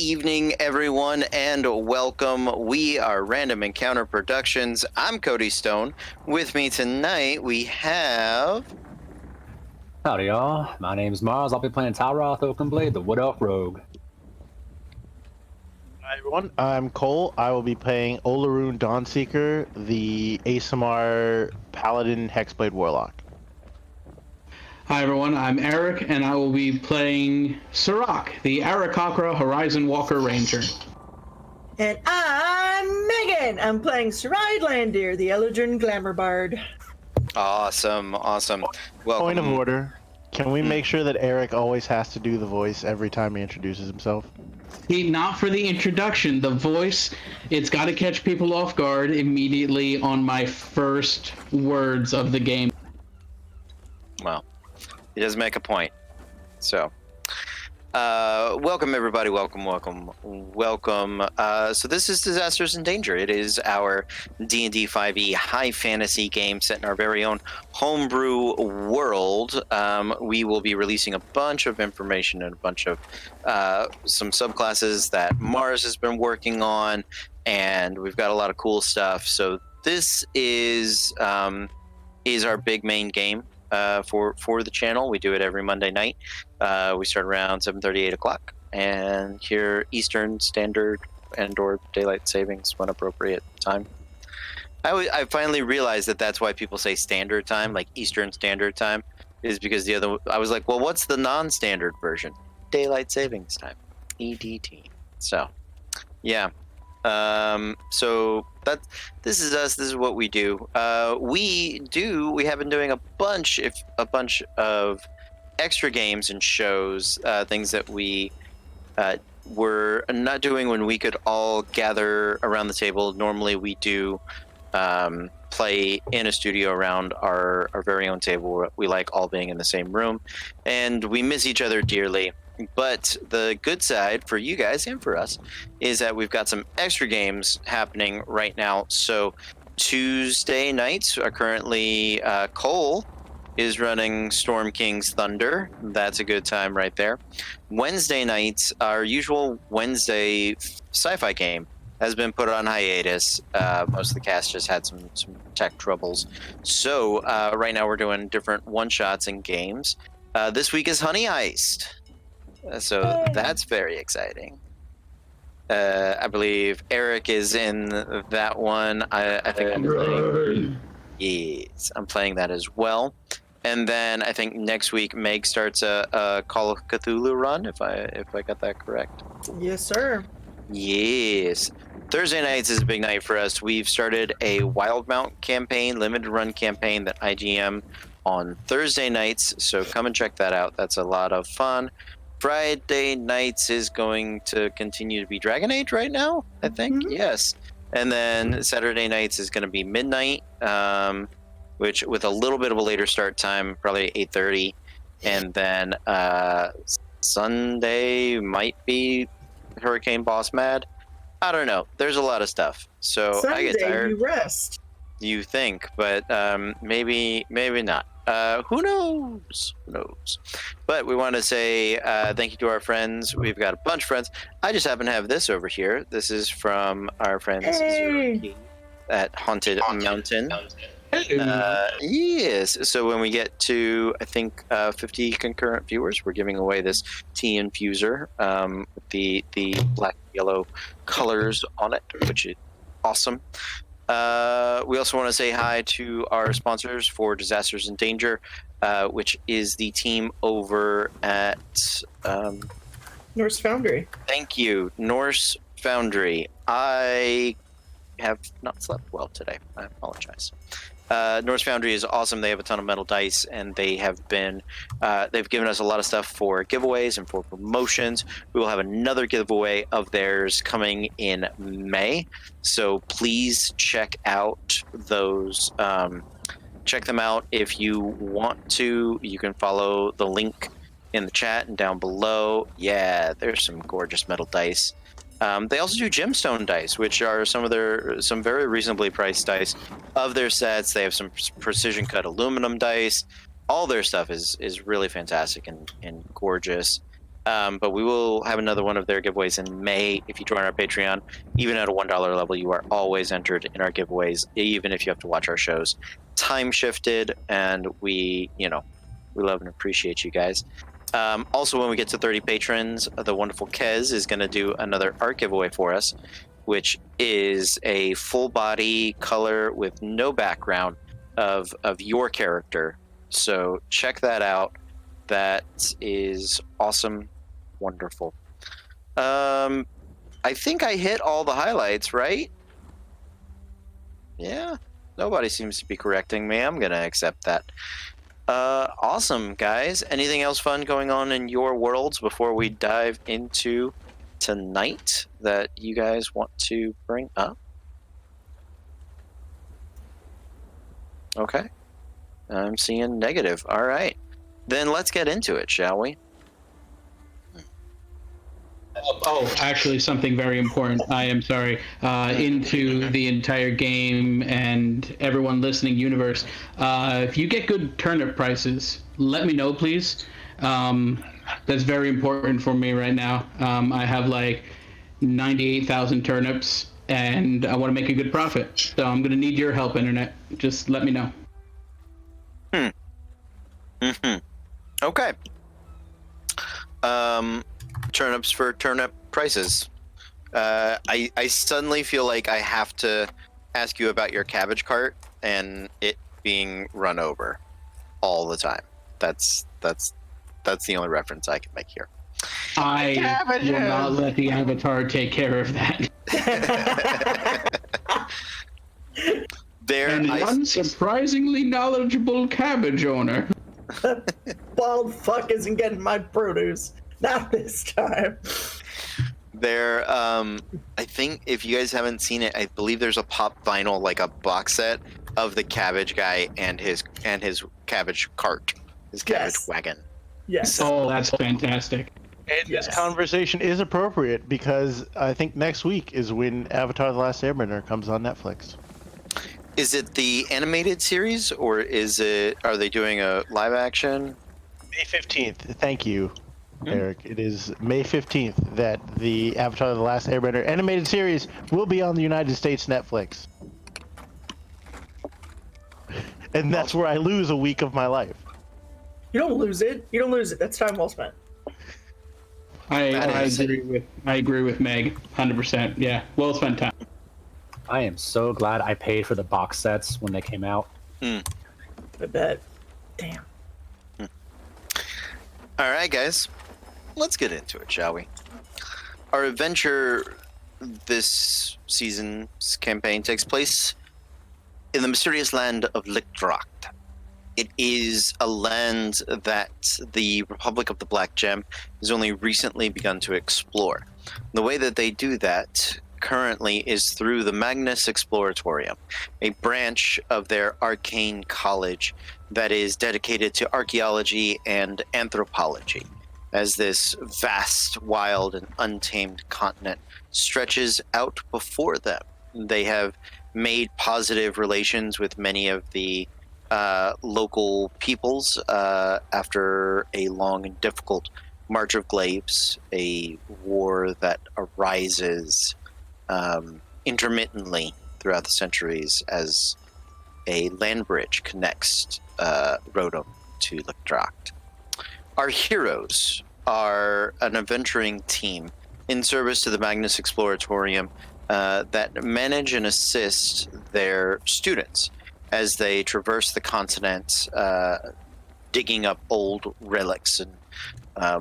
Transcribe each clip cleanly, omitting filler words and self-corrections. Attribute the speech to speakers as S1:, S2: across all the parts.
S1: evening, everyone, and welcome. We are Random Encounter Productions. I'm Cody Stone. With me tonight, we have...
S2: Howdy, y'all. My name's Mars. I'll be playing Tyroth Oakenblade, the Wood Elf Rogue.
S3: Hi, everyone. I'm Cole. I will be playing Olaroon Dawnseeker, the ASMR Paladin Hexblade Warlock.
S4: Hi everyone, I'm Eric, and I will be playing Sirach, the Arakocra Horizon Walker Ranger.
S5: And I'm Megan. I'm playing Sarai Landir, the Eladrin Glamour Bard.
S1: Awesome. Welcome.
S3: Point of order. Can we make sure that Eric always has to do the voice every time he introduces himself?
S4: Not for the introduction. The voice, it's got to catch people off guard immediately on my first words of the game.
S1: Well, he does make a point. So, welcome everybody. Welcome. So this is Disasters in Danger. It is our D&D 5e high fantasy game set in our very own homebrew world. We will be releasing a bunch of information and a bunch of some subclasses that Mars has been working on, and we've got a lot of cool stuff. So this is our big main game for the channel. We do it every Monday night. We start around 7:30, 8 o'clock, and here Eastern Standard and/or Daylight Savings when appropriate time. I finally realized that that's why people say Standard Time, like Eastern Standard Time, is because I was like, well, what's the non-standard version? Daylight Savings Time, EDT. So, yeah. So this is us. This is what we do. We have been doing a bunch of extra games and shows, things that we were not doing when we could all gather around the table. Normally we do play in a studio around our very own table. We like all being in the same room, and we miss each other dearly. But the good side for you guys and for us is that we've got some extra games happening right now. So Tuesday nights are currently Cole is running Storm King's Thunder. That's a good time right there. Wednesday nights, our usual Wednesday sci-fi game has been put on hiatus. Most of the cast just had some tech troubles. So right now we're doing different one-shots and games. This week is Honey Heist. So that's very exciting. I believe Eric is in that one. I think I'm playing. Yes, I'm playing that as well. And then I think next week Meg starts a Call of Cthulhu run, if I got that correct.
S5: Yes, sir.
S1: Yes. Thursday nights is a big night for us. We've started a Wildmount campaign, limited run campaign that IGM on Thursday nights. So come and check that out. That's a lot of fun. Friday nights is going to continue to be Dragon Age right now, I think. Mm-hmm. Yes. And then Saturday nights is going to be Midnight, which with a little bit of a later start time, probably 8:30. And then Sunday might be Hurricane Boss Mad. I don't know. There's a lot of stuff. So
S5: Sunday,
S1: I get tired.
S5: You rest.
S1: You think, but maybe not. Who knows? But we want to say thank you to our friends. We've got a bunch of friends. I just happen to have this over here. This is from our friends at Haunted Mountain. Yes. So when we get to, I think, 50 concurrent viewers, we're giving away this tea infuser with the black and yellow colors on it, which is awesome. We also want to say hi to our sponsors for Disasters in Danger, which is the team over at
S5: Norse Foundry.
S1: Thank you, Norse Foundry. I have not slept well today. I apologize. Norse Foundry is awesome. They have a ton of metal dice, and they have been they've given us a lot of stuff for giveaways and for promotions. We will have another giveaway of theirs coming in May, so please check out those. Check them out if you want to. You can follow the link in the chat and down below. Yeah, there's some gorgeous metal dice. They also do gemstone dice, which are some very reasonably priced dice of their sets. They have some precision cut aluminum dice. All their stuff is really fantastic and gorgeous. But we will have another one of their giveaways in May. If you join our Patreon, even at a $1 level, you are always entered in our giveaways, even if you have to watch our shows time shifted. And we love and appreciate you guys. Also, when we get to 30 patrons, the wonderful Kez is going to do another art giveaway for us, which is a full body color with no background of your character. So check that out. That is awesome. Wonderful. I think I hit all the highlights, right? Yeah. Nobody seems to be correcting me. I'm going to accept that. Awesome, guys. Anything else fun going on in your worlds before we dive into tonight that you guys want to bring up? Okay. I'm seeing negative. All right. Then let's get into it, shall we?
S4: Oh, actually, something very important. I am sorry. Into the entire game and everyone listening universe. If you get good turnip prices, let me know, please. That's very important for me right now. I have like 98,000 turnips, and I want to make a good profit. So I'm going to need your help, Internet. Just let me know.
S1: Okay. Turnips for turnip prices. I suddenly feel like I have to ask you about your cabbage cart and it being run over all the time. That's the only reference I can make here.
S4: I will not let the Avatar take care of that. And one surprisingly knowledgeable cabbage owner.
S5: Bald fuck isn't getting my produce. Not this time.
S1: There, I think if you guys haven't seen it, I believe there's a pop vinyl, like a box set of the cabbage guy and his cabbage cart, his cabbage wagon.
S5: Yes.
S4: Oh, that's fantastic.
S3: And this conversation is appropriate because I think next week is when Avatar: The Last Airbender comes on Netflix.
S1: Is it the animated series or are they doing a live action?
S3: May 15th. Thank you, Eric. It is May 15th that the Avatar: The Last Airbender animated series will be on the United States Netflix. And that's where I lose a week of my life.
S5: You don't lose it. You don't lose it. That's time well spent.
S4: I agree with Meg, 100%. Yeah, well spent time.
S2: I am so glad I paid for the box sets when they came out.
S5: I bet. Damn.
S1: All right, guys, let's get into it, shall we? Our adventure this season's campaign takes place in the mysterious land of Lichtracht. It is a land that the Republic of the Black Gem has only recently begun to explore. The way that they do that currently is through the Magnus Exploratorium, a branch of their arcane college that is dedicated to archaeology and anthropology, as this vast, wild, and untamed continent stretches out before them. They have made positive relations with many of the local peoples after a long and difficult March of Glaives, a war that arises intermittently throughout the centuries as a land bridge connects Rodom to Lichtracht. Our heroes are an adventuring team in service to the Magnus Exploratorium that manage and assist their students as they traverse the continent, digging up old relics and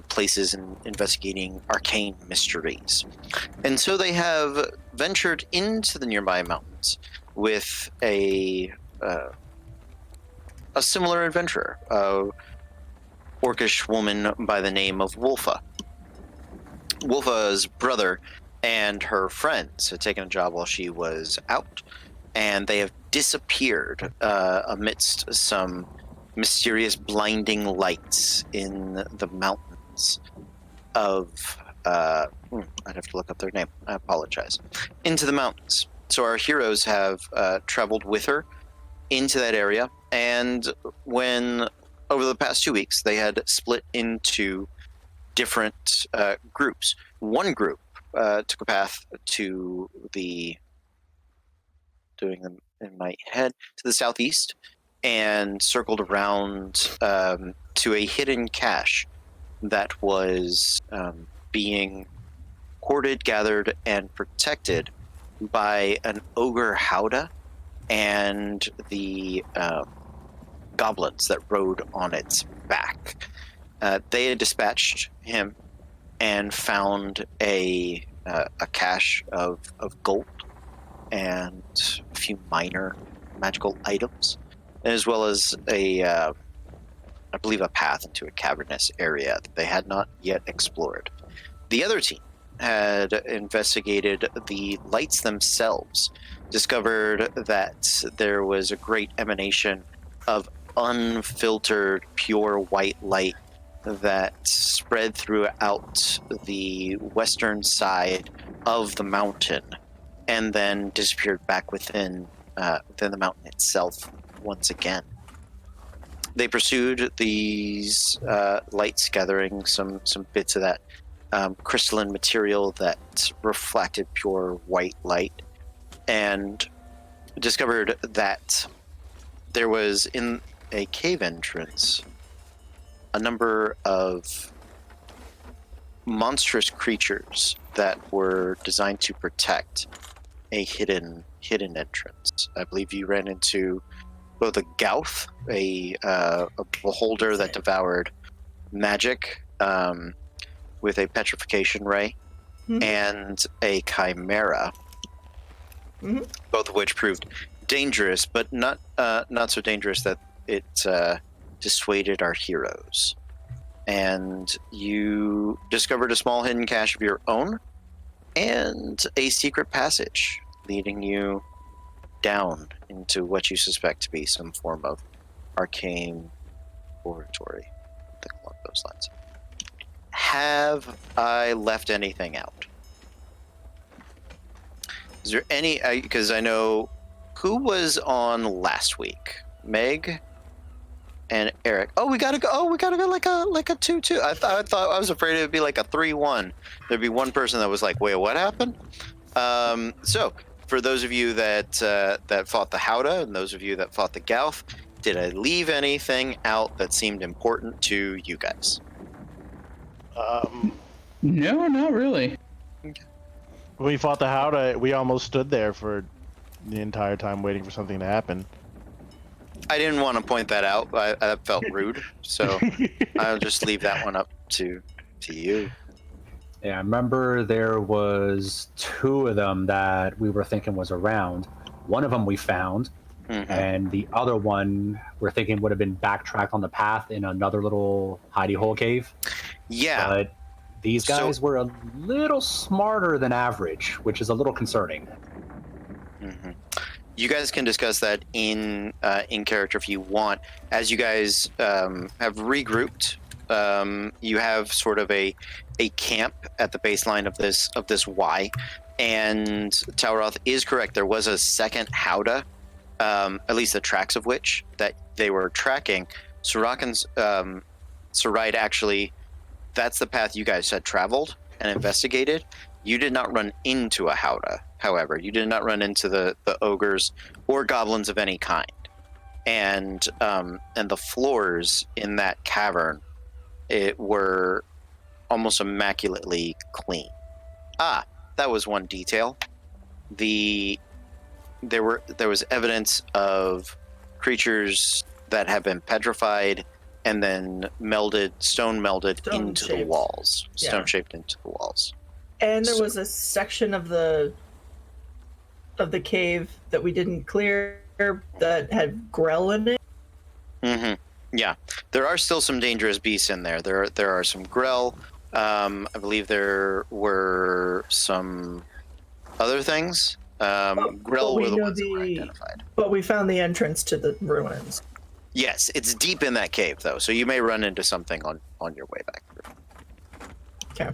S1: places and investigating arcane mysteries. And so they have ventured into the nearby mountains with a similar adventurer, a orcish woman by the name of Wolfa. Wolfa's brother and her friends had taken a job while she was out, and they have disappeared amidst some mysterious blinding lights in the mountains of I'd have to look up their name. I apologize. Into the mountains. So our heroes have traveled with her into that area, and when over the past 2 weeks they had split into different groups. One group took a path to the, doing them in my head, to the southeast, and circled around to a hidden cache that was being hoarded, gathered, and protected by an ogre Howdah and the goblins that rode on its back. They had dispatched him and found a cache of gold and a few minor magical items, as well as I believe, a path into a cavernous area that they had not yet explored. The other team had investigated the lights themselves, discovered that there was a great emanation of unfiltered, pure white light that spread throughout the western side of the mountain and then disappeared back within the mountain itself once again. They pursued these lights, gathering some bits of that crystalline material that reflected pure white light, and discovered that there was in a cave entrance a number of monstrous creatures that were designed to protect a hidden entrance. I believe you ran into both a Gauth, a beholder that devoured magic with a petrification ray, and a chimera, both of which proved dangerous, but not so dangerous that it dissuaded our heroes. And you discovered a small hidden cache of your own and a secret passage leading you down into what you suspect to be some form of arcane laboratory, something along those lines. Have I left anything out? Is there any? Because I know who was on last week. Meg and Eric. Oh, we gotta go. Oh, we gotta go like a 2-2. I thought I was afraid it would be like a 3-1. There'd be one person that was like, "Wait, what happened?" So for those of you that fought the Howdah and those of you that fought the Gauth, did I leave anything out that seemed important to you guys?
S4: No, not really.
S3: When we fought the Howdah, we almost stood there for the entire time waiting for something to happen.
S1: I didn't want to point that out. That felt rude, so I'll just leave that one up to you.
S2: Yeah, I remember there was 2 of them that we were thinking was around. One of them we found, and the other one we're thinking would have been backtracked on the path in another little hidey hole cave.
S1: Yeah.
S2: But these guys were a little smarter than average, which is a little concerning.
S1: You guys can discuss that in character if you want. As you guys have regrouped, you have sort of a camp at the baseline of this Y, and Talroth is correct. There was a second Howdah, at least the tracks of which that they were tracking. Saride actually, that's the path you guys had traveled and investigated. You did not run into a Howdah, however. You did not run into the ogres or goblins of any kind. And the floors in that cavern were almost immaculately clean. That was one detail. There was evidence of creatures that have been petrified and then stone melded into the walls. Stone shaped into the walls.
S5: And there was a section of the cave that we didn't clear that had Grell in it.
S1: Yeah, there are still some dangerous beasts in there. There are some Grell. I believe there were some other things. Grell were the ones that were identified.
S5: But we found the entrance to the ruins.
S1: Yes, it's deep in that cave though, so you may run into something on your way back through.
S5: Okay.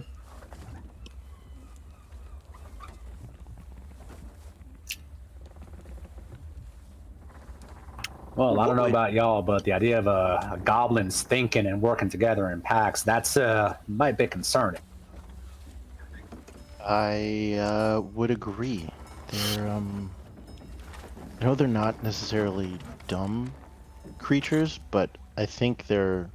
S2: Well, I don't know
S1: Boy.
S2: about y'all, but the idea of goblins thinking and working together in packs, that's might be concerning.
S3: I would agree. They're I know they're not necessarily dumb creatures, but I think they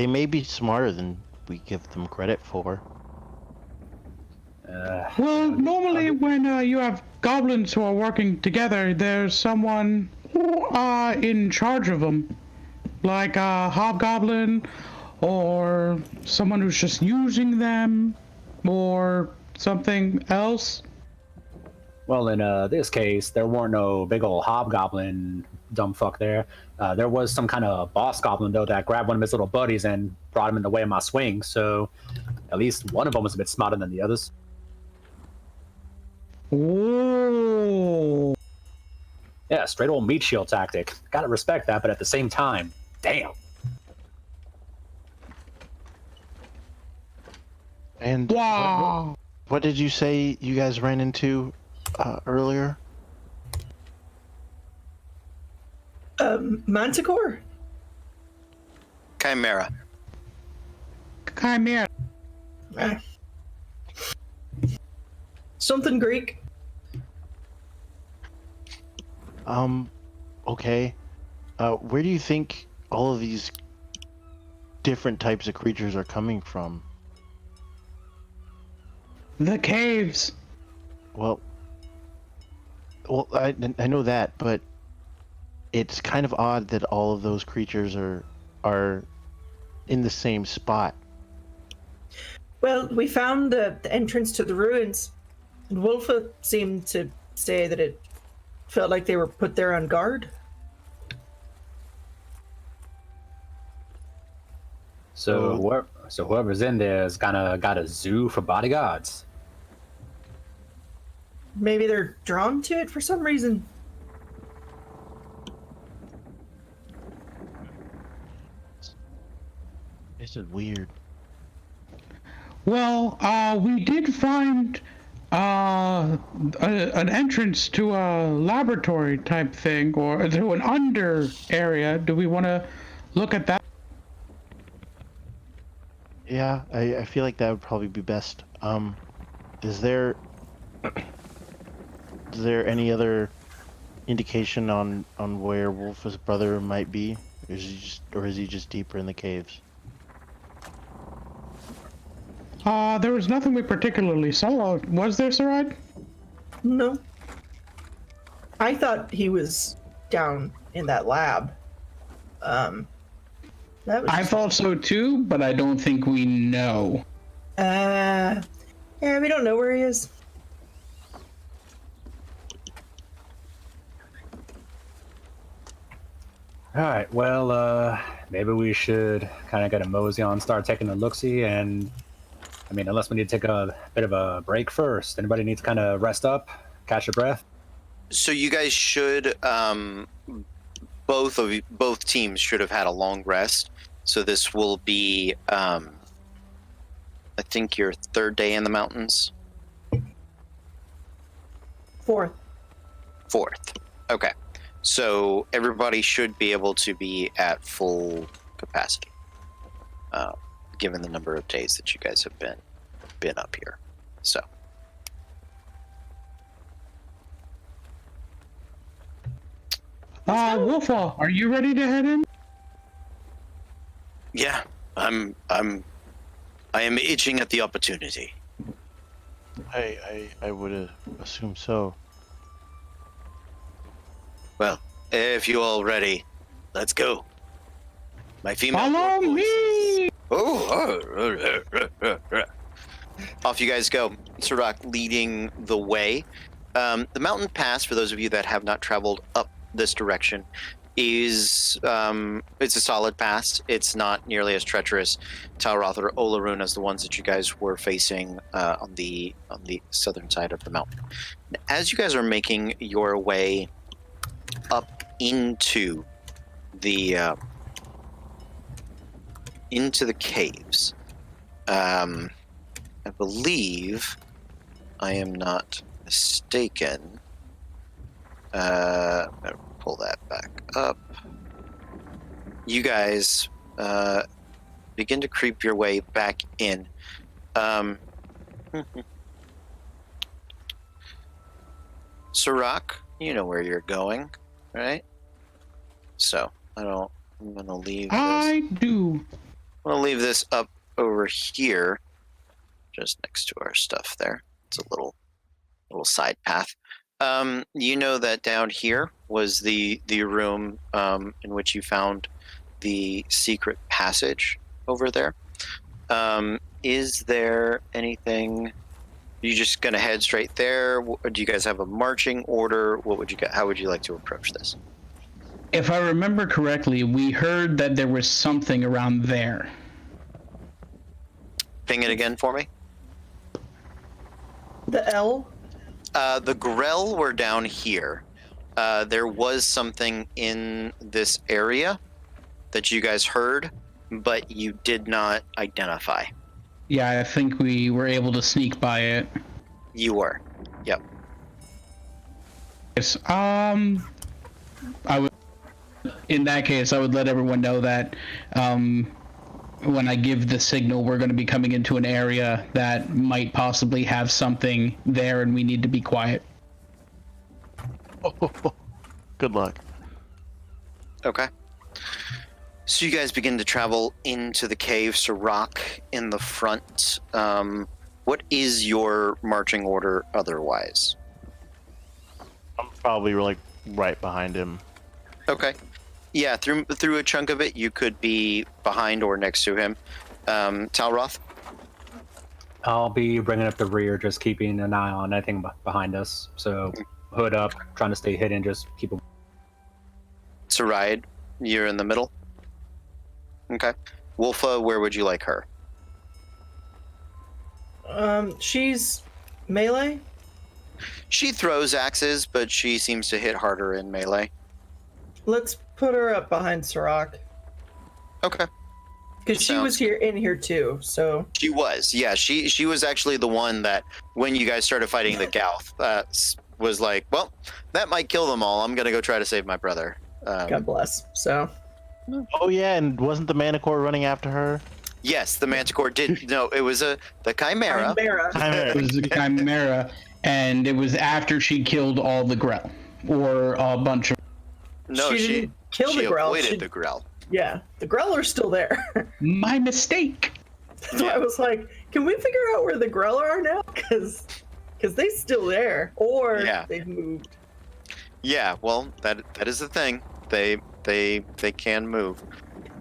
S3: may be smarter than we give them credit for.
S4: Well, normally when you have goblins who are working together, there's someone in charge of them, like a hobgoblin, or someone who's just using them, or something else.
S2: Well, in this case, there weren't no big old hobgoblin dumb fuck there. There was some kind of boss goblin, though, that grabbed one of his little buddies and brought him in the way of my swing, so at least one of them was a bit smarter than the others.
S4: Oh.
S2: Yeah, straight old meat shield tactic. Gotta respect that, but at the same time, damn.
S3: And
S4: Wow.
S3: what did you say you guys ran into earlier?
S5: Manticore?
S1: Chimera.
S4: Chimera.
S5: Ah. Something Greek.
S3: Okay. Where do you think all of these different types of creatures are coming from?
S4: The caves.
S3: Well, I know that, but it's kind of odd that all of those creatures are in the same spot.
S5: Well, we found the entrance to the ruins, and Wolfa seemed to say that it felt like they were put there on guard.
S2: So whoever's in there has kind of got a zoo for bodyguards.
S5: Maybe they're drawn to it for some reason.
S3: This is weird.
S4: Well, we did find an entrance to a laboratory type thing, or to an under area. Do we want to look at that?
S3: Yeah, I feel like that would probably be best. Is there any other indication on where Wolf's brother might be? Or is he just deeper in the caves?
S4: There was nothing we particularly saw. Was there, Saride?
S5: No. I thought he was down in that lab. That was
S4: I thought so too, but I don't think we know.
S5: yeah, we don't know where he is.
S2: All right, well, maybe we should kind of get a mosey on, start taking a look-see, and I mean, unless we need to take a bit of a break first. Anybody needs to kind of rest up, catch your breath?
S1: So you guys should, both teams should have had a long rest. So this will be, I think, your third day in the mountains.
S5: Fourth.
S1: Okay. So everybody should be able to be at full capacity, given the number of days that you guys have been up here. So.
S4: Wolfa, are you ready to head in?
S1: Yeah, I am itching at the opportunity.
S3: I would assume so.
S1: Well, if you all ready, let's go. My female.
S4: Follow me!
S1: Off you guys go. Sirach leading the way. The mountain pass, for those of you that have not traveled up this direction, is it's a solid pass. It's not nearly as treacherous, Talroth or Olarun, as the ones that you guys were facing on the southern side of the mountain. As you guys are making your way up into the caves, I believe, I am not mistaken, I'm gonna pull that back up. You guys begin to creep your way back in. Sirach, you know where you're going, right? So I'm gonna leave this.
S4: I do.
S1: I'm gonna leave this up over here, just next to our stuff. There, it's a little side path. You know that down here was the room in which you found the secret passage over there. Is there anything? Are you just gonna head straight there? Do you guys have a marching order? How would you like to approach this?
S4: If I remember correctly, we heard that there was something around there.
S1: Ping it again for me.
S5: The L?
S1: The Grell were down here. There was something in this area that you guys heard, but you did not identify.
S4: Yeah, I think we were able to sneak by it.
S1: You were. Yep.
S4: Yes. I would. In that case, I would let everyone know that when I give the signal, we're going to be coming into an area that might possibly have something there, and we need to be quiet.
S3: Good luck.
S1: Okay. So you guys begin to travel into the cave. Sirach in the front. What is your marching order otherwise?
S3: I'm probably like right behind him.
S1: Okay. Yeah, through a chunk of it, you could be behind or next to him. Talroth?
S2: I'll be bringing up the rear, just keeping an eye on anything behind us. So hood up, trying to stay hidden, just keep a...
S1: Saride, you're in the middle? Okay. Wolfa, where would you like her?
S5: She's melee?
S1: She throws axes, but she seems to hit harder in melee.
S5: Let's put her up behind Sirach.
S1: Okay.
S5: Because she was in here too, so...
S1: She was, yeah. She was actually the one that, when you guys started fighting the Gauth, was like, well, that might kill them all. I'm going to go try to save my brother.
S5: God bless. So...
S3: Oh yeah, and wasn't the Manticore running after her?
S1: Yes, the Manticore did. No, it was the Chimera.
S4: It was the Chimera, and it was after she killed all the Grell, or a bunch of...
S1: No,
S5: she didn't kill the Grell.
S1: Avoided the Grell.
S5: Yeah, the Grell are still there.
S4: My mistake.
S5: That's why I was like, can we figure out where the Grell are now? Because they're still there, or they've moved.
S1: Yeah, well, that is the thing. They can move.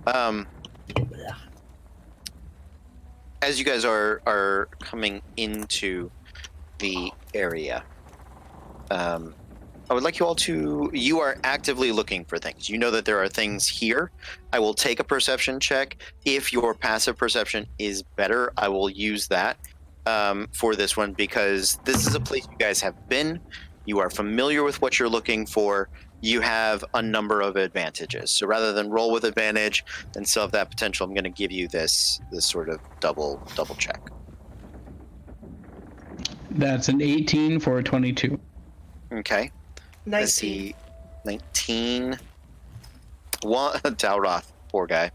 S1: As you guys are coming into the area, I would like you all to... You are actively looking for things. You know that there are things here. I will take a perception check. If your passive perception is better, I will use that for this one, because this is a place you guys have been. You are familiar with what you're looking for. You have a number of advantages. So rather than roll with advantage and still have that potential, I'm going to give you this sort of double check.
S4: That's an 18 for a 22.
S1: Okay.
S5: 19.
S1: 19. One, Talroth, poor guy.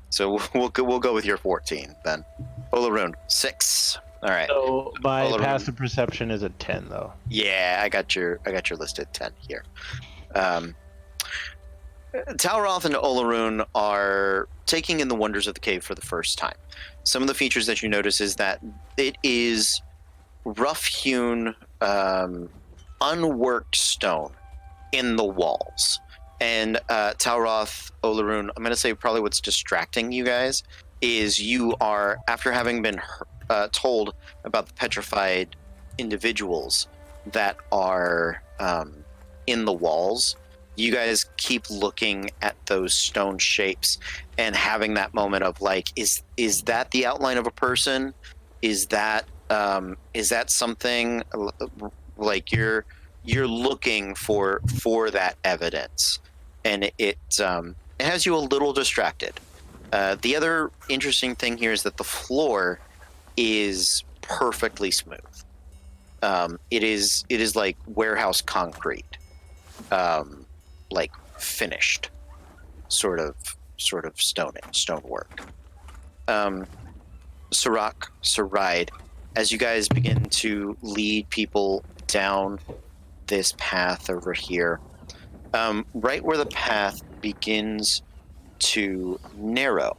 S1: So we'll go with your 14 then. Olaroon, 6. All right.
S3: So my
S1: Olaroon.
S3: passive perception is a 10 though.
S1: Yeah, I got your listed 10 here. Talroth and Olaroon are taking in the wonders of the cave for the first time. Some of the features that you notice is that it is rough-hewn, unworked stone in the walls. And Talroth, Olaroon, I'm going to say probably what's distracting you guys is you are, after having been told about the petrified individuals that are in the walls, you guys keep looking at those stone shapes and having that moment of like, is that the outline of a person? Is that something? Like you're looking for that evidence, and it has you a little distracted. The other interesting thing here is that the floor is perfectly smooth. It is like warehouse concrete. like finished, sort of stonework. Sirach, Saride, as you guys begin to lead people down this path over here, right where the path begins to narrow,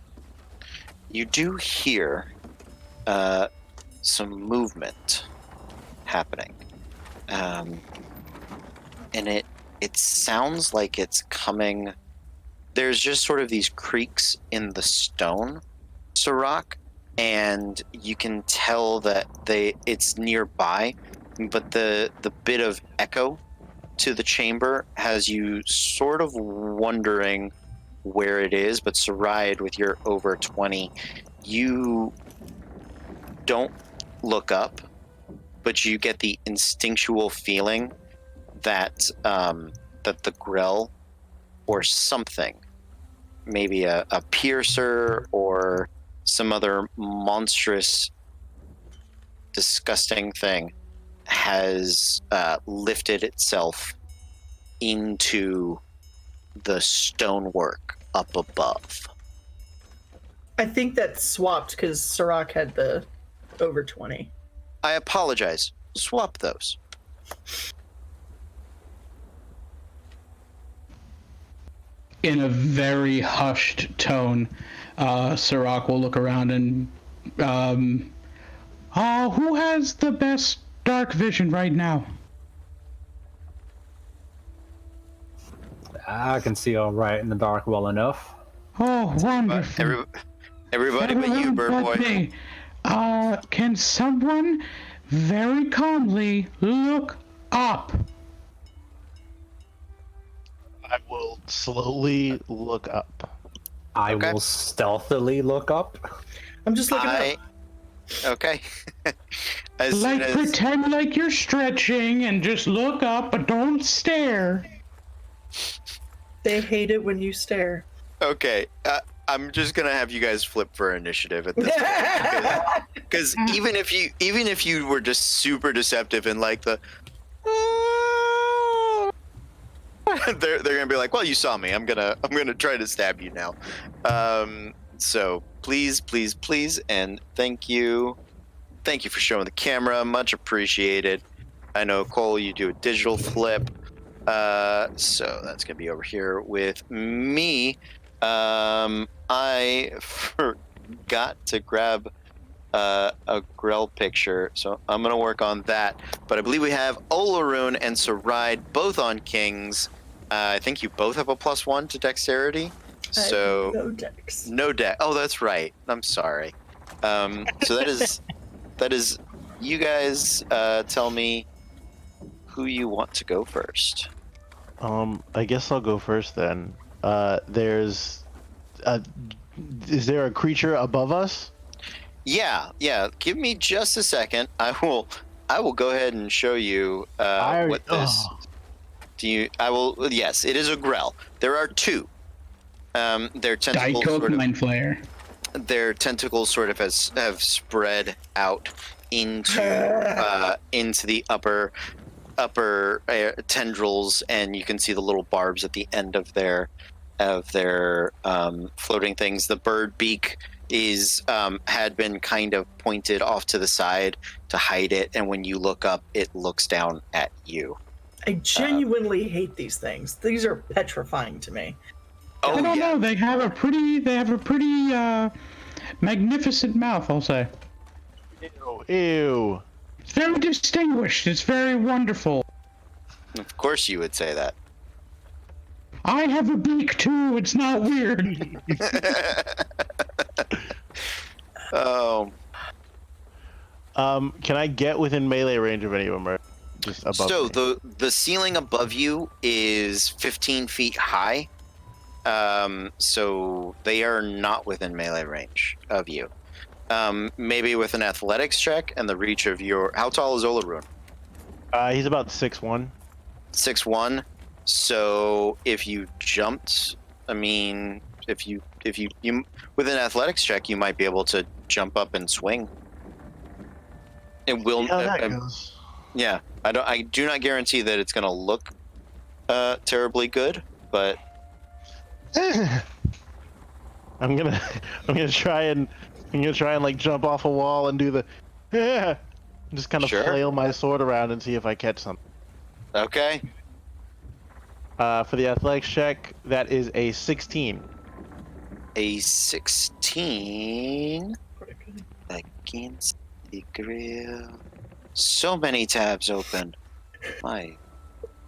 S1: you do hear some movement happening, and it sounds like it's coming. There's just sort of these creaks in the stone, Sirach, and you can tell that it's nearby, but the bit of echo to the chamber has you sort of wondering where it is. But Saride, with your over 20, you don't look up, but you get the instinctual feeling that that the Grell or something, maybe a piercer or some other monstrous, disgusting thing, has lifted itself into the stonework up above.
S5: I think that swapped because Sirach had the over 20.
S1: I apologize. Swap those.
S4: In a very hushed tone, Sirach will look around and, who has the best dark vision right now?
S2: I can see all right in the dark well enough.
S4: Oh, wonderful.
S1: Everybody but you, Bird Boy.
S4: Can someone very calmly look up?
S3: I will slowly look up.
S2: I
S1: Okay.
S2: will stealthily look up.
S5: I'm just looking up.
S1: Okay. As
S4: Like,
S1: soon as,
S4: pretend like you're stretching and just look up, but don't stare.
S5: They hate it when you stare.
S1: okay, I'm just gonna have you guys flip for initiative at this point, because even if you were just super deceptive and like the, they're gonna be like, well, you saw me. I'm gonna try to stab you now. So please, and thank you for showing the camera. Much appreciated. I know, Cole, you do a digital flip. So that's gonna be over here with me. I forgot to grab a Grell picture, so I'm gonna work on that. But I believe we have Olaroon and Saride both on Kings. I think you both have a +1 to dexterity. So
S5: no dex.
S1: no deck. Oh, that's right. I'm sorry. So that is. You guys tell me who you want to go first.
S3: I guess I'll go first then. Is there a creature above us?
S1: Yeah. Give me just a second. I will go ahead and show you what this. Do you? I will. Yes, it is a Grell. There are two. Their tentacles sort of,
S4: Mind Flayer.
S1: their tentacles sort of have spread out into the upper tendrils, and you can see the little barbs at the end of their floating things. The bird beak is had been kind of pointed off to the side to hide it, and when you look up, it looks down at you.
S5: I genuinely hate these things. These are petrifying to me.
S1: Oh
S4: I don't
S1: yeah.
S4: know. They have a pretty magnificent mouth, I'll say.
S3: Ew.
S4: It's very distinguished. It's very wonderful.
S1: Of course you would say that.
S4: I have a beak too. It's not weird.
S1: Oh.
S3: Can I get within melee range of any of them, or just above?
S1: So
S3: me?
S1: the ceiling above you is 15 feet high. So they are not within melee range of you. Maybe with an athletics check and the reach of your. How tall is Olaroon?
S3: He's about 6'1".
S1: 6'1". So if you jumped, I mean, if you with an athletics check, you might be able to jump up and swing. It will.
S3: Yeah, that goes.
S1: Yeah, I do not guarantee that it's going to look terribly good, but
S3: I'm gonna try and like jump off a wall and do the just kind of
S1: Sure.
S3: flail my sword around and see if I catch something.
S1: okay.
S3: For the athletics check, that is a 16.
S1: A 16 against the grill. So many tabs open. My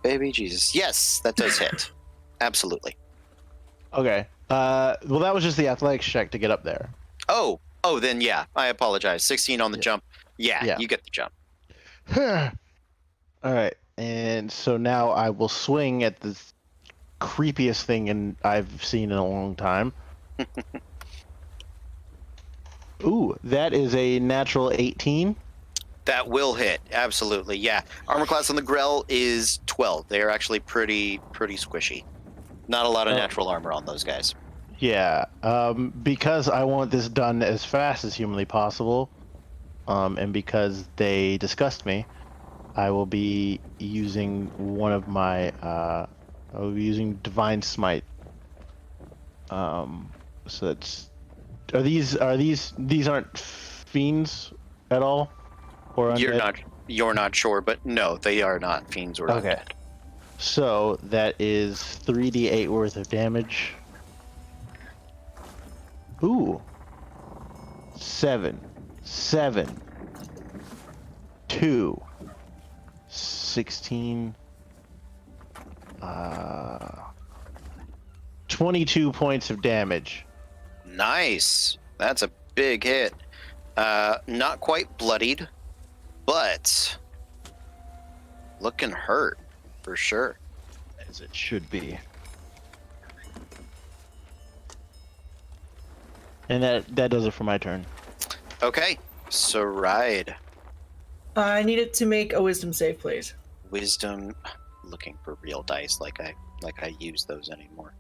S1: baby Jesus. Yes, that does hit. Absolutely.
S3: Okay. Well, that was just the athletics check to get up there.
S1: Oh, then yeah. I apologize. 16 on the jump. Yeah,
S3: Yeah.
S1: you get the jump.
S3: All right, and so now I will swing at the creepiest thing I've seen in a long time. Ooh, that is a natural 18.
S1: That will hit. Absolutely. Yeah. Armor class on the Grell is 12. They are actually pretty squishy. Not a lot of natural armor on those guys.
S3: Yeah, because I want this done as fast as humanly possible, and because they disgust me, I will be using one of my. I will be using Divine Smite. So that's. Are these aren't fiends at all, or undead?
S1: You're not sure, but no, they are not fiends or
S3: Okay.
S1: undead.
S3: So that is 3d8 worth of damage. Ooh. 7, 2, 16, 22 points of damage.
S1: Nice. That's a big hit. Not quite bloodied, but looking hurt for sure.
S3: As it should be. And that does it for my turn.
S1: Okay, so ride.
S5: I needed to make a wisdom save, please.
S1: Wisdom. Looking for real dice, like I use those anymore.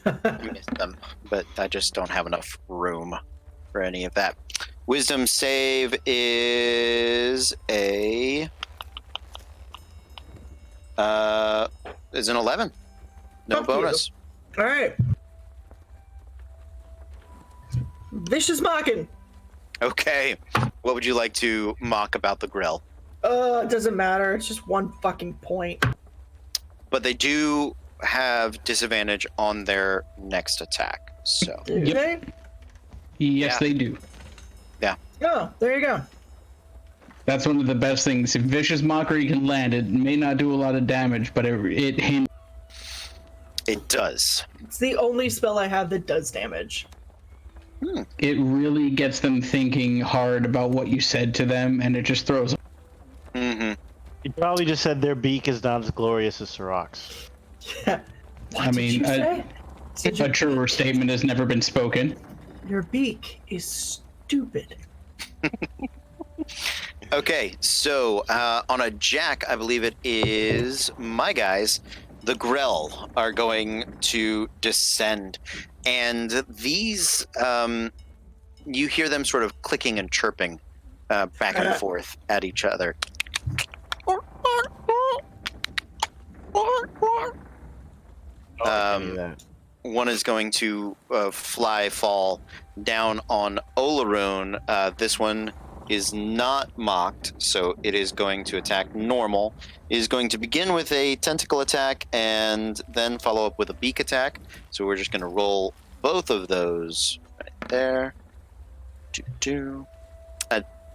S1: I miss them, but I just don't have enough room for any of that. Wisdom save is an 11. No
S5: Fuck you.
S1: bonus.
S5: All right. Vicious mocking.
S1: Okay. What would you like to mock about the grill?
S5: It doesn't matter. It's just one fucking point.
S1: But they do have disadvantage on their next attack. So
S5: Do
S4: Yep.
S5: they?
S4: Yes,
S1: Yeah.
S4: they do.
S5: Oh, there you go.
S4: That's one of the best things. If Vicious Mockery can land, it may not do a lot of damage, but it hinders.
S1: it does.
S5: It's the only spell I have that does damage.
S4: It really gets them thinking hard about what you said to them, and it just throws them.
S1: Mm-hmm.
S3: You probably just said their beak is not as glorious as Sirach's.
S5: Yeah. What did
S4: mean,
S5: you say? Did
S4: A truer statement has never been spoken.
S5: Your beak is stupid.
S1: Okay, so on a jack, I believe it is my guys. The Grell are going to descend, and these you hear them sort of clicking and chirping back and forth at each other. One is going to fall down on Olaroon. This one is not mocked, so it is going to attack normal. It is going to begin with a tentacle attack and then follow up with a beak attack. So we're just going to roll both of those right there.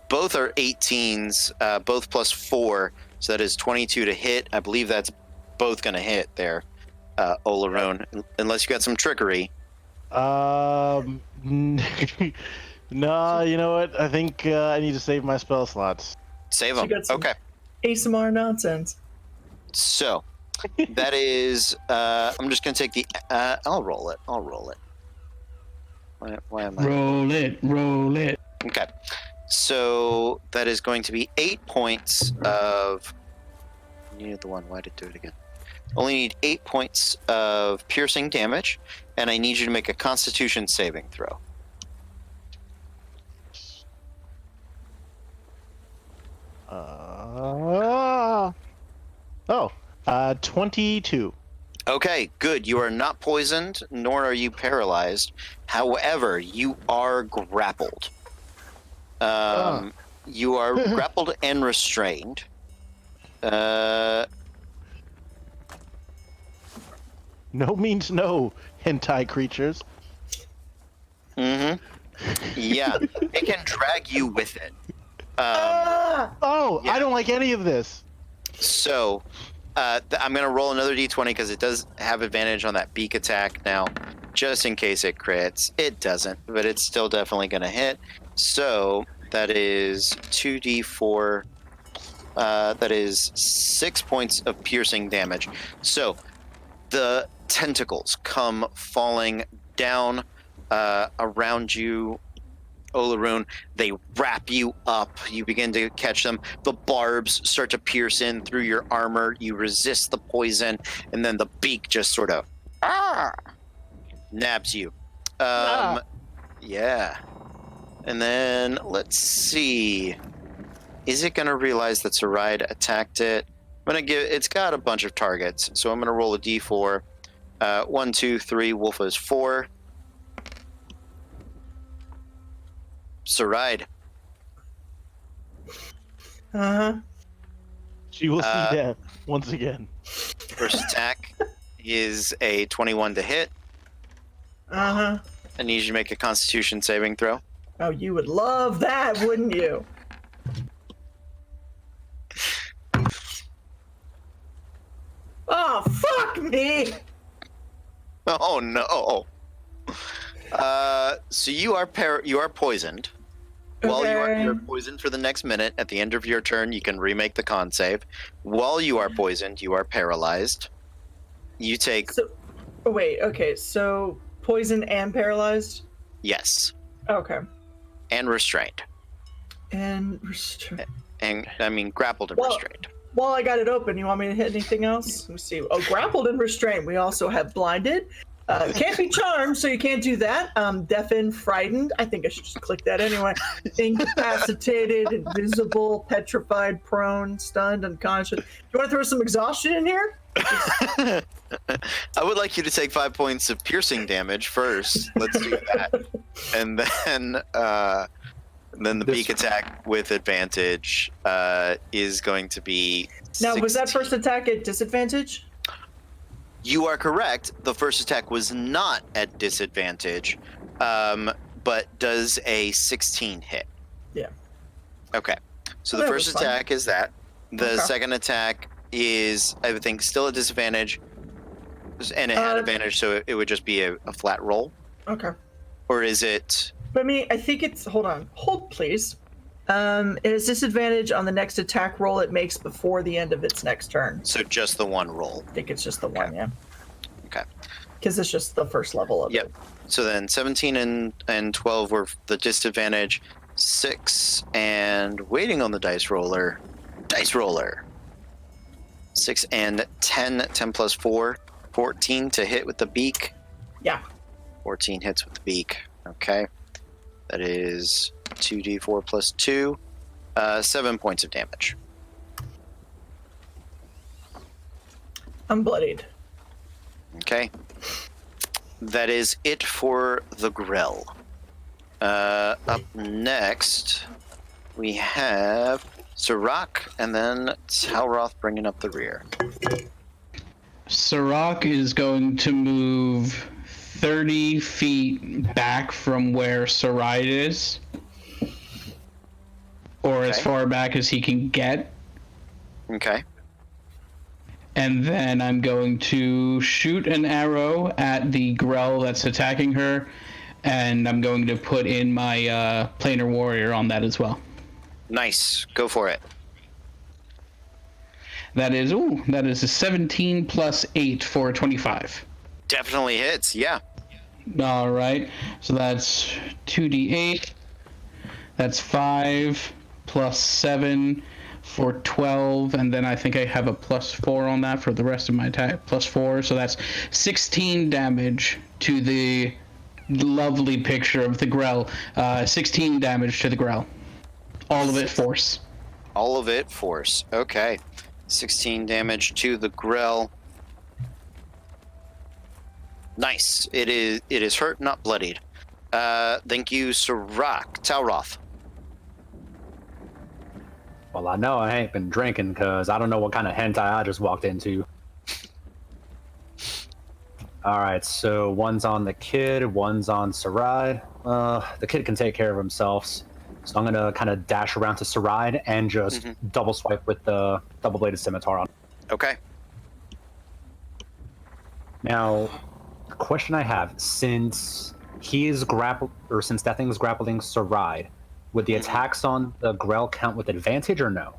S1: Both are 18s, both plus 4, so that is 22 to hit. I believe that's both going to hit there, Olaroon, unless you got some trickery.
S3: No, you know what? I think I need to save my spell slots.
S1: Save
S5: So
S1: them.
S5: you got some-
S1: Okay.
S5: ASMR nonsense.
S1: So that is. I'm just gonna take the. I'll roll it. Why am I?
S4: Roll it.
S1: Okay. So that is going to be 8 points of. I needed the one. Why did I do it again? Only need 8 points of piercing damage, and I need you to make a Constitution saving throw.
S3: Oh, 22.
S1: Okay, good. You are not poisoned, nor are you paralyzed. However, you are grappled. You are grappled and restrained.
S3: No means no, hentai creatures.
S1: Mm-hmm. Yeah, it can drag you with it.
S3: Oh,
S1: Yeah.
S3: I don't like any of this.
S1: So, I'm going to roll another d20 because it does have advantage on that beak attack now, just in case it crits. It doesn't, but it's still definitely going to hit. So, that is 2d4. That is 6 points of piercing damage. So, the tentacles come falling down around you, Olaroon. They wrap you up. You begin to catch them. The barbs start to pierce in through your armor. You resist the poison, and then the beak just sort of nabs you. Yeah. And then let's see. Is it going to realize that Saride attacked it? I'm going to give. It's got a bunch of targets, so I'm going to roll a d4. 1, 2, 3. Wolf is 4. Saride.
S3: She will see death once again.
S1: First attack is a 21 to hit. I need you to make a Constitution saving throw.
S5: Oh, you would love that, wouldn't you? Oh, fuck me!
S1: Oh no. So you are poisoned. While you're poisoned for the next minute, at the end of your turn, you can remake the con save. While you are poisoned, you are paralyzed. You take
S5: So poison and paralyzed?
S1: yes,
S5: Okay.
S1: and restrained,
S5: And restrained.
S1: and I mean grappled and
S5: Well-
S1: restrained.
S5: While I got it open, you want me to hit anything else? Let me see. Oh, grappled and restrained. We also have blinded. Can't be charmed, so you can't do that. Deafened, frightened. I think I should just click that anyway. Incapacitated, invisible, petrified, prone, stunned, unconscious. You want to throw some exhaustion in here?
S1: I would like you to take 5 points of piercing damage first. Let's do that, and then the beak attack with advantage is going to be.
S5: Now, was that
S1: 16.
S5: first attack at disadvantage?
S1: You are correct. The first attack was not at disadvantage, but does a 16 hit.
S5: Yeah.
S1: Okay. So
S5: Well,
S1: the
S5: that
S1: first
S5: was fine.
S1: attack is that. The
S5: Okay.
S1: second attack is, I would think, still a disadvantage, and it had advantage, so it would just be a flat roll.
S5: Okay.
S1: Or is it?
S5: But I think it's. Hold on. Hold, please. It has disadvantage on the next attack roll it makes before the end of its next turn.
S1: So just the one roll.
S5: I think it's just the one, yeah.
S1: Okay.
S5: Because it's just the first level of
S1: Yep.
S5: it.
S1: So then 17 and 12 were the disadvantage. 6 and waiting on the dice roller. 6 and 10. 10 plus 4. 14 to hit with the beak.
S5: Yeah.
S1: 14 hits with the beak. Okay. That is 2d4 plus 2. 7 points of damage.
S5: I'm bloodied.
S1: Okay. That is it for the Grell. Up next, we have Sirach and then Talroth bringing up the rear.
S4: Sirach is going to move 30 feet back from where Saride is. Or as
S1: Okay.
S4: far back as he can get.
S1: Okay.
S4: And then I'm going to shoot an arrow at the Grell that's attacking her. And I'm going to put in my planar warrior on that as well.
S1: Nice. Go for it.
S4: That is a 17 plus 8 for 25.
S1: Definitely hits. Yeah.
S4: All right. So that's 2d8. That's 5 plus 7 for 12. And then I think I have a plus 4 on that for the rest of my attack. Plus 4. So that's 16 damage to the lovely picture of the Grell. 16 damage to the Grell. All of it force.
S1: All of it force. Okay. 16 damage to the Grell. Nice. It is hurt, not bloodied. Thank you, Sirach. Talroth.
S2: Well, I know I ain't been drinking because I don't know what kind of hentai I just walked into. Alright, so one's on the kid, one's on Sarai. The kid can take care of himself. So I'm gonna kind of dash around to Sarai and just double swipe with the double-bladed scimitar on.
S1: Okay.
S2: Now, the question I have, since since that thing is grappling Sarai, would the attacks on the Grell count with advantage or no?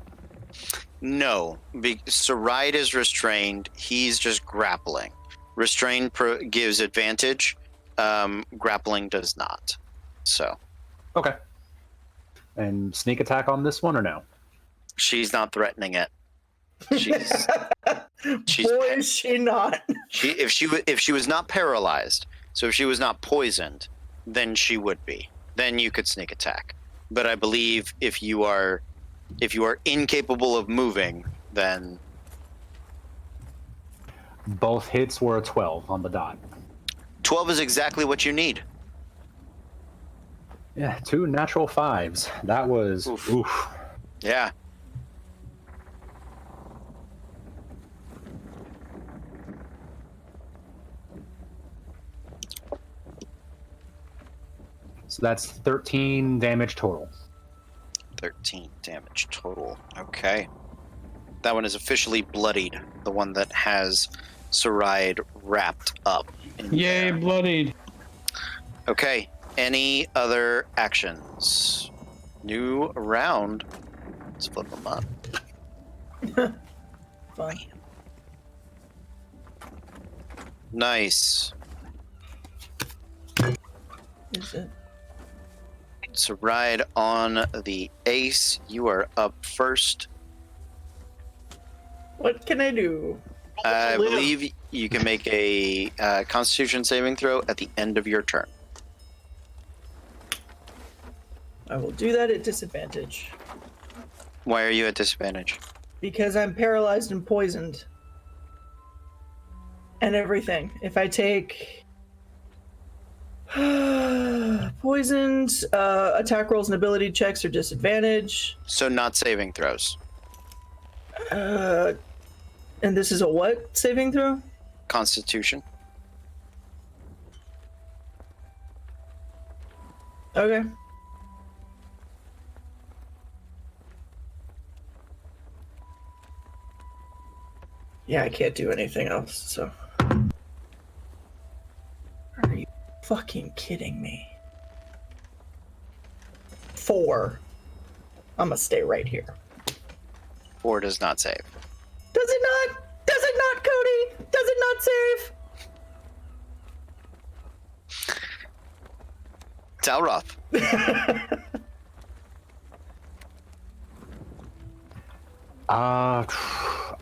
S1: No. Sarai is restrained. He's just grappling. Restrained gives advantage. Grappling does not. So.
S2: Okay. And sneak attack on this one or no?
S1: She's not threatening it. She's
S5: Boy, is she not.
S1: if she was not paralyzed, so if she was not poisoned, then she would be. Then you could sneak attack. But I believe if you are incapable of moving, then
S2: Both hits were a 12 on the dot.
S1: 12 is exactly what you need.
S2: Yeah, 2 natural 5s. That was oof.
S1: Yeah.
S2: So that's 13 damage total.
S1: 13 damage total. Okay. That one is officially bloodied. The one that has Sarai wrapped up.
S4: Yay,
S1: there.
S4: bloodied.
S1: Okay. Any other actions? New round. Let's flip them up.
S5: Fine.
S1: Nice.
S5: Is it?
S1: Sarai on the ace. You are up first.
S5: What can I do?
S1: I believe you can make a Constitution saving throw at the end of your turn.
S5: I will do that at disadvantage.
S1: Why are you at disadvantage?
S5: Because I'm paralyzed and poisoned. And everything. If I take poisoned, attack rolls and ability checks are disadvantage.
S1: So not saving throws.
S5: And this is a what saving throw?
S1: Constitution.
S5: Okay. Yeah, I can't do anything else, so. Are you fucking kidding me? 4. I'm gonna stay right here.
S1: 4 does not save.
S5: Does it not? Does it not, Cody? Does it not save?
S1: Talroth.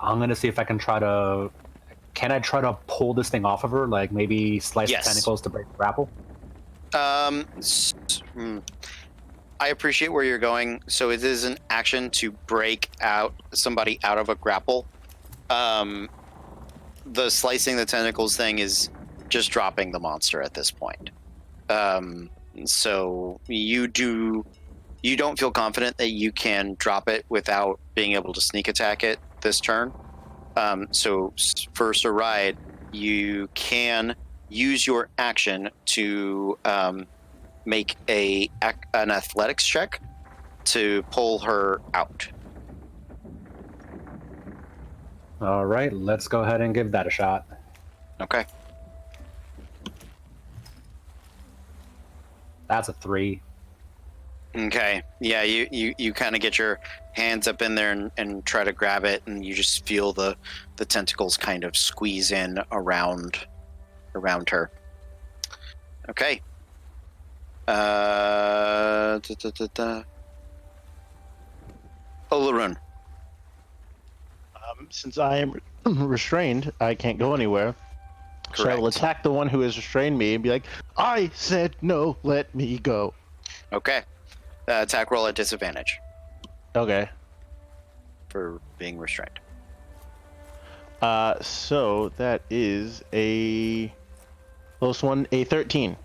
S2: I'm gonna see if I can try to. Can I try to pull this thing off of her? Like maybe slice
S1: Yes.
S2: the tentacles to break the grapple?
S1: I appreciate where you're going. So it is an action to break out somebody out of a grapple. The slicing the tentacles thing is just dropping the monster at this point. So you don't feel confident that you can drop it without being able to sneak attack it this turn. So for Sarai, you can use your action to make an athletics check to pull her out.
S2: All right, let's go ahead and give that a shot.
S1: Okay.
S2: That's a 3.
S1: Okay. Yeah, you kind of get your hands up in there and try to grab it, and you just feel the tentacles kind of squeeze in around her. Okay. Olarun.
S3: Since I am restrained, I can't go anywhere. So I will
S1: Correct.
S3: attack the one who has restrained me and be like, I said no, let me go.
S1: Okay. Attack roll at disadvantage
S3: Okay.
S1: for being restrained.
S3: So that is a Close one, a 13.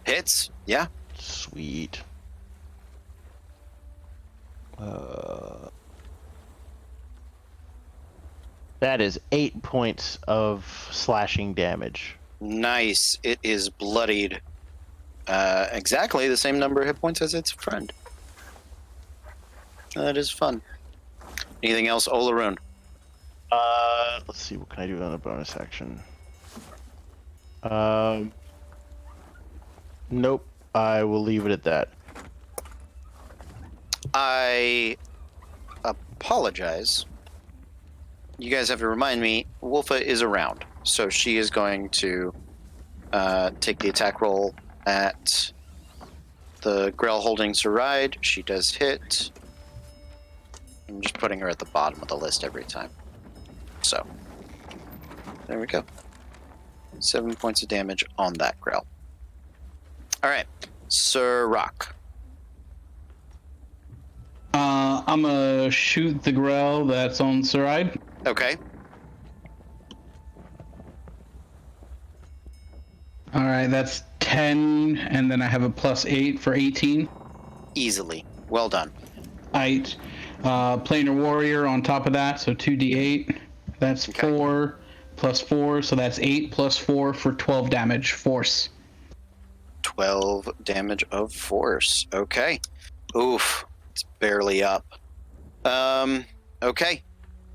S1: Hits. Yeah.
S3: Sweet. That is 8 points of slashing damage.
S1: Nice. It is bloodied. Exactly the same number of hit points as its friend. That is fun. Anything else, Olaroon?
S3: Let's see, what can I do on a bonus action? Nope. I will leave it at that.
S1: I apologize. You guys have to remind me, Wolfa is around, so she is going to take the attack roll at the Grell holding Saride. She does hit. I'm just putting her at the bottom of the list every time. So, there we go. 7 points of damage on that Grell. All right, Sir Rock.
S4: I'm gonna shoot the Grell that's on Saride.
S1: Okay.
S4: All right, that's 10, and then I have a +8 for 18.
S1: Easily. Well done.
S4: Right. Planar Warrior on top of that, so 2d8. That's
S1: Okay.
S4: 4 plus 4, so that's 8 plus 4 for 12 damage force.
S1: 12 damage of force. Okay. Oof. It's barely up. Okay.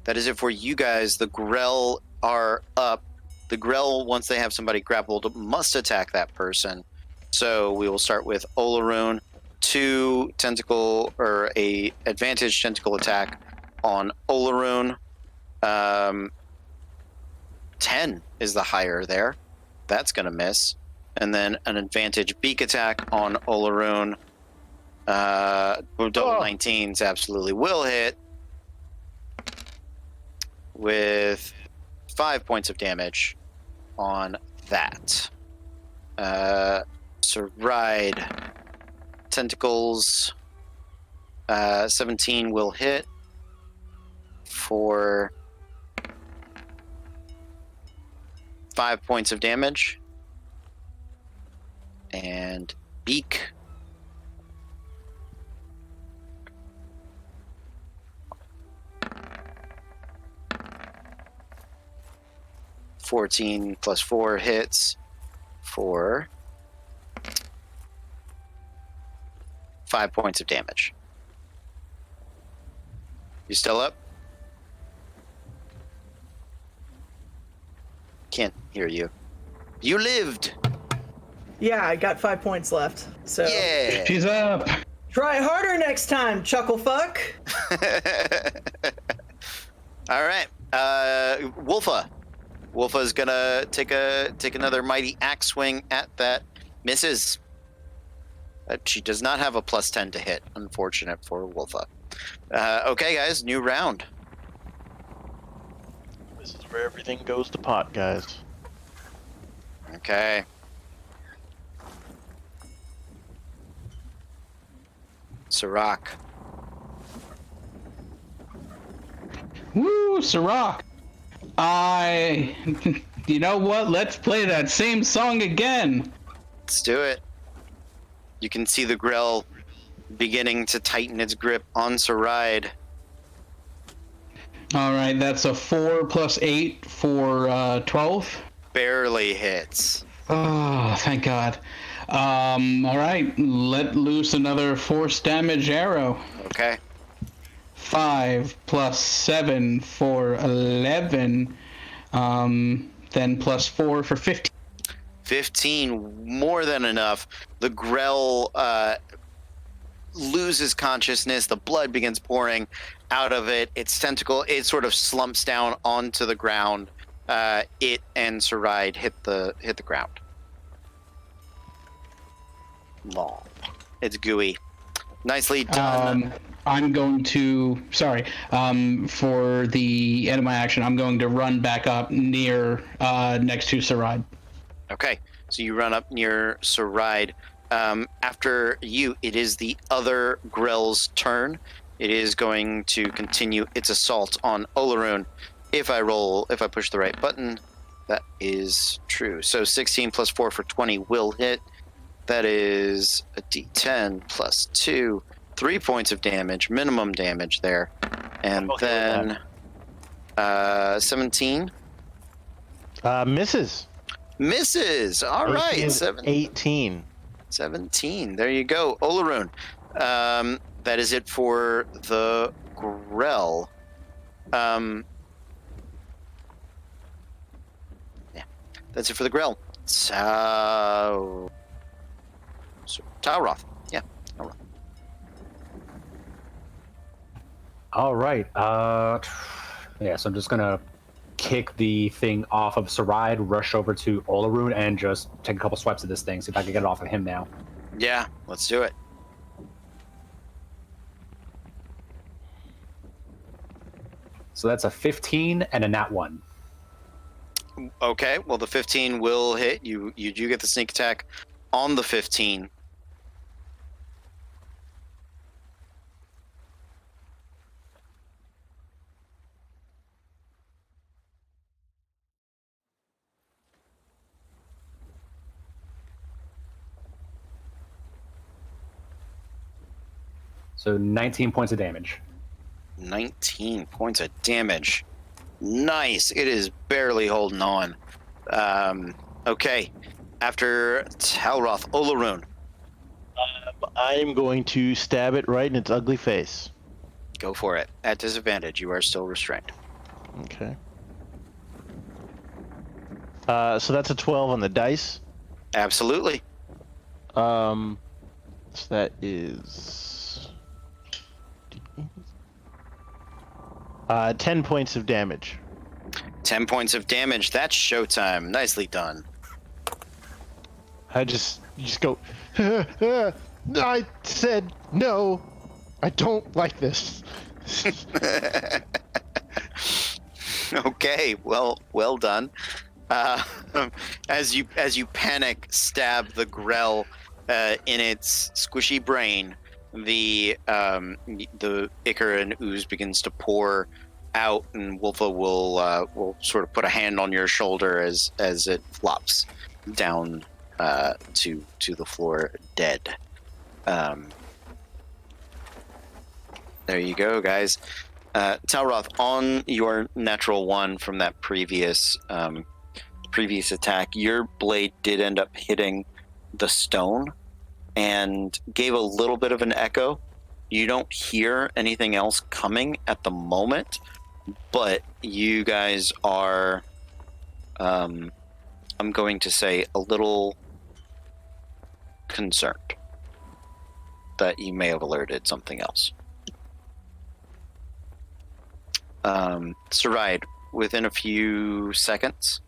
S1: That is it for you guys. The Grell are up. The Grell, once they have somebody grappled, must attack that person. So we will start with Olaroon. 2 tentacle, or a advantage tentacle attack on Olaroon. 10 is the higher there. That's going to miss. And then an advantage beak attack on Olaroon. Double 19s absolutely will hit with 5 points of damage on that. Saride tentacles. 17 will hit for 5 points of damage. And beak. (14 plus 4) hits for 5 points of damage. You still up? Can't hear you. You lived.
S5: Yeah, I got 5 points left. So
S1: Yeah.
S4: She's up.
S5: try harder next time, chucklefuck.
S1: All right. Wolfa. Wolfa's gonna take another mighty axe swing at that. Misses. She does not have a +10 to hit. Unfortunate for Wolfa. Okay, guys. New round.
S3: This is where everything goes to pot, guys.
S1: Okay. Sirach.
S4: Woo, Sirach. You know what? Let's play that same song again.
S1: Let's do it. You can see the Grell beginning to tighten its grip on Saride.
S4: All right, that's a 4 plus 8 for 12.
S1: Barely hits.
S4: Oh, thank God. All right, let loose another force damage arrow.
S1: Okay.
S4: 5 plus 7 for 11. Then plus 4 for 15.
S1: 15, more than enough. The Grell loses consciousness. The blood begins pouring out of it. Its tentacle, it sort of slumps down onto the ground. It and Saride hit the ground. Long. It's gooey. Nicely done.
S4: I'm going to, for the end of my action, I'm going to run back up near, next to Saride.
S1: Okay, so you run up near Saride. After you, it is the other Grell's turn. It is going to continue its assault on Olaroon. If I push the right button, that is true. So 16 plus 4 for 20 will hit. That is a d10 plus 2. 3 points of damage, minimum damage there. And
S3: Okay with
S1: then 17.
S3: Misses.
S1: Misses. All
S3: AC
S1: right.
S3: is 18.
S1: 17. There you go. Olaroon. That is it for the Grell. Yeah. That's it for the Grell. So Talroth. Yeah. Talroth.
S2: All right. Yeah, so I'm just gonna kick the thing off of Saride, rush over to Olaroon, and just take a couple swipes at this thing, see if I can get it off of him now.
S1: Yeah, let's do it.
S2: So that's a 15 and a nat 1.
S1: Okay, well the 15 will hit. You do get the sneak attack on the 15.
S2: So 19 points of damage.
S1: 19 points of damage. Nice. It is barely holding on. Okay. After Talroth, Olaroon.
S3: I'm going to stab it right in its ugly face.
S1: Go for it. At disadvantage, you are still restrained.
S3: Okay. So that's a 12 on the dice.
S1: Absolutely.
S3: So that is 10 points of damage.
S1: 10 points of damage. That's showtime. Nicely done.
S3: I just go. I said no. I don't like this.
S1: Okay. Well done. As you panic, stab the Grell in its squishy brain, the ichor and ooze begins to pour out, and Wolfa will sort of put a hand on your shoulder as it flops down to the floor, dead. There you go, guys. Talroth, on your natural 1 from that previous attack, your blade did end up hitting the stone and gave a little bit of an echo. You don't hear anything else coming at the moment, but you guys are, I'm going to say, a little concerned that you may have alerted something else. Saride, within a few seconds,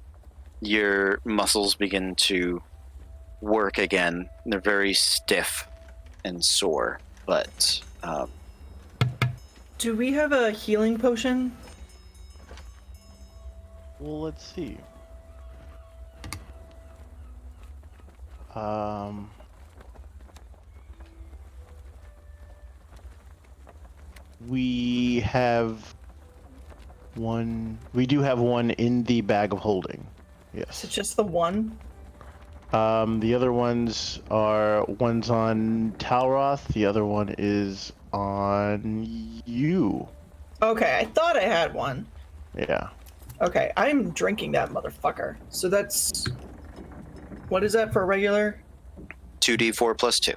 S1: your muscles begin to work again. They're very stiff and sore, but
S5: Do we have a healing potion?
S3: Well, let's see. We have one. We do have one in the bag of holding.
S5: Is it
S3: Yes.
S5: just the one?
S3: The other one's one's on Talroth. The other one is on you.
S5: Okay, I thought I had one.
S3: Yeah.
S5: Okay, I'm drinking that motherfucker. So that's... What is that for a regular?
S1: 2d4 plus 2.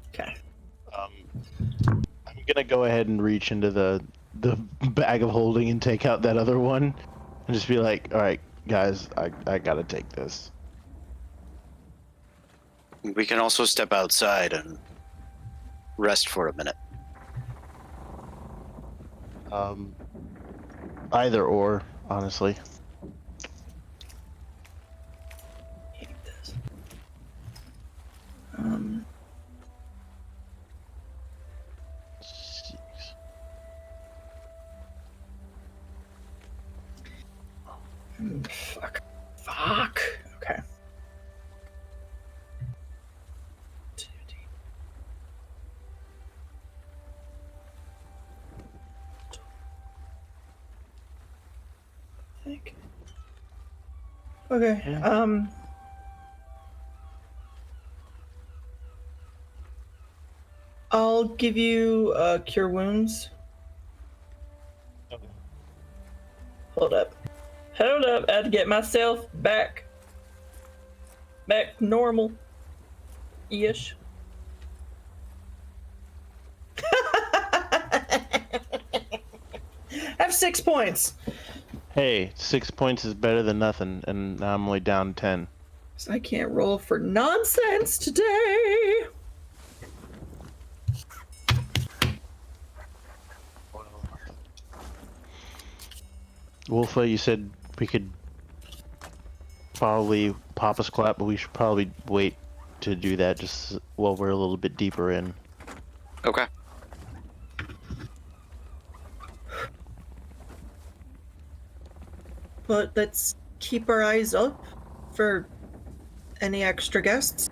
S5: Okay.
S3: I'm gonna go ahead and reach into the bag of holding and take out that other one, and just be like, "All right, guys, I gotta take this."
S1: We can also step outside and rest for a minute.
S3: Either or, honestly.
S5: Hate this. Fuck. Fuck. Okay. 2D. I think. Okay.
S3: Yeah.
S5: I'll give you cure wounds. Hold up. Hold up. I had to get myself back normal ish. Have 6 points.
S3: Hey, 6 points is better than nothing, and now I'm only down 10.
S5: So I can't roll for nonsense today.
S3: Wolfa, you said we could probably pop a squat, but we should probably wait to do that just while we're a little bit deeper in.
S1: Okay.
S5: But let's keep our eyes up for any extra guests.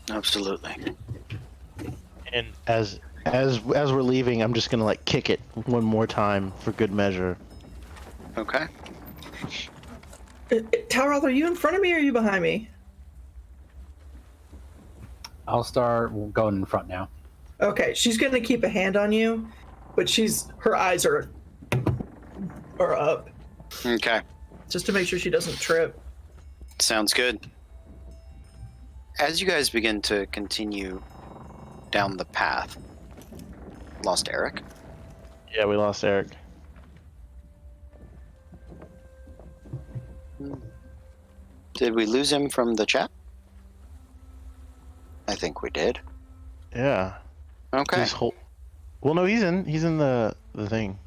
S1: Absolutely.
S3: And as we're leaving, I'm just gonna like kick it one more time for good measure.
S1: Okay.
S5: Taroth, are you in front of me or are you behind me?
S2: I'll start going in front now.
S5: Okay, she's gonna keep a hand on you, but her eyes are up
S1: Okay.
S5: just to make sure she doesn't trip.
S1: Sounds good. As you guys begin to continue down the path, lost Eric.
S3: Yeah, we lost Eric.
S1: Did we lose him from the chat? I think we did.
S3: Yeah.
S1: Okay.
S3: Well, no, he's in the thing.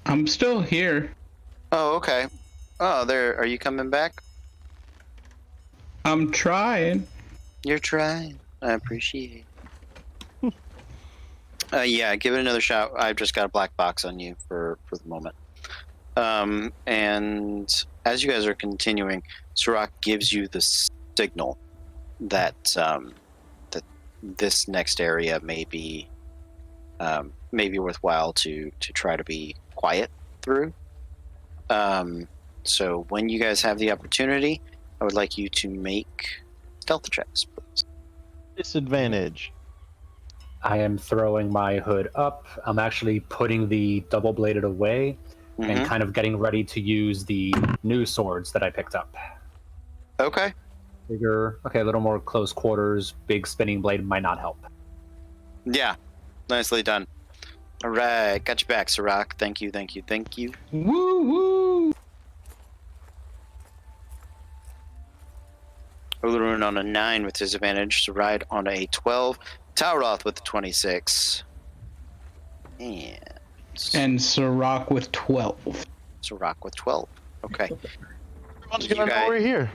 S4: I'm still here.
S1: Oh, okay. Oh, there. Are you coming back?
S4: I'm trying.
S1: You're trying. I appreciate it. Yeah, give it another shot. I've just got a black box on you for the moment. And as you guys are continuing, Sirach gives you the signal that that this next area may be worthwhile to try to be quiet through. So when you guys have the opportunity, I would like you to make stealth checks, please.
S3: Disadvantage.
S2: I am throwing my hood up. I'm actually putting the double bladed away and
S1: Mhm.
S2: kind of getting ready to use the new swords that I picked up.
S1: Okay.
S2: Bigger, okay, a little more close quarters. Big spinning blade might not help.
S1: Yeah. Nicely done. All right. Got you back, Sirach. Thank you, thank you, thank you.
S4: Woo woo.
S1: Ulurun on a 9 with disadvantage. Saride on a 12. Tauroth with a 26.
S4: And Sirach with 12.
S1: Sirach with 12. Okay.
S3: Everyone's
S1: You
S3: gonna know
S1: guys-
S3: we're here.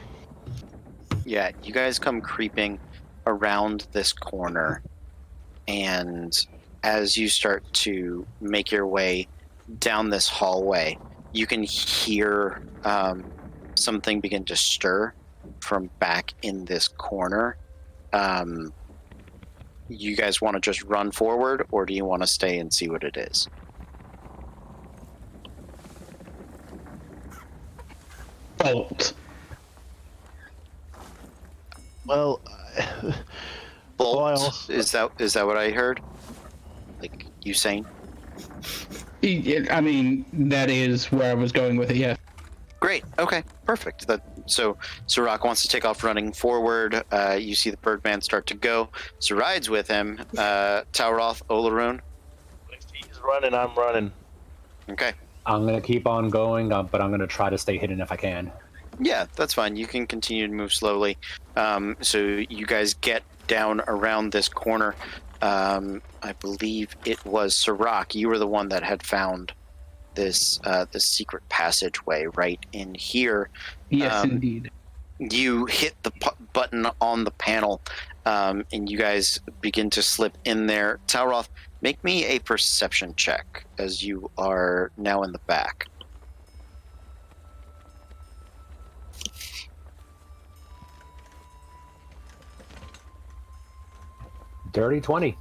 S1: Yeah, you guys come creeping around this corner, and as you start to make your way down this hallway, you can hear something begin to stir from back in this corner. You guys want to just run forward, or do you want to stay and see what it is?
S4: Bolt.
S3: Well,
S1: Bolt?
S3: Boils.
S1: Is that what I heard? Like Usain?
S4: I mean, that is where I was going with it, yeah.
S1: Great. Okay. Perfect. So Sirach wants to take off running forward. You see the Birdman start to go. Saride's with him. Tauroth, Olorun.
S3: if he's running, I'm running.
S1: Okay.
S2: I'm going to keep on going, but I'm going to try to stay hidden if I can.
S1: Yeah, that's fine. You can continue to move slowly. So you guys get down around this corner. I believe it was Sirach. You were the one that had found this secret passageway right in here.
S4: Yes, indeed.
S1: You hit the button on the panel, and you guys begin to slip in there. Tauroth, make me a perception check as you are now in the back.
S2: Dirty 20.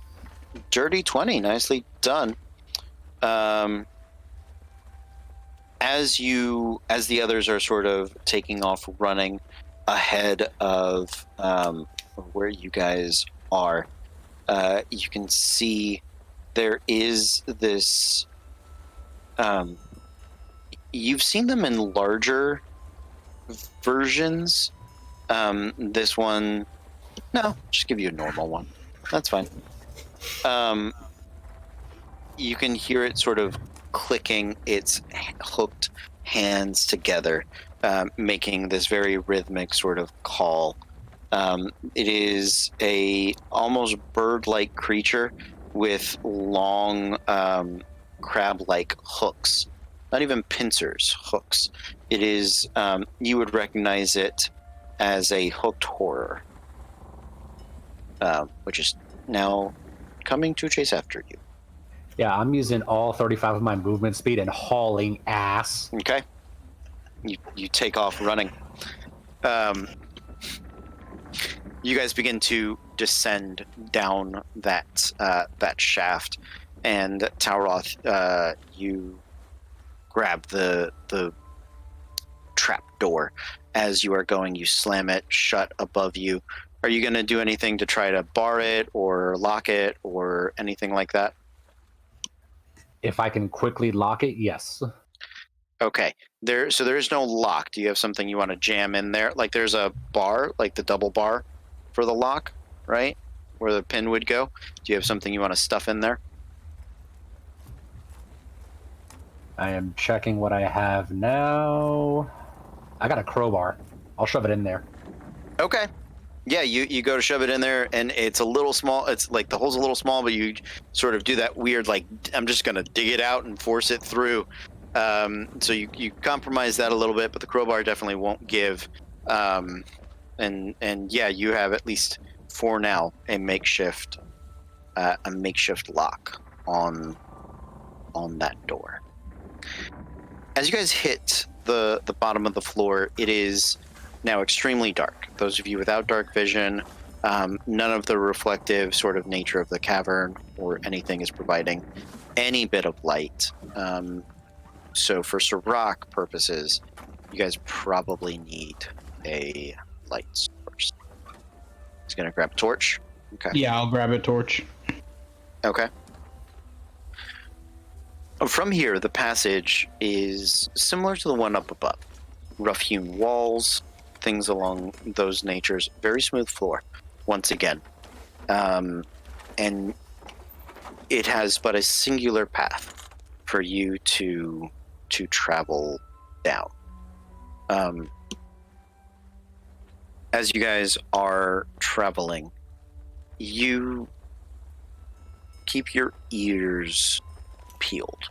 S1: Dirty 20, nicely done. as the others are sort of taking off running ahead of where you guys are, you can see there is this. You've seen them in larger versions. This one, no, just give you a normal one. That's fine. You can hear it sort of clicking its hooked hands together, making this very rhythmic sort of call. It is a almost bird-like creature with long crab-like hooks, not even pincers, hooks. It is, you would recognize it as a hooked horror, which is now coming to chase after you.
S2: Yeah, I'm using all 35 of my movement speed and hauling ass.
S1: Okay. You take off running. You guys begin to descend down that shaft, and Tauroth, you grab the trap door as you are going. You slam it shut above you. Are you going to do anything to try to bar it or lock it or anything like that?
S2: If I can quickly lock it, yes.
S1: Okay. There is no lock. Do you have something you want to jam in there? Like there's a bar, like the double bar for the lock, right? Where the pin would go. Do you have something you want to stuff in there?
S2: I am checking what I have now. I got a crowbar. I'll shove it in there.
S1: Okay. Yeah, you go to shove it in there, and it's a little small. It's like the hole's a little small, but you sort of do that weird, like, I'm just going to dig it out and force it through. So you compromise that a little bit, but the crowbar definitely won't give. And yeah, you have, at least for now, a makeshift lock on that door. As you guys hit the bottom of the floor, it is now extremely dark. Those of you without dark vision, none of the reflective sort of nature of the cavern or anything is providing any bit of light. So for Sirach purposes, you guys probably need a light source. He's going to grab a torch. Okay.
S4: Yeah, I'll grab a torch.
S1: Okay. From here, the passage is similar to the one up above. Rough-hewn walls, things along those natures. Very smooth floor, once again. And it has but a singular path for you to travel down. As you guys are traveling, you keep your ears peeled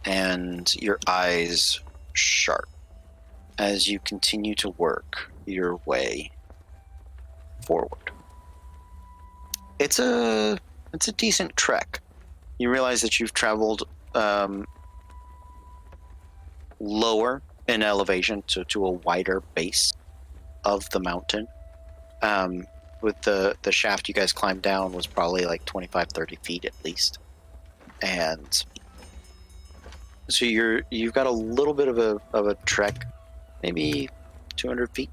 S1: and your eyes sharp as you continue to work your way forward. It's a decent trek. You realize that you've traveled lower in elevation, so to a wider base of the mountain. With the shaft you guys climbed down was probably like 25-30 feet at least. And so you've got a little bit of a trek, maybe 200 feet.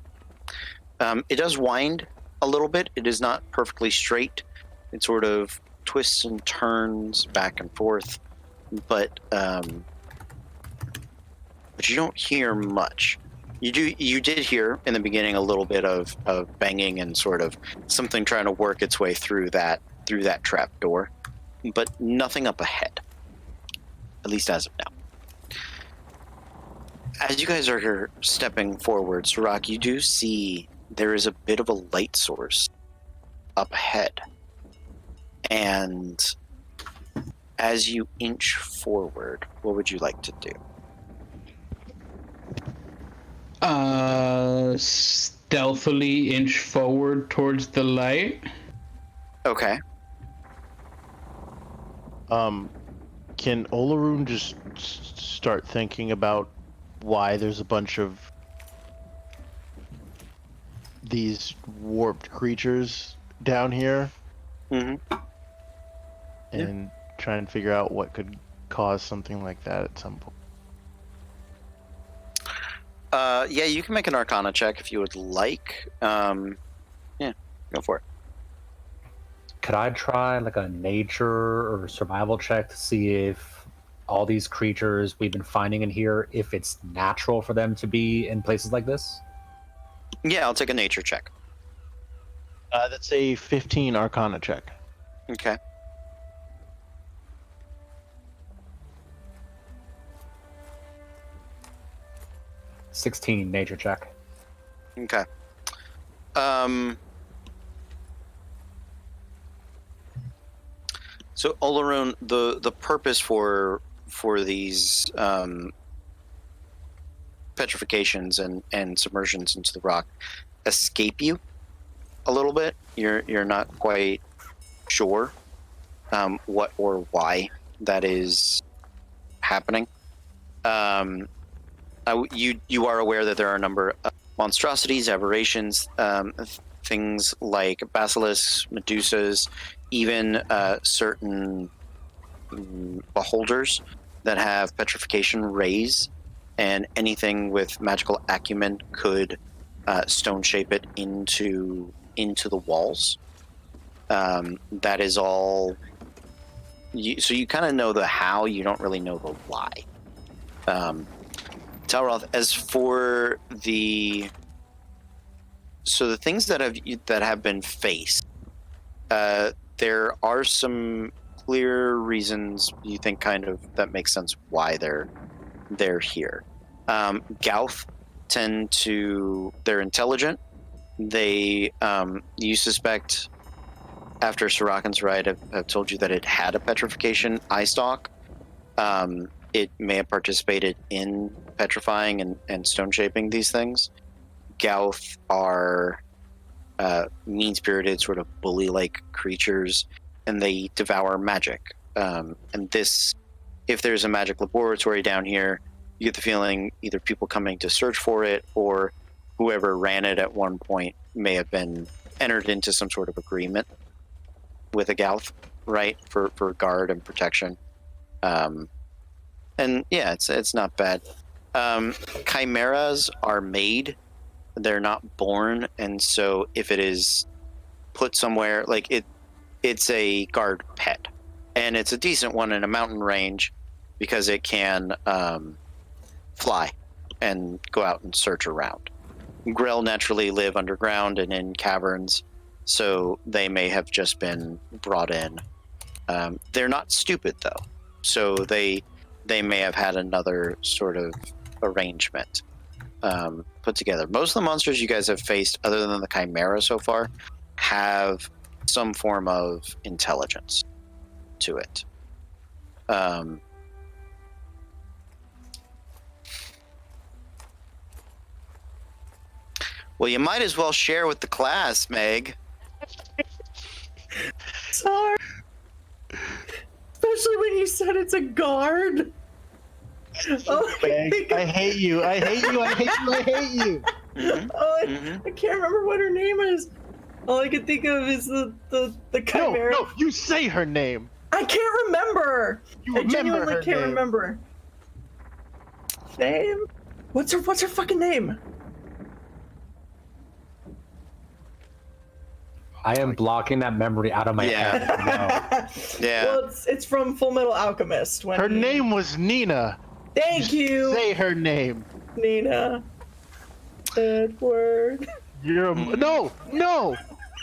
S1: It does wind a little bit. It is not perfectly straight. It sort of twists and turns back and forth, but you don't hear much. You did hear in the beginning a little bit of banging and sort of something trying to work its way through that trap door, but nothing up ahead, at least as of now. As you guys are stepping forward, Sirach, you do see there is a bit of a light source up ahead. And as you inch forward, what would you like to do?
S4: Stealthily inch forward towards the light.
S1: Okay.
S3: Can Olaroon just start thinking about why there's a bunch of these warped creatures down here?
S1: Mm-hmm.
S3: And try and figure out what could cause something like that at some point.
S1: Yeah, you can make an Arcana check if you would like. Yeah, go for it.
S2: Could I try like a nature or survival check to see if all these creatures we've been finding in here, if it's natural for them to be in places like this?
S1: Yeah, I'll take a nature check.
S3: That's a 15 Arcana check.
S1: Okay.
S2: $16 nature check.
S1: Okay. So Olaroon, the purpose for these petrifications and submersions into the rock escape you a little bit. You're not quite sure what or why that is happening. You are aware that there are a number of monstrosities, aberrations, things like basilisks, medusas, even certain beholders that have petrification rays, and anything with magical acumen could stone shape it into the walls. That is all. So you kind of know the how, you don't really know the why. Talroth, as for the things that have been faced, there are some clear reasons you think kind of that makes sense why they're here. Gauth they're intelligent. They you suspect after Sarakan's ride have told you that it had a petrification eye stalk. It may have participated in petrifying and stone shaping these things. Gauth are mean-spirited, sort of bully-like creatures, and they devour magic. And this, if there's a magic laboratory down here, you get the feeling either people coming to search for it or whoever ran it at one point may have been entered into some sort of agreement with a Gauth, right, for guard and protection. And yeah, it's not bad. Chimeras are made; they're not born, and so if it is put somewhere, like it's a guard pet, and it's a decent one in a mountain range because it can fly and go out and search around. Grell naturally live underground and in caverns, so they may have just been brought in. They're not stupid though, so they may have had another sort of arrangement put together. Most of the monsters you guys have faced, other than the Chimera so far, have some form of intelligence to it. Well, you might as well share with the class, Meg.
S5: Sorry. Especially when you said it's a guard. Oh,
S3: I hate you. I hate you. I hate you. I hate you.
S5: I can't remember what her name is. All I can think of is the Chimera.
S3: No, you say her name.
S5: I can't remember.
S3: You
S5: I
S3: remember
S5: genuinely
S3: her
S5: can't
S3: name.
S5: remember. Name? What's her fucking name?
S2: I am blocking that memory out of my head. No.
S1: Yeah.
S5: Well, it's from Full Metal Alchemist. When
S3: Her name was Nina.
S5: Thank you,
S3: Say her name.
S5: Nina. Edward.
S3: You're a... No.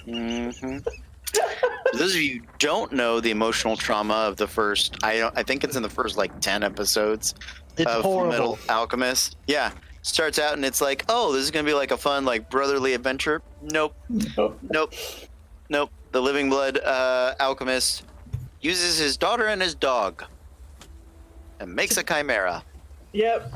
S1: Mm-hmm. For those of you who don't know the emotional trauma of the first, I think it's in the first like 10 episodes
S3: It's
S1: of
S3: horrible.
S1: Metal Alchemist. Yeah, starts out and it's like, oh, this is gonna be like a fun like brotherly adventure. Nope. The Living Blood alchemist uses his daughter and his dog and makes a chimera,
S5: Yep.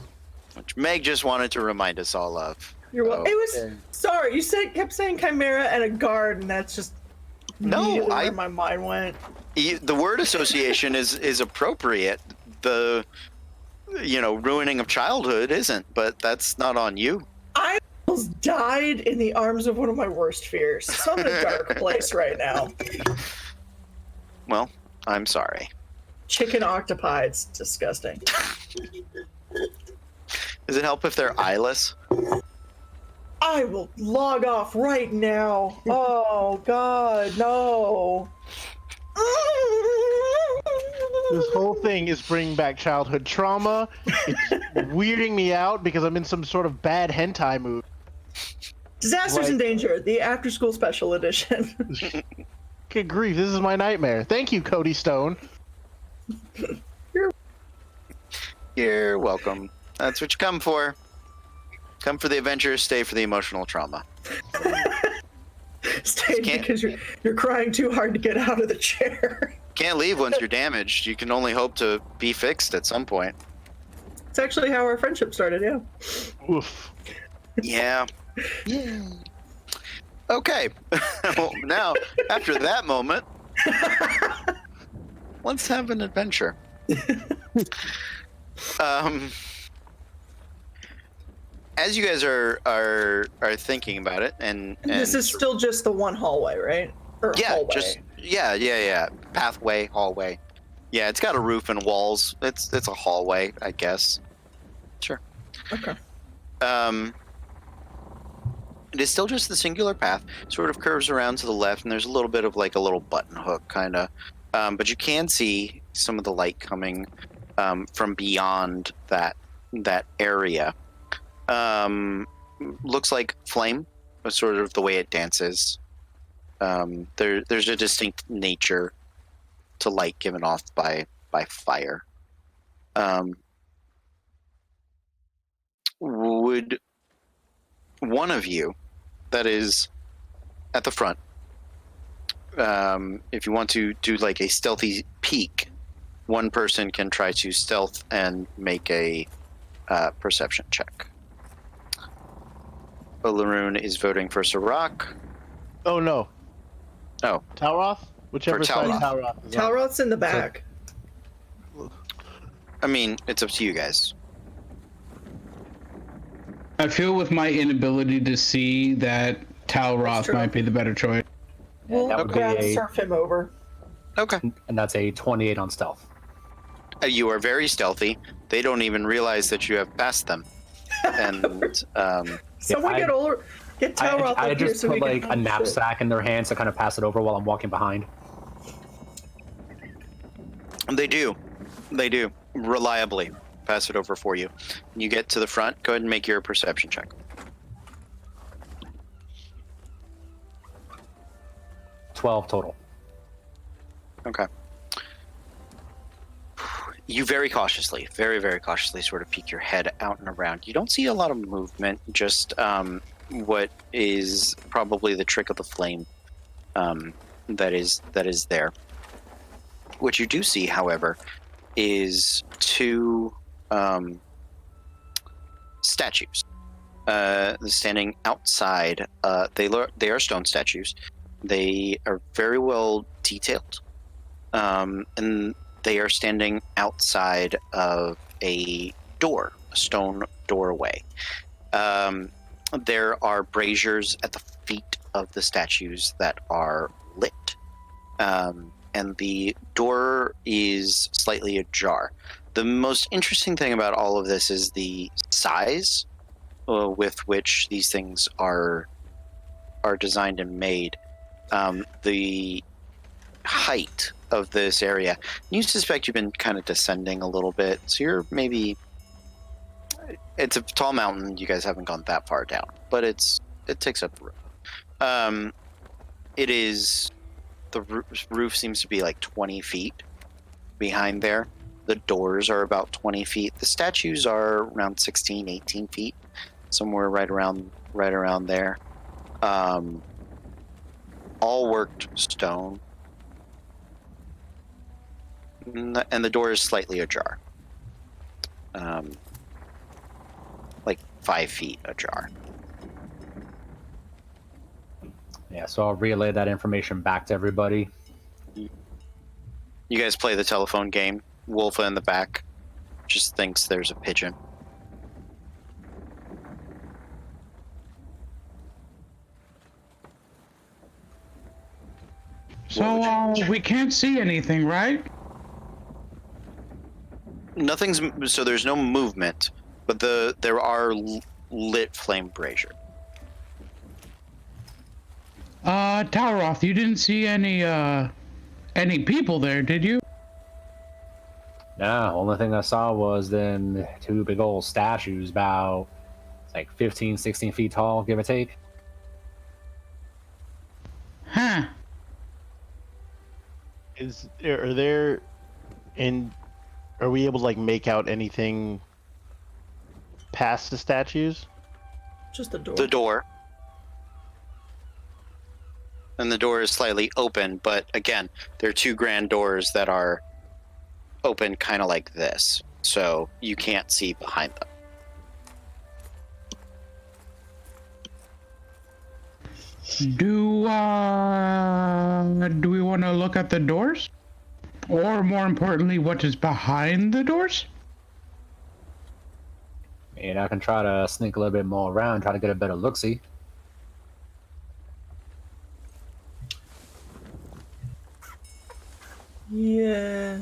S1: which Meg just wanted to remind us all of.
S5: You're welcome.
S1: Oh,
S5: It was
S2: okay.
S5: sorry. You kept saying Chimera and a guard, and that's just immediately where my mind went.
S1: The word association is appropriate. The ruining of childhood isn't, but that's not on you.
S5: I almost died in the arms of one of my worst fears. So I'm in a dark place right now.
S1: Well, I'm sorry.
S5: Chicken octopi. It's disgusting.
S1: Does it help if they're eyeless?
S5: I will log off right now. Oh God, no.
S3: This whole thing is bringing back childhood trauma. It's weirding me out because I'm in some sort of bad hentai mood.
S5: Disasters in Danger, the after school special edition.
S3: Good grief, this is my nightmare. Thank you, Cody Stone.
S1: You're welcome. That's what you come for. Come for the adventure, stay for the emotional trauma.
S5: Stay because you're crying too hard to get out of the chair.
S1: Can't leave once you're damaged. You can only hope to be fixed at some point.
S5: It's actually how our friendship started, yeah.
S3: Oof.
S1: Yeah. Okay. Well, now, after that moment, let's have an adventure. As you guys are thinking about it, and
S5: This is still just the one hallway, right? Or
S1: yeah,
S5: hallway.
S1: just yeah. Pathway, hallway. Yeah, it's got a roof and walls. It's a hallway, I guess. Sure.
S5: Okay.
S1: It is still just the singular path. Sort of curves around to the left, and there's a little bit of like a little button hook, kind of. But you can see some of the light coming from beyond that area. Looks like flame, sort of the way it dances. There's a distinct nature to light given off by fire. Would one of you that is at the front, if you want to do like a stealthy peek, one person can try to stealth and make a perception check. Olaroon is voting for Sirach.
S3: Oh no.
S1: Oh.
S3: Talroth? Whichever side
S1: Talroth.
S3: Talroth is on.
S5: Talroth's in the back.
S1: I mean, it's up to you guys.
S4: I feel with my inability to see that Talroth
S5: true.
S4: might be the better choice.
S5: We'll
S2: that would be
S5: crowd
S2: a-
S5: surf him over.
S1: Okay.
S2: And that's a 28 on stealth.
S1: You are very stealthy. They don't even realize that you have passed them. And
S5: Someone
S2: I-
S5: get over. Get Talroth
S2: I
S5: up here
S2: just
S5: so we
S2: put
S5: can
S2: like a
S5: punch it.
S2: knapsack in their hands to kind of pass it over while I'm walking behind.
S1: they do. Reliably pass it over for you. You get to the front. Go ahead and make your perception check.
S2: $12 total.
S1: Okay. You very cautiously, very, very cautiously sort of peek your head out and around. You don't see a lot of movement, just what is probably the trick of the flame that is there. What you do see, however, is two statues standing outside. They are stone statues. They are very well detailed, and they are standing outside of a door, a stone doorway. There are braziers at the feet of the statues that are lit. And the door is slightly ajar. The most interesting thing about all of this is the size with which these things are designed and made. The height of this area. You suspect you've been kind of descending a little bit, so you're maybe. It's a tall mountain. You guys haven't gone that far down, but it takes up room. It is. The roof seems to be like 20 feet behind there. The doors are about 20 feet. The statues are around 16, 18 feet, somewhere right around there. All worked stone. And the door is slightly ajar. Like 5 feet ajar.
S2: Yeah, so I'll relay that information back to everybody.
S1: You guys play the telephone game. Wolfa in the back just thinks there's a pigeon.
S4: So we can't see anything, right?
S1: So there's no movement. but there are lit flame brazier.
S4: Talroth, you didn't see any people there, did you?
S2: No, only thing I saw was then two big old statues about like 15, 16 feet tall, give or take.
S4: Huh.
S3: Are we able to like make out anything past the statues?
S5: Just the door.
S1: The door. And the door is slightly open, but again, there are two grand doors that are open kind of like this. So you can't see behind them.
S4: Do we want to look at the doors? Or more importantly, what is behind the doors?
S2: And I can try to sneak a little bit more around, try to get a better look-see.
S5: Yeah.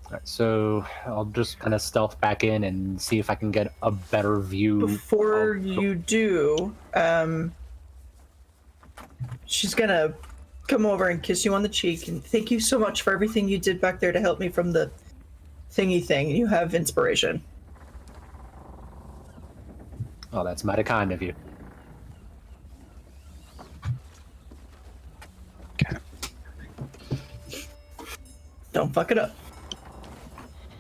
S2: Alright, so I'll just kind of stealth back in and see if I can get a better view.
S5: Before
S2: of-
S5: you do, she's gonna come over and kiss you on the cheek and thank you so much for everything you did back there to help me from the thingy thing. You have inspiration.
S2: Oh, that's mighty kind of you.
S1: Okay.
S5: Don't fuck it up.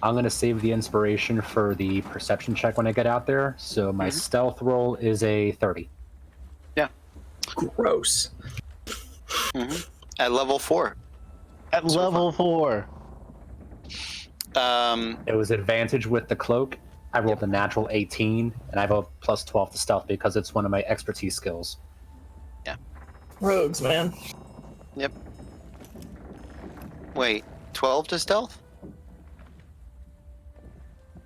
S2: I'm going to save the inspiration for the perception check when I get out there. So my stealth roll is a 30.
S5: Gross.
S1: At level 4.
S3: At level 4.
S2: It was advantage with the cloak. I rolled a natural 18, and I have a plus 12 to stealth because it's one of my expertise skills.
S5: Rogues, man.
S1: Yep. Wait, 12 to stealth?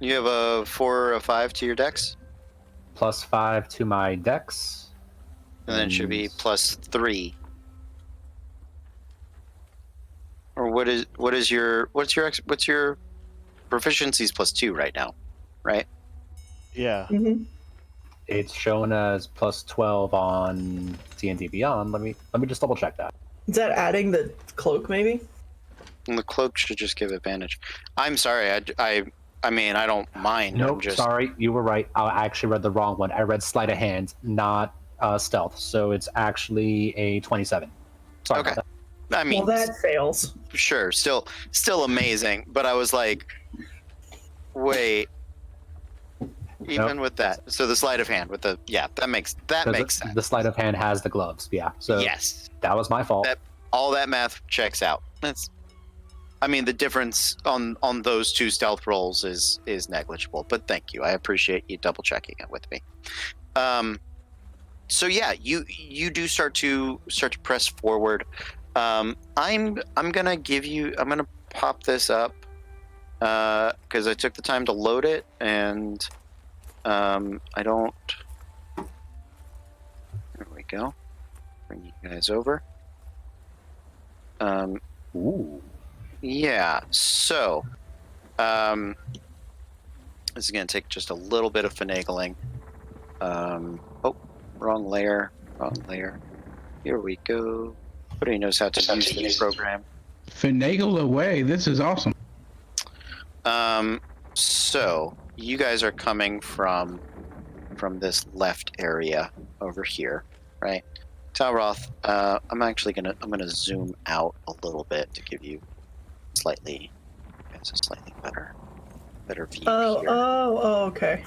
S1: You have a 4 or a 5 to your dex?
S2: Plus 5 to my dex.
S1: And then it should be plus 3. Or what's your proficiency's plus 2 right now, right?
S3: Yeah.
S5: Mm-hmm.
S2: It's shown as plus 12 on D&D Beyond. Let me just double check that.
S5: Is that adding the cloak, maybe?
S1: And the cloak should just give advantage. I'm sorry, I mean, I don't mind.
S2: Nope,
S1: I'm just...
S2: sorry, you were right. I actually read the wrong one. I read sleight of hand, not stealth. So it's actually a 27. Sorry
S1: Okay.
S2: about
S1: I mean,
S5: Well, that fails.
S1: sure, still amazing. But I was like, wait, even with that. So the sleight of hand with the that makes
S2: that.
S1: sense.
S2: The sleight of hand has the gloves. Yeah. So
S1: Yes,
S2: that was my fault.
S1: all that math checks out. I mean, the difference on those two stealth rolls is negligible. But thank you, I appreciate you double checking it with me. So yeah, you do start to press forward. I'm gonna pop this up because I took the time to load it, and I don't. There we go. Bring you guys over.
S2: Ooh.
S1: Yeah. So, this is gonna take just a little bit of finagling. Oh, wrong layer. Here we go. Nobody knows how to use this program.
S4: Finagle away. This is awesome.
S1: So you guys are coming from this left area over here, right? Talroth, I'm gonna zoom out a little bit to give you a slightly better view here.
S5: Oh, okay.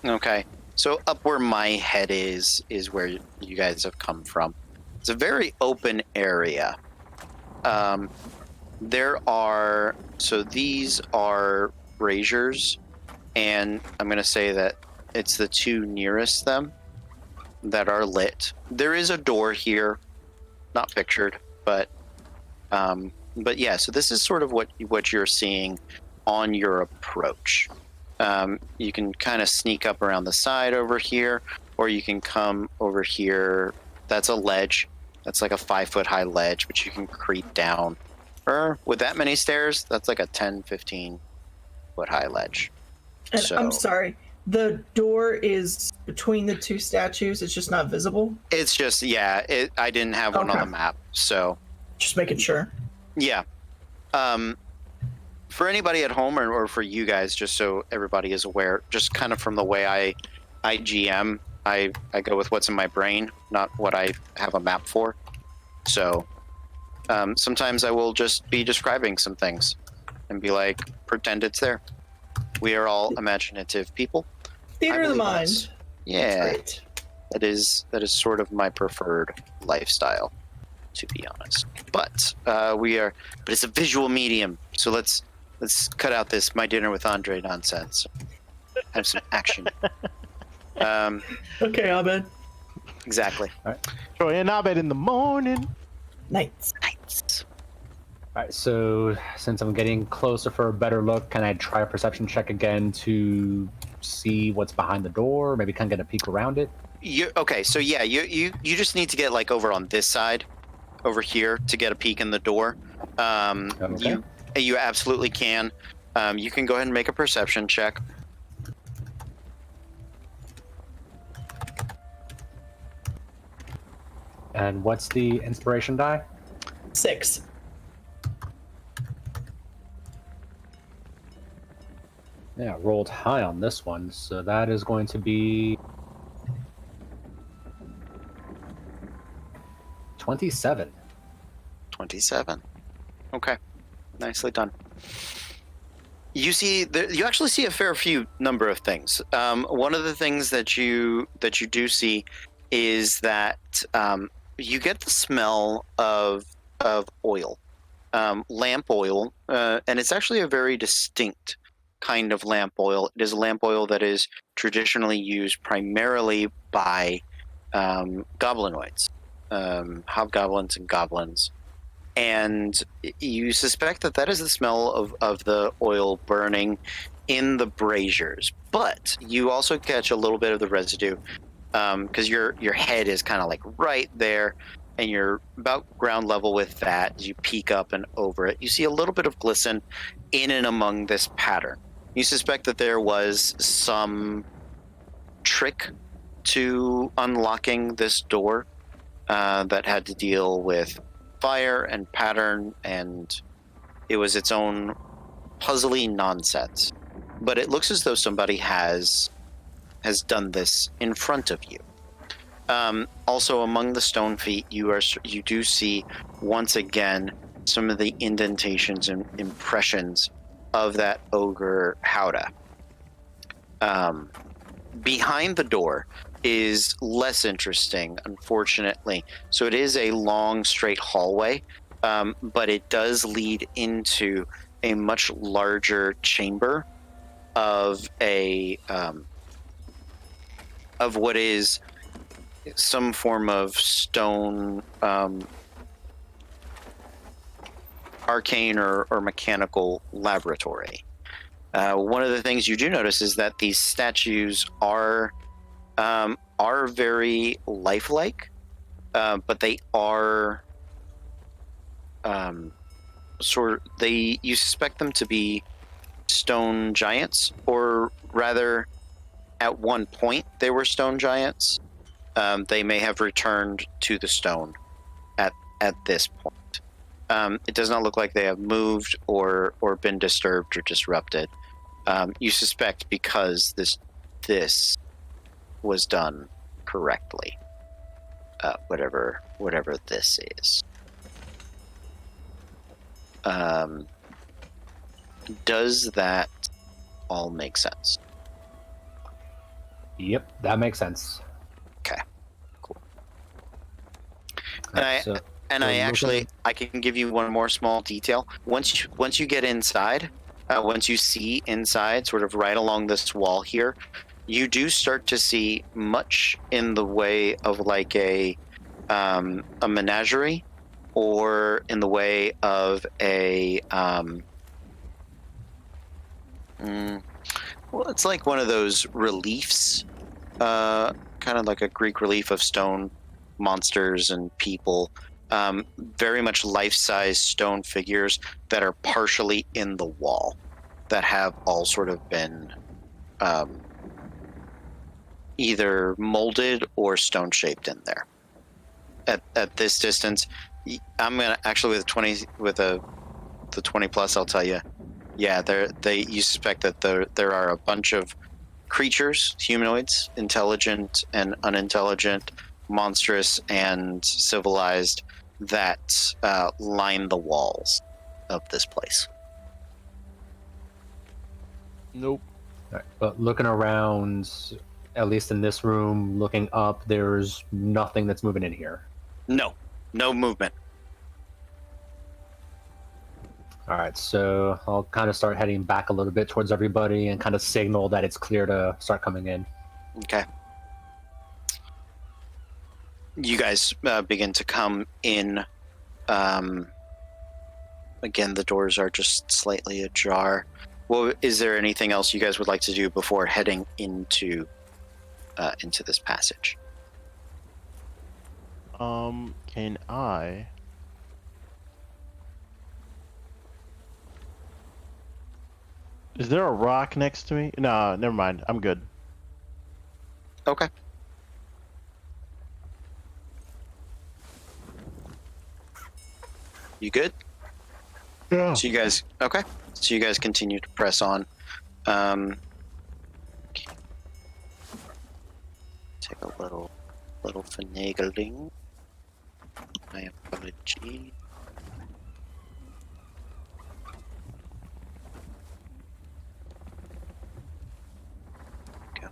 S1: Okay. So up where my head is where you guys have come from. It's a very open area. These are braziers, and I'm going to say that it's the two nearest them that are lit. There is a door here, not pictured, but yeah. So this is sort of what you're seeing on your approach. You can kind of sneak up around the side over here, or you can come over here. That's a ledge. That's like a 5-foot high ledge, but you can creep down. Or with that many stairs, that's like a 10, 15 5-foot high ledge.
S5: And
S1: So
S5: I'm sorry, the door is between the two statues. It's just not visible.
S1: it's just I didn't have one on
S5: Okay.
S1: the map, so
S5: Just making sure.
S1: yeah. For anybody at home or for you guys, just so everybody is aware, just kind of from the way I GM, I go with what's in my brain, not what I have a map for. So sometimes I will just be describing some things and be like, pretend it's there. We are all imaginative people.
S5: Theater of the
S1: believe
S5: mind.
S1: us. Yeah,
S5: Great.
S1: that is sort of my preferred lifestyle, to be honest. But but it's a visual medium, so let's cut out this My Dinner with Andre nonsense. Have some action.
S5: Okay, Abed.
S1: Exactly.
S3: Troy and Abed in the morning.
S5: Nice.
S1: Nice.
S2: All right, so since I'm getting closer for a better look, can I try a perception check again to see what's behind the door? Maybe kind of get a peek around it?
S1: Okay, so yeah, you just need to get like over on this side, over here, to get a peek in the door.
S2: Okay.
S1: You absolutely can. You can go ahead and make a perception check.
S2: And what's the inspiration die?
S5: 6.
S2: Yeah, rolled high on this one, so that is going to be 27.
S1: 27. Okay, nicely done. You actually see a fair few number of things. One of the things that you do see is that you get the smell of oil, lamp oil, and it's actually a very distinct kind of lamp oil. It is a lamp oil that is traditionally used primarily by goblinoids, hobgoblins and goblins. And you suspect that is the smell of the oil burning in the braziers. But you also catch a little bit of the residue because your head is kind of like right there, and you're about ground level with that. As you peek up and over it, you see a little bit of glisten in and among this pattern. You suspect that there was some trick to unlocking this door that had to deal with fire and pattern, and it was its own puzzly nonsense. But it looks as though somebody has done this in front of you. Also, among the stone feet, you do see once again some of the indentations and impressions of that ogre Howda. Behind the door is less interesting, unfortunately. So it is a long, straight hallway, but it does lead into a much larger chamber of of what is some form of stone, arcane or mechanical laboratory. One of the things you do notice is that these statues are very lifelike, but they are you suspect them to be stone giants, or rather, at one point they were stone giants. They may have returned to the stone at this point. It does not look like they have moved or been disturbed or disrupted. You suspect because this was done correctly. Whatever this is. Does that all make sense?
S2: Yep, that makes sense.
S1: Okay, cool.
S2: Alright, so
S1: I can give you one more small detail. Once you get inside, once you see inside, sort of right along this wall here, you do start to see much in the way of like a menagerie, or in the way of a well, it's like one of those reliefs, kind of like a Greek relief of stone monsters and people, very much life-size stone figures that are partially in the wall. that have all sort of been either molded or stone shaped in there. At this distance, I'm gonna actually the 20 plus. I'll tell you, yeah, you suspect that there are a bunch of creatures, humanoids, intelligent and unintelligent, monstrous and civilized, that line the walls of this place.
S3: Nope.
S2: All right, but looking around, at least in this room, looking up, there's nothing that's moving in here.
S1: No movement.
S2: All right, so I'll kind of start heading back a little bit towards everybody and kind of signal that it's clear to start coming in.
S1: Okay. You guys begin to come in. Again, the doors are just slightly ajar. Well, is there anything else you guys would like to do before heading into this passage?
S3: Can I? Is there a rock next to me? No, never mind. I'm good.
S1: Okay. You good?
S3: Yeah.
S1: So you guys continue to press on. Take a little finagling. My apology. Go.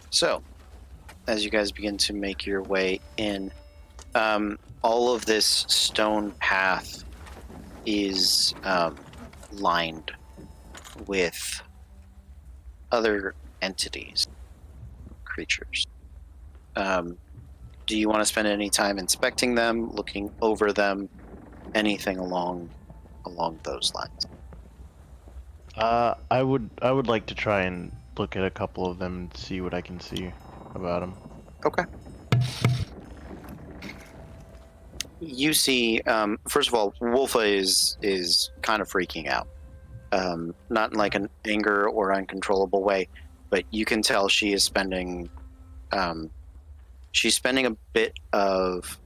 S1: So, as you guys begin to make your way in, all of this stone path is lined with other entities, creatures. Do you want to spend any time inspecting them, looking over them, anything along those lines?
S3: I would like to try and look at a couple of them and see what I can see about them.
S1: Okay. You see, first of all, Wolfa is kind of freaking out. Not in like an anger or uncontrollable way, but you can tell she is spending a bit of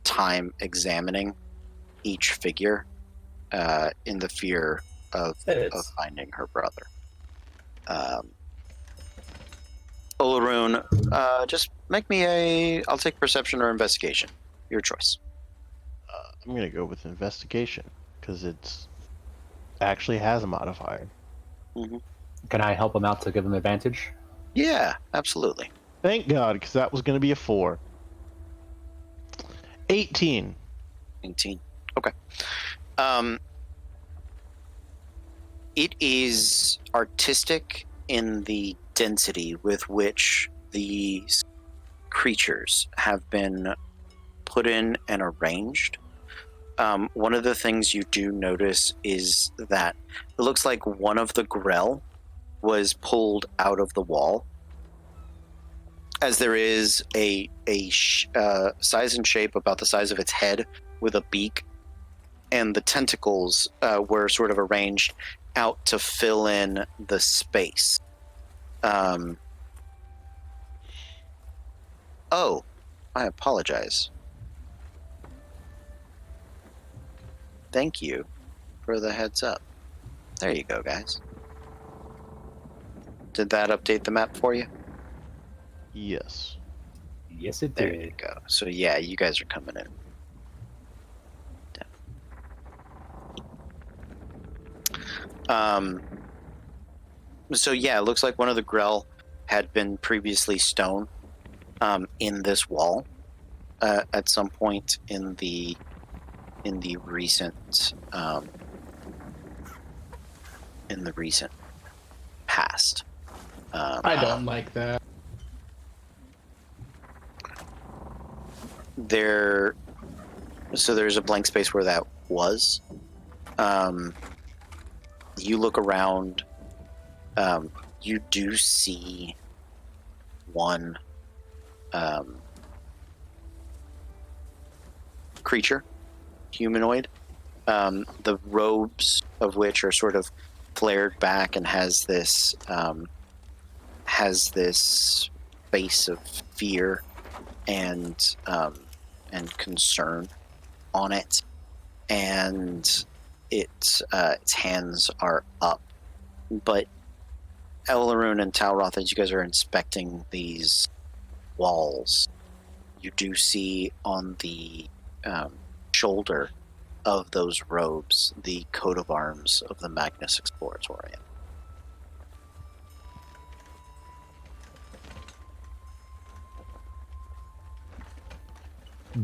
S1: time examining each figure in the fear of finding her brother. Olaroon, just make me I'll take perception or investigation. Your choice.
S3: I'm gonna go with investigation because it's actually has a modifier.
S1: Mm-hmm.
S2: Can I help him out to give him advantage?
S1: Yeah, absolutely.
S3: Thank God, because that was gonna be a 4. 18.
S1: 19. Okay. It is artistic in the density with which these creatures have been put in and arranged. One of the things you do notice is that it looks like one of the grell was pulled out of the wall, as there is a size and shape about the size of its head with a beak, and the tentacles were sort of arranged out to fill in the space. Oh, I apologize. Thank you for the heads up. There you go, guys. Did that update the map for you?
S3: Yes.
S2: Yes, it
S1: There
S2: did.
S1: you go. So yeah, you guys are coming in. So yeah, it looks like one of the grell had been previously stone in this wall at some point in the recent past.
S4: I don't like that.
S1: So there's a blank space where that was. You look around. You do see one creature humanoid. The robes of which are sort of flared back and has this face of fear and concern on it, and its hands are up. But Elaroon and Talroth, as you guys are inspecting these walls, you do see on the shoulder of those robes the coat of arms of the Magnus Exploratorium.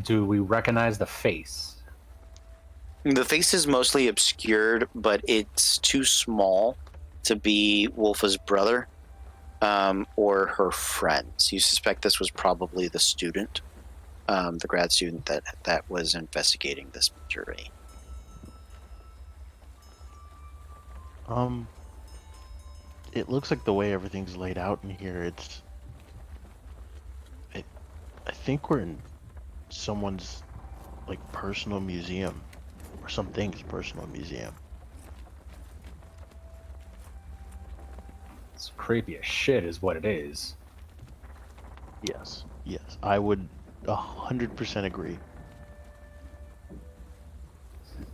S2: Do we recognize the face?
S1: The face is mostly obscured, but it's too small to be Wolfa's brother or her friends. You suspect this was probably the student, the grad student that was investigating this jury.
S3: It looks like the way everything's laid out in here, I think we're in someone's like personal museum, or something's personal museum.
S2: It's creepy as shit is what it is.
S3: Yes, I would 100% agree.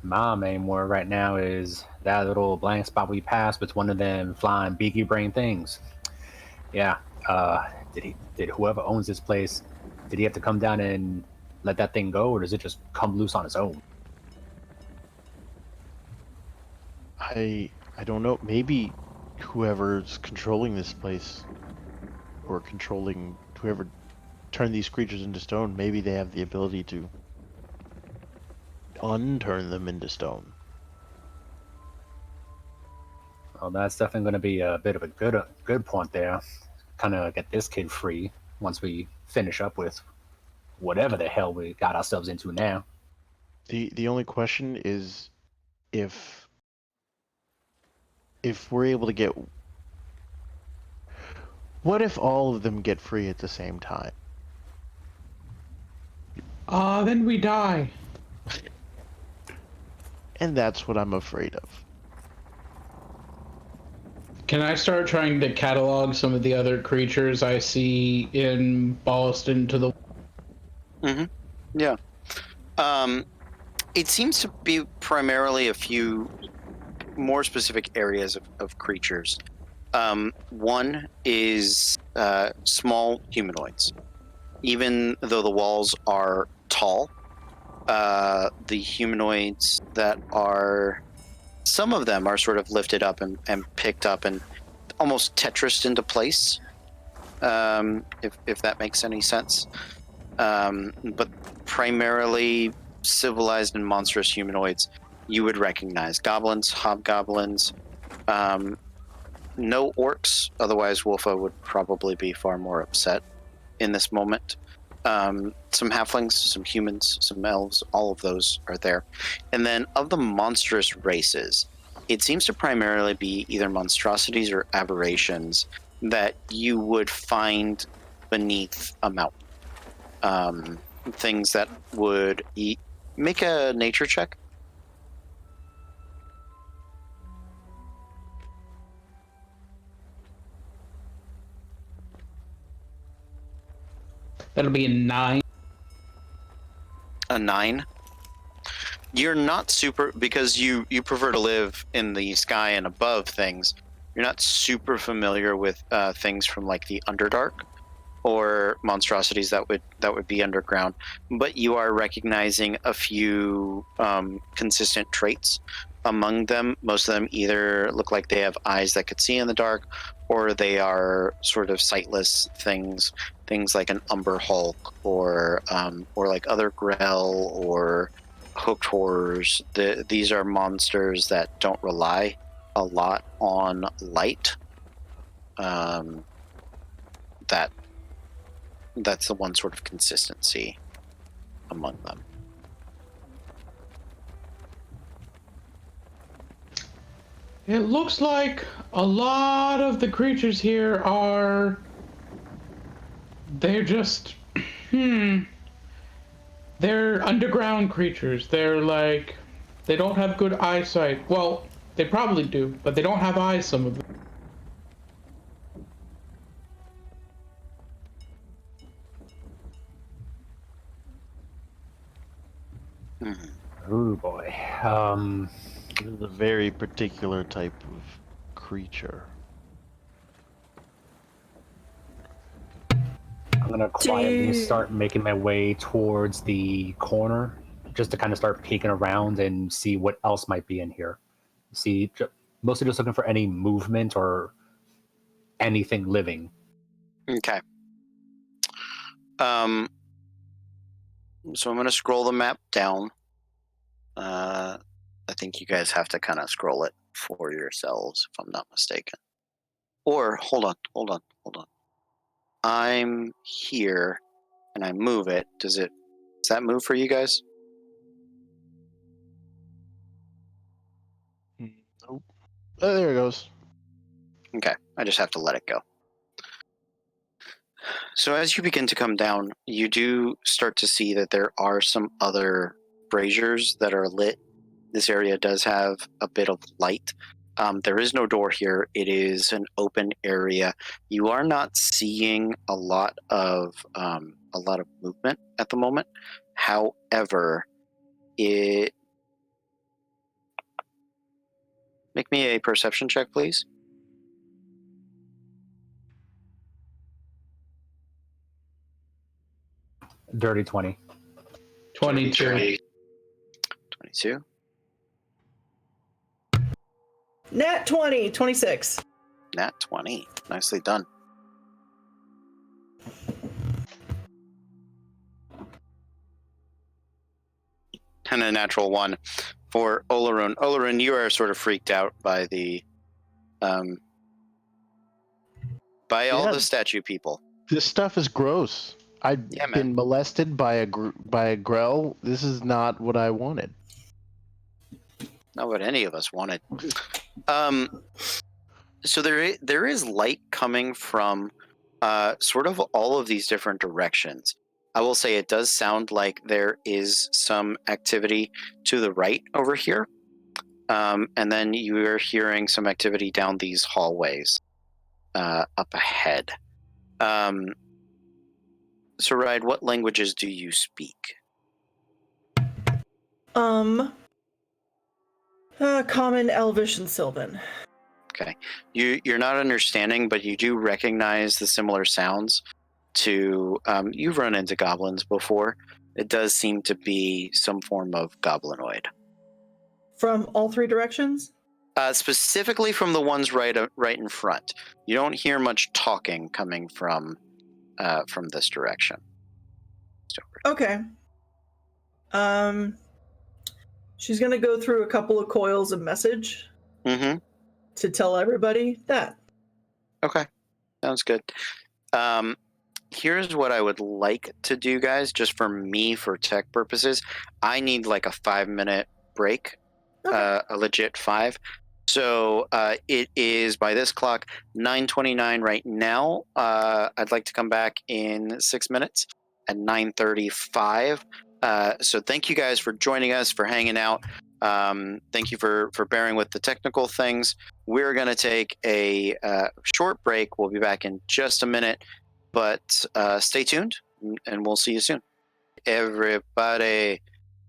S2: My main word right now is that little blank spot we passed with one of them flying beaky brain things. Yeah. Did whoever owns this place, did he have to come down and let that thing go, or does it just come loose on its own?
S3: I don't know. Maybe whoever's controlling this place, or controlling whoever turned these creatures into stone, maybe they have the ability to unturn them into stone.
S2: Well, that's definitely going to be a bit of a good point there. Kind of get this kid free once we finish up with whatever the hell we got ourselves into now.
S3: The only question is if we're able to get... What if all of them get free at the same time?
S4: Then we die.
S3: And that's what I'm afraid of.
S4: Can I start trying to catalog some of the other creatures I see in Ballston to the...
S1: Yeah. It seems to be primarily a few more specific areas of creatures. One is small humanoids. Even though the walls are tall, the humanoids that are... Some of them are sort of lifted up and picked up and almost Tetrised into place, if that makes any sense. But primarily civilized and monstrous humanoids you would recognize. Goblins, hobgoblins, no orcs, otherwise Wolfa would probably be far more upset in this moment. Some halflings, some humans, some elves, all of those are there. And then of the monstrous races, it seems to primarily be either monstrosities or aberrations that you would find beneath a mountain. Things that would eat. Make a nature check.
S4: That'll be a 9.
S1: A 9. You're not super, because you prefer to live in the sky and above things. You're not super familiar with things from like the Underdark or monstrosities that would be underground, but you are recognizing a few consistent traits among them. Most of them either look like they have eyes that could see in the dark, or they are sort of sightless things like an Umber Hulk or like other Grell or hooked horrors. These are monsters that don't rely a lot on light. That's the one sort of consistency among them.
S4: It looks like a lot of the creatures here are... They're just... They They're underground creatures. They're like, they don't have good eyesight. Well, they probably do, but they don't have eyes, some of them.
S2: Oh boy.
S3: This is a very particular type of creature.
S2: I'm gonna quietly
S5: Dude.
S2: start making my way towards the corner, just to kind of start peeking around and see what else might be in here. See, mostly just looking for any movement or anything living.
S1: Okay. So I'm going to scroll the map down. I think you guys have to kind of scroll it for yourselves, if I'm not mistaken. Or hold on. I'm here, and I move it. Does that move for you guys?
S3: Nope. Oh, there it goes.
S1: Okay, I just have to let it go. So as you begin to come down, you do start to see that there are some other braziers that are lit. This area does have a bit of light. There is no door here. It is an open area. You are not seeing a lot of movement at the moment. However, make me a perception check, please.
S2: Dirty 20.
S4: 22.
S1: 22.
S5: Nat 20, 26.
S1: Nat 20. Nicely done. And a natural 1 for Olorun. Olorun, you are sort of freaked out by the by all the statue people.
S3: This stuff is gross. I've
S1: Yeah, man.
S3: been molested by a Grell. This is not what I wanted.
S1: Not what any of us wanted. So there is light coming from sort of all of these different directions. I will say it does sound like there is some activity to the right over here. And then you are hearing some activity down these hallways up ahead. So, Ride, what languages do you speak?
S5: Common, Elvish, and Sylvan.
S1: Okay. You're not understanding, but you do recognize the similar sounds to... you've run into goblins before. It does seem to be some form of goblinoid.
S5: From all three directions?
S1: Specifically from the ones right in front. You don't hear much talking coming from this direction.
S5: Okay. She's gonna go through a couple of coils of message
S1: Mm-hmm.
S5: to tell everybody that.
S1: Okay. Sounds good. Here's what I would like to do, guys, just for me, for tech purposes. I need like a 5-minute break,
S5: Okay.
S1: a legit 5. So it is, by this clock, 9:29 right now. I'd like to come back in 6 minutes at 9:35. So thank you guys for joining us, for hanging out. Thank you for bearing with the technical things. We're going to take a short break. We'll be back in just a minute, but stay tuned, and we'll see you soon. Everybody,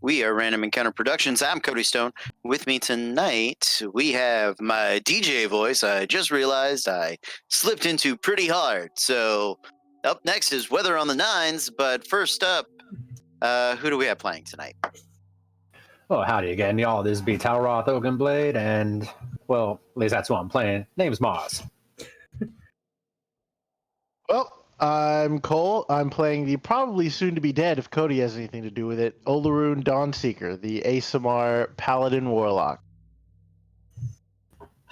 S1: we are Random Encounter Productions. I'm Cody Stone. With me tonight, we have my DJ voice. I just realized I slipped into pretty hard. So up next is Weather on the Nines, but first up, who do we have playing tonight?
S2: Oh, howdy again, y'all. This is B. Talroth Oakenblade, and, well, at least that's who I'm playing. Name's Moz.
S3: Well, I'm Cole. I'm playing the probably soon to be dead, if Cody has anything to do with it, Olorun Dawnseeker, the ASMR Paladin Warlock.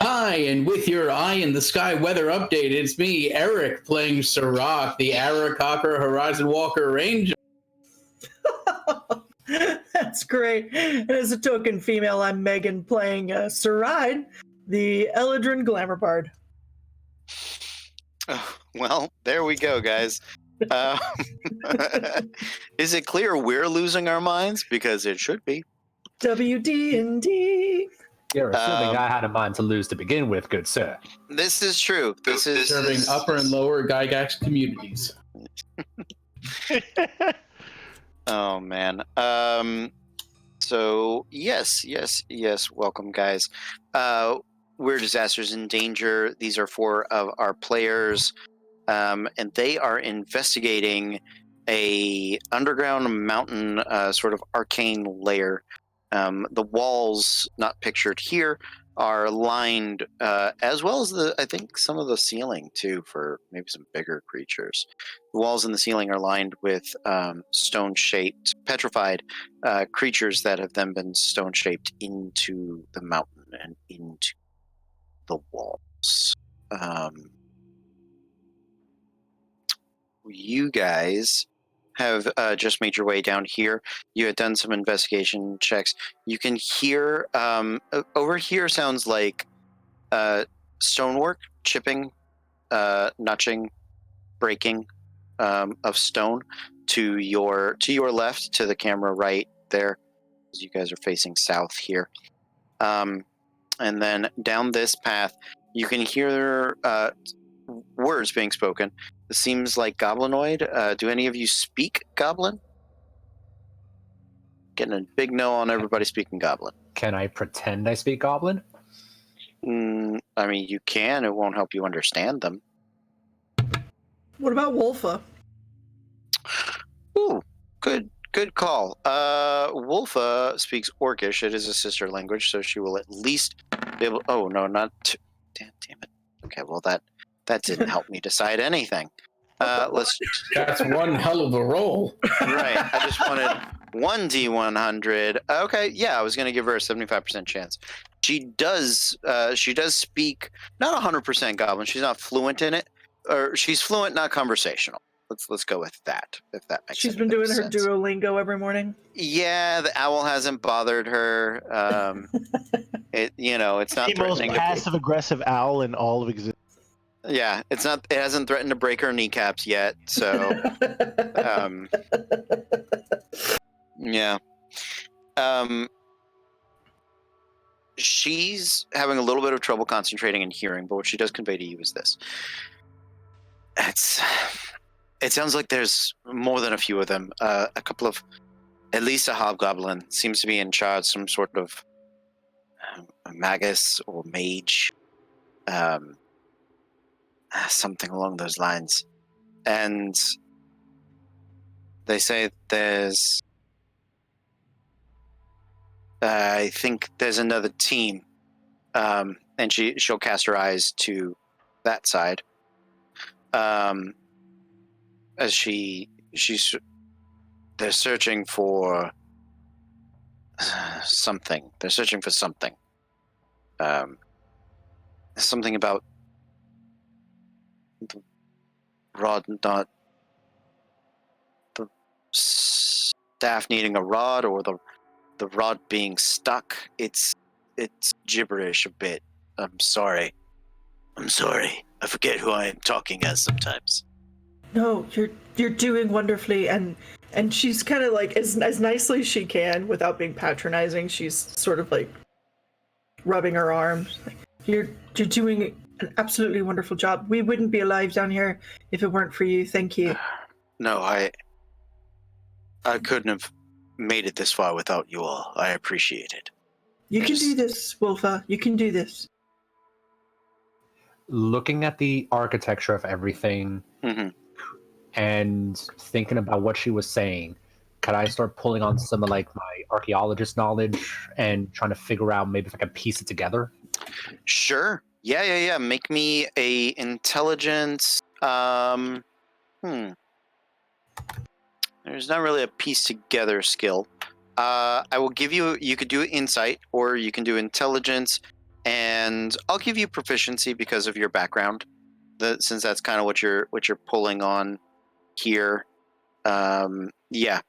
S4: Hi, and with your eye in the sky weather update, it's me, Eric, playing Sirach, the Aarakocra Horizon Walker Ranger.
S5: That's great. And as a token female, I'm Megan playing Saride, the Eladrin Glamour Bard.
S1: Oh, well, there we go, guys. Um, is it clear we're losing our minds? Because it should be.
S5: WD&D.
S2: You're assuming
S1: Um,
S2: I had a mind to lose to begin with, good sir.
S1: This is true. This is
S4: Serving upper and lower Gygax communities.
S1: Oh man. So yes. Welcome, guys. We're Disasters in Danger. These are 4 of our players, and they are investigating a underground mountain, sort of arcane layer. The walls, not pictured here, are lined, as well as I think some of the ceiling too, for maybe some bigger creatures. The walls and the ceiling are lined with stone-shaped, petrified creatures that have then been stone-shaped into the mountain and into the walls. You guys have just made your way down here. You had done some investigation checks. You can hear over here sounds like stonework, chipping, notching, breaking of stone to your left, to the camera right there, as you guys are facing south here. And then down this path, you can hear words being spoken. It seems like Goblinoid. Do any of you speak Goblin? Getting a big no on everybody speaking Goblin.
S2: Can I pretend I speak Goblin?
S1: I mean, you can. It won't help you understand them.
S5: What about Wolfa?
S1: Ooh, good call. Wolfa speaks Orcish. It is a sister language, so she will at least be able. Oh no, not. Damn it. Okay, well that didn't help me decide anything. Let's.
S4: That's one hell of a roll.
S1: Right. I just wanted 1d100. Okay, yeah, I was going to give her a 75% chance. She does speak not 100% Goblin. She's not fluent in it, or she's fluent, not conversational. Let's go with that, if that makes sense.
S5: She's been doing her Duolingo every morning.
S1: Yeah, the owl hasn't bothered her. It's not
S3: The most
S1: threatening.
S3: passive aggressive owl in all of existence.
S1: Yeah, it's not. It hasn't threatened to break her kneecaps yet. So, yeah. She's having a little bit of trouble concentrating and hearing, but what she does convey to you is this. It sounds like there's more than a few of them. A couple of, at least a hobgoblin seems to be in charge, some sort of magus or mage, something along those lines. And they say there's, I think there's another team, and she'll cast her eyes to that side. As they're searching for something. They're searching for something. Something about the rod, not the staff needing a rod, or the rod being stuck. It's gibberish a bit. I'm sorry. I forget who I am talking as sometimes.
S5: No, you're doing wonderfully, and she's kind of like as nicely as she can without being patronizing. She's sort of like rubbing her arms. You're doing an absolutely wonderful job. We wouldn't be alive down here if it weren't for you. Thank you.
S1: No, I couldn't have made it this far without you all. I appreciate it.
S5: You can do this, Wolfa. You can do this.
S2: Looking at the architecture of everything,
S1: Mm-hmm.
S2: and thinking about what she was saying, could I start pulling on some of like my archaeologist knowledge and trying to figure out maybe if I can piece it together?
S1: Sure. Yeah. Make me a intelligence. There's not really a piece together skill. I will give you could do insight, or you can do intelligence, and I'll give you proficiency because of your background. Since that's kind of what you're pulling on here. Yeah.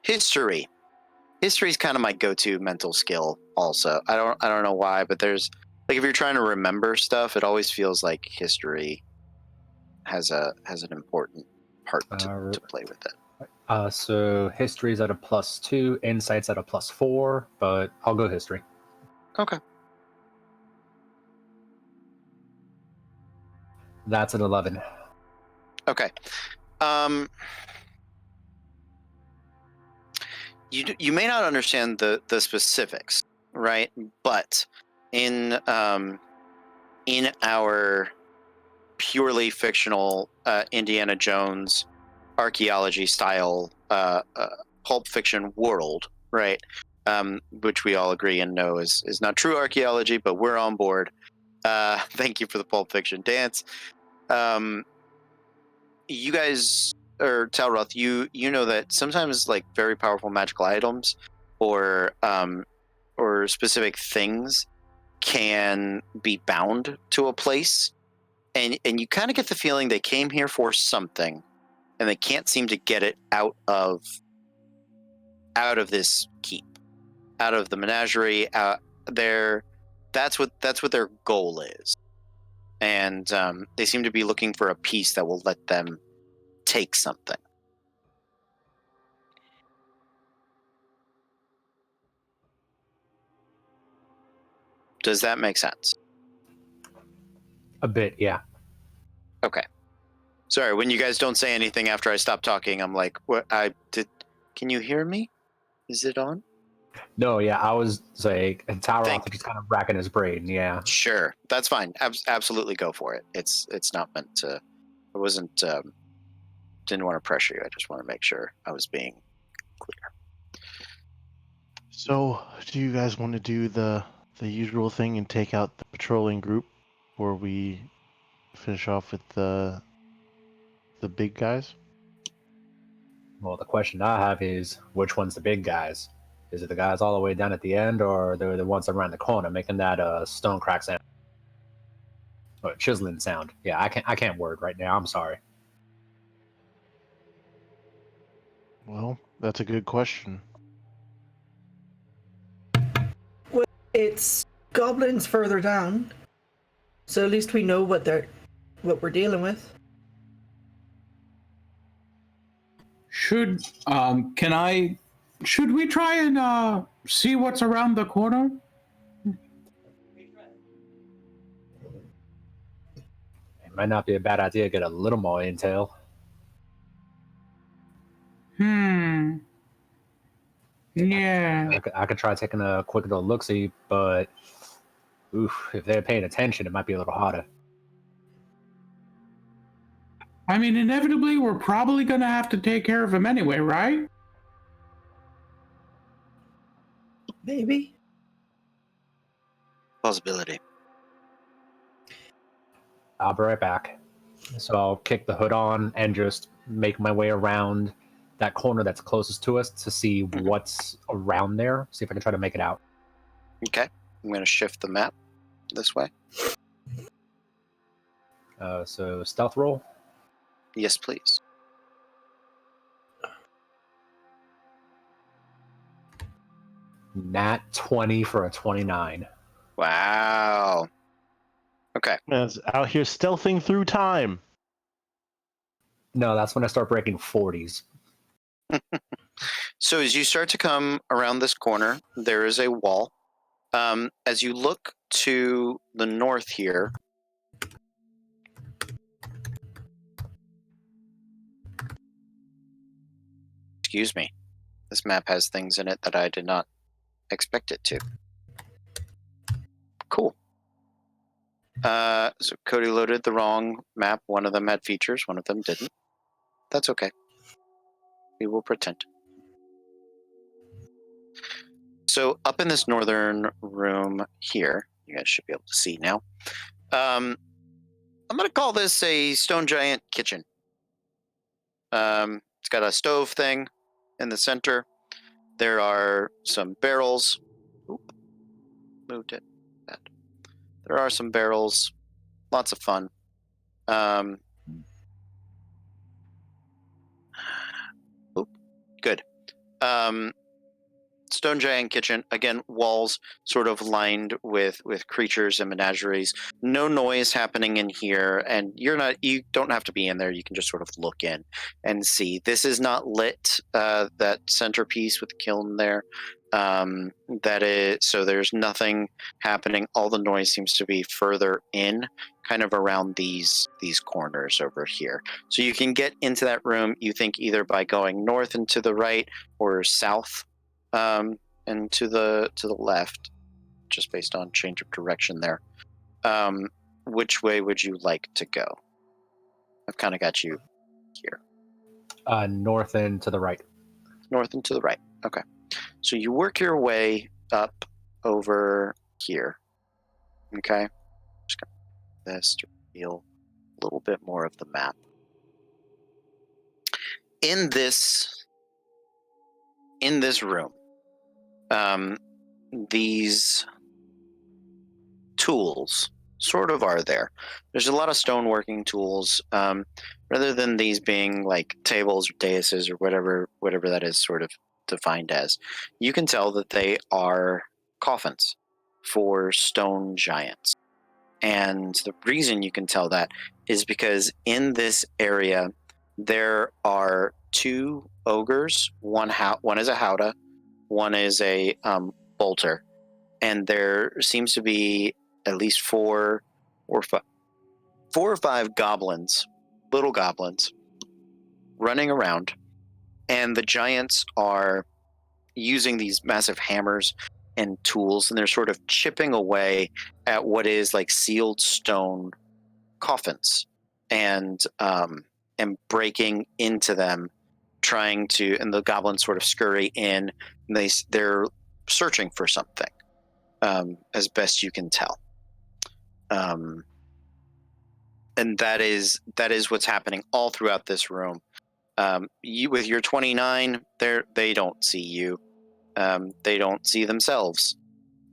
S1: History is kind of my go-to mental skill also. I don't know why, but there's like, if you're trying to remember stuff, it always feels like history has an important part to play with it.
S2: So history's at a +2, insight's at a +4, but I'll go history.
S1: Okay.
S2: That's an 11.
S1: Okay. You may not understand the specifics, right? But in our purely fictional Indiana Jones archaeology style pulp fiction world, right? Which we all agree and know is not true archaeology, but we're on board. Thank you for the Pulp Fiction dance. You guys, or Talroth, you know that sometimes like very powerful magical items or specific things can be bound to a place, and you kind of get the feeling they came here for something, and they can't seem to get it out of this keep, out of the menagerie. That's what their goal is, and they seem to be looking for a piece that will let them take something. Does that make sense?
S2: A bit, yeah.
S1: Okay. Sorry, when you guys don't say anything after I stop talking, I'm like, what? Can you hear me? Is it on?
S2: No, yeah, I was like, and Talroth
S1: Think.
S2: was just kind of racking his brain, yeah.
S1: Sure, that's fine. Absolutely go for it. It's not meant to. I wasn't. Didn't want to pressure you. I just want to make sure I was being clear.
S3: So, do you guys want to do the usual thing and take out the patrolling group, or we finish off with the big guys?
S2: Well, the question I have is, which one's the big guys? Is it the guys all the way down at the end, or they're the ones around the corner making that stone crack sound? Or chiseling sound. Yeah, I can't word right now. I'm sorry.
S3: Well, that's a good question.
S5: Well, it's goblins further down, so at least we know what we're dealing with.
S4: Should we try and see what's around the corner?
S2: It might not be a bad idea to get a little more intel.
S4: Yeah.
S2: I could try taking a quick little look-see, but if they're paying attention, it might be a little harder.
S4: I mean, inevitably, we're probably going to have to take care of him anyway, right?
S5: Maybe.
S1: Possibility.
S2: I'll be right back. So I'll kick the hood on and just make my way around that corner that's closest to us to see what's around there. See if I can try to make it out.
S1: Okay. I'm going to shift the map this way.
S2: So stealth roll.
S1: Yes, please.
S2: Nat 20 for a 29.
S1: Wow. Okay.
S3: Man's out here stealthing through time.
S2: No, that's when I start breaking 40s.
S1: So as you start to come around this corner, there is a wall. As you look to the north here, excuse me, this map has things in it that I did not expect it to. Cool. So Cody loaded the wrong map. One of them had features, one of them didn't. That's okay. We will pretend. So up in this northern room here, you guys should be able to see now. I'm going to call this a stone giant kitchen. It's got a stove thing in the center. There are some barrels. Oop, moved it. Bad. There are some barrels. Lots of fun. Good. stone giant kitchen. Again, walls sort of lined with creatures and menageries. No noise happening in here, and you don't have to be in there. You can just sort of look in and see. This is not lit. That centerpiece with the kiln there. That is, so there's nothing happening. All the noise seems to be further in, kind of around these corners over here. So you can get into that room, you think, either by going north and to the right or south and to the left, just based on change of direction there. Which way would you like to go? I've kind of got you here.
S2: North and to the right.
S1: North and to the right. Okay. So you work your way up over here. Okay. Just going this to reveal a little bit more of the map. In this room, these tools sort of are there. There's a lot of stoneworking tools, rather than these being like tables or daises or whatever that is sort of defined as. You can tell that they are coffins for stone giants. And the reason you can tell that is because in this area there are two ogres. One is a howdah, one is a bolter, and there seems to be at least four or five goblins, little goblins, running around, and the giants are using these massive hammers and tools, and they're sort of chipping away at what is like sealed stone coffins, and breaking into them, trying to, and the goblins sort of scurry in, and they're searching for something, as best you can tell. And that is what's happening all throughout this room. You with your 29, they don't see you. They don't see themselves.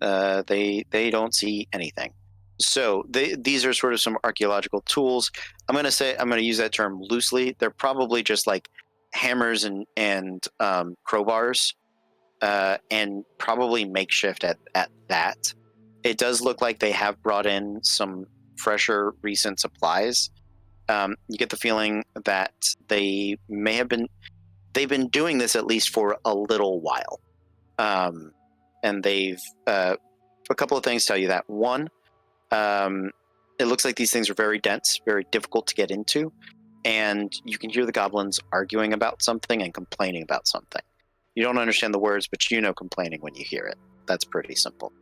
S1: They don't see anything. So these are sort of some archaeological tools. I'm going to use that term loosely. They're probably just like hammers and crowbars, and probably makeshift at that. It does look like they have brought in some fresher recent supplies. You get the feeling that they've been doing this at least for a little while. And they've a couple of things tell you that. One, it looks like these things are very dense, very difficult to get into, and you can hear the goblins arguing about something and complaining about something. You don't understand the words, but you know complaining when you hear it. That's pretty simple.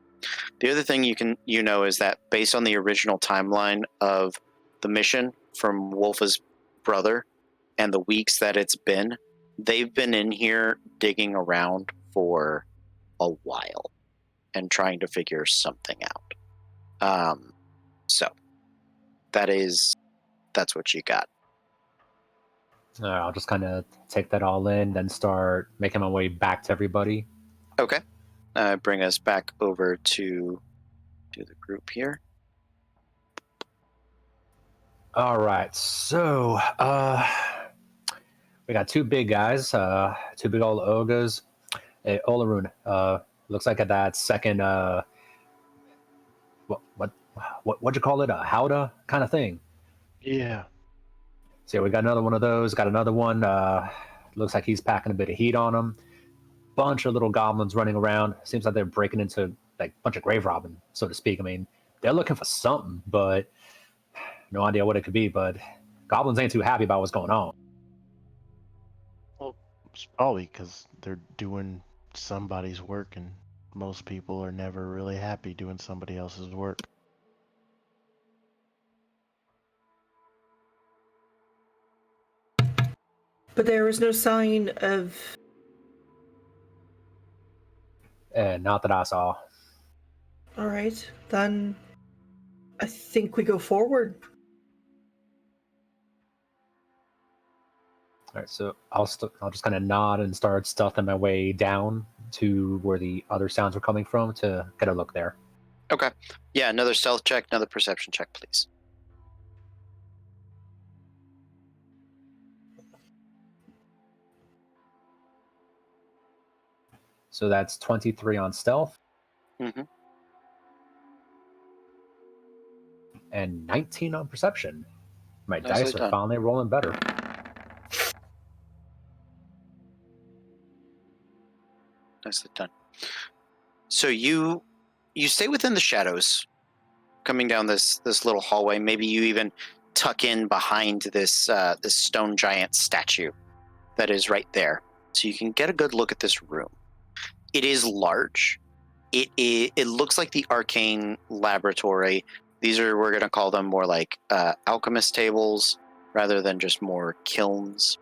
S1: The other thing you know is that based on the original timeline of the mission from Wolfa's brother and the weeks that it's been, they've been in here digging around for a while and trying to figure something out. So that's what you got.
S2: I'll just kind of take that all in, then start making my way back to everybody.
S1: Okay. Bring us back over to the group here.
S2: All right, so we got two big guys, two big old ogres. Hey, Olaroon, looks like at that second, what'd you call it? A howdah kind of thing.
S3: Yeah.
S2: So we got another one of those. Got another one. Looks like he's packing a bit of heat on him. Bunch of little goblins running around. Seems like they're breaking into like a bunch of grave robbing, so to speak. I mean, they're looking for something, but no idea what it could be. But goblins ain't too happy about what's going on.
S3: Well, it's probably because they're doing somebody's work, and most people are never really happy doing somebody else's work.
S5: But there was no sign of.
S2: And not that I saw.
S5: All right, then I think we go forward.
S2: All right, so I'll just kind of nod and start stuffing my way down to where the other sounds were coming from to get a look there.
S1: Okay. Yeah, another stealth check, another perception check, please.
S2: So that's 23 on stealth
S1: Mm-hmm.
S2: and 19 on perception. My
S1: Nicely
S2: dice are
S1: done.
S2: finally rolling better.
S1: Nicely done. So you stay within the shadows, coming down this little hallway. Maybe you even tuck in behind this this stone giant statue that is right there, so you can get a good look at this room. It is large. It looks like the arcane laboratory. These are, we're going to call them more like alchemist tables rather than just more kilns.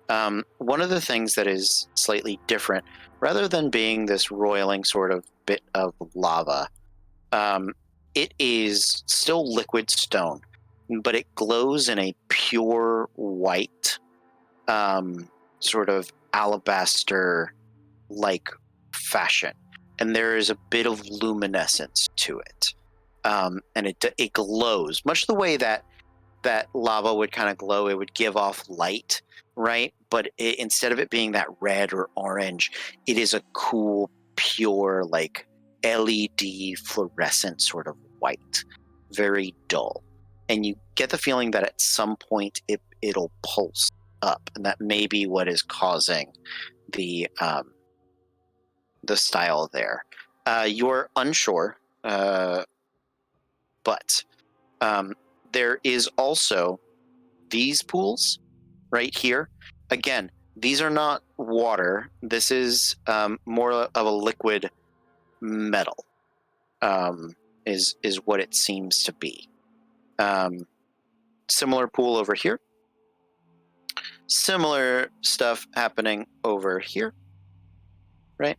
S1: One of the things that is slightly different, rather than being this roiling sort of bit of lava, it is still liquid stone, but it glows in a pure white, sort of alabaster-like fashion, and there is a bit of luminescence to it, and it glows much the way that lava would kind of glow. It would give off light, right? But instead of it being that red or orange, it is a cool, pure, like LED fluorescent sort of white, very dull, and you get the feeling that at some point it'll pulse up, and that may be what is causing the style there. You're unsure, but there is also these pools right here. Again, these are not water. This is more of a liquid metal, is what it seems to be. Similar pool over here. Similar stuff happening over here, right?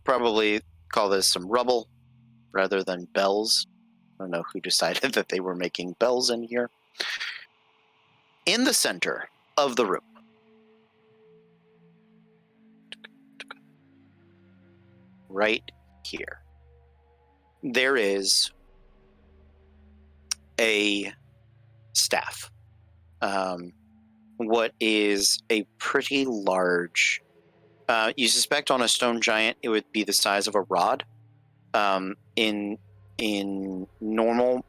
S1: Probably call this some rubble rather than bells. I don't know who decided that they were making bells in here. In the center of the room, right here, there is a staff. What is a pretty large, you suspect on a stone giant it would be the size of a rod. In normal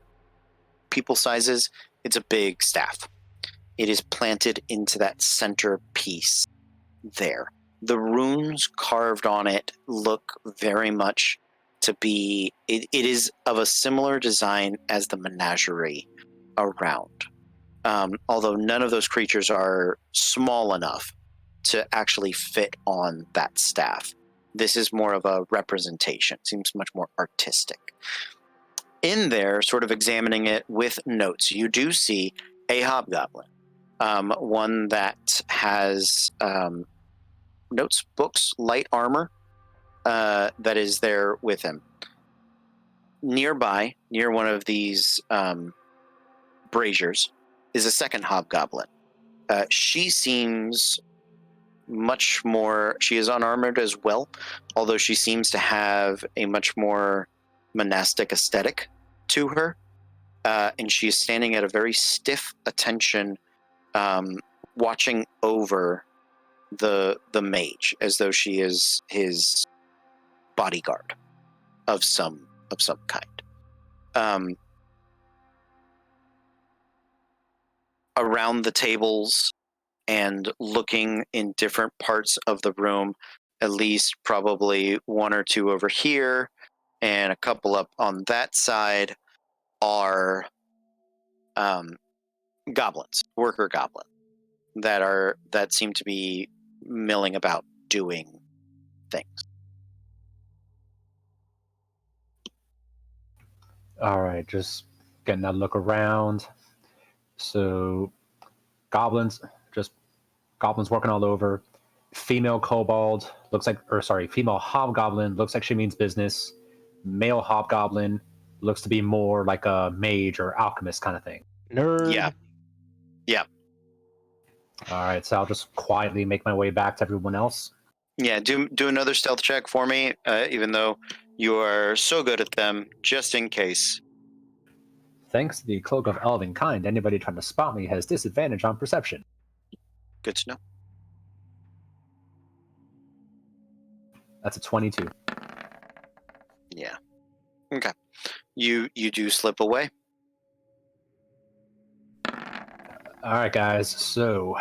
S1: people sizes, it's a big staff. It is planted into that center piece there. The runes carved on it look very much to be, it is of a similar design as the menagerie around. Although none of those creatures are small enough to actually fit on that staff. This is more of a representation. Seems much more artistic. In there, sort of examining it with notes, you do see a hobgoblin. One that has notes, books, light armor that is there with him. Nearby, near one of these braziers, is a second hobgoblin. She seems much more, she is unarmored as well, although she seems to have a much more monastic aesthetic to her, and she is standing at a very stiff attention, watching over the mage as though she is his bodyguard of some kind. Around the tables and looking in different parts of the room, at least probably one or two over here and a couple up on that side, are goblins, worker goblins that seem to be milling about doing things.
S2: All right, just getting that look around. So, goblins working all over. Female kobold looks like, or sorry, female hobgoblin looks like she means business. Male hobgoblin looks to be more like a mage or alchemist kind of thing.
S3: Nerd.
S1: Yeah.
S2: All right, so I'll just quietly make my way back to everyone else.
S1: Yeah, do another stealth check for me, even though you are so good at them, just in case.
S2: Thanks to the Cloak of Elven Kind, anybody trying to spot me has disadvantage on perception.
S1: Good to know.
S2: That's a 22.
S1: Yeah. Okay. You do slip away.
S2: All right, guys. So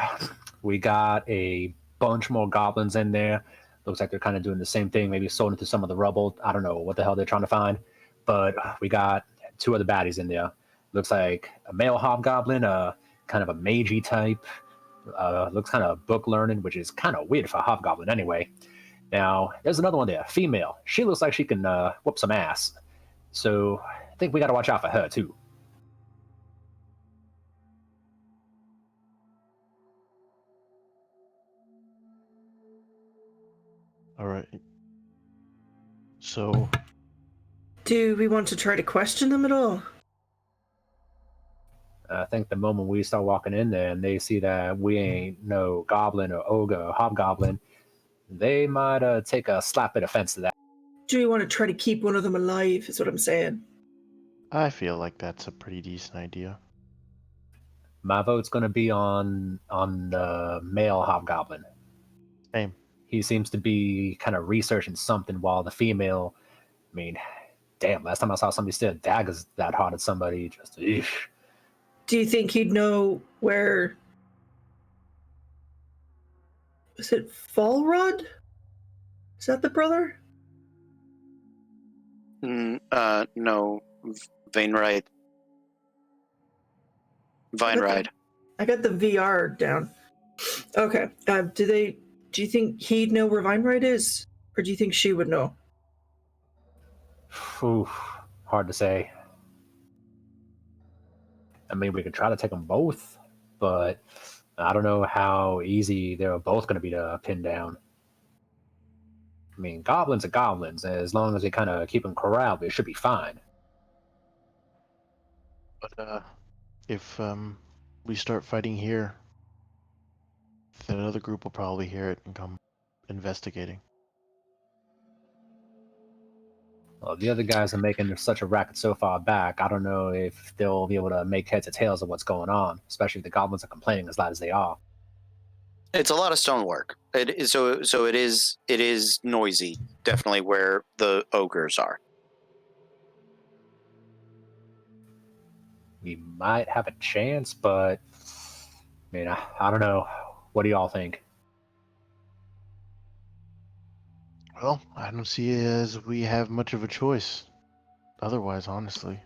S2: we got a bunch more goblins in there. Looks like they're kind of doing the same thing, maybe sorting through some of the rubble. I don't know what the hell they're trying to find, but we got two other baddies in there. Looks like a male hobgoblin, kind of a magey type. Looks kind of book learning, which is kind of weird for a hobgoblin anyway. Now, there's another one there, female. She looks like she can whoop some ass. So I think we got to watch out for her, too.
S3: All right. So,
S5: Do we want to try to question them at all?
S2: I think the moment we start walking in there and they see that we ain't no goblin or ogre or hobgoblin, they might take a slap at offense to that.
S5: Do we want to try to keep one of them alive, is what I'm saying.
S3: I feel like that's a pretty decent idea.
S2: My vote's going to be on the male hobgoblin.
S3: Same.
S2: He seems to be kind of researching something while the female, I mean, damn, last time I saw somebody steal daggers that hard at somebody, just, eesh.
S5: Do you think he'd know where... Is it Falrod? Is that the brother?
S1: No. Vainride. Vineride.
S5: I got the VR down. Okay. Do you think he'd know where Vineride is? Or do you think she would know?
S2: Oof, hard to say. I mean, we could try to take them both, but I don't know how easy they're both going to be to pin down. I mean, goblins are goblins. As long as they kind of keep them corralled, they should be fine.
S3: But if we start fighting here, then another group will probably hear it and come investigating.
S2: Well, the other guys are making such a racket so far back, I don't know if they'll be able to make heads or tails of what's going on, especially if the goblins are complaining as loud as they are.
S1: It's a lot of stonework. It is, so it is noisy, definitely where the ogres are.
S2: We might have a chance, but I mean, I don't know. What do y'all think?
S3: Well, I don't see it as we have much of a choice. Otherwise, honestly.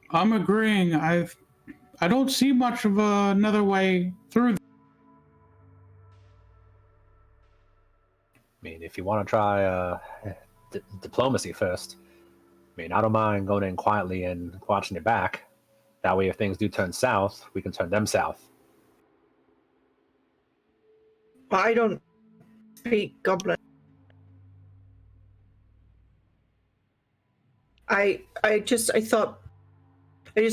S4: I'm agreeing. I don't see much of another way through.
S2: I mean, if you want to try diplomacy first, I mean, I don't mind going in quietly and watching your back. That way, if things do turn south, we can turn them south.
S5: I don't speak Goblin. I just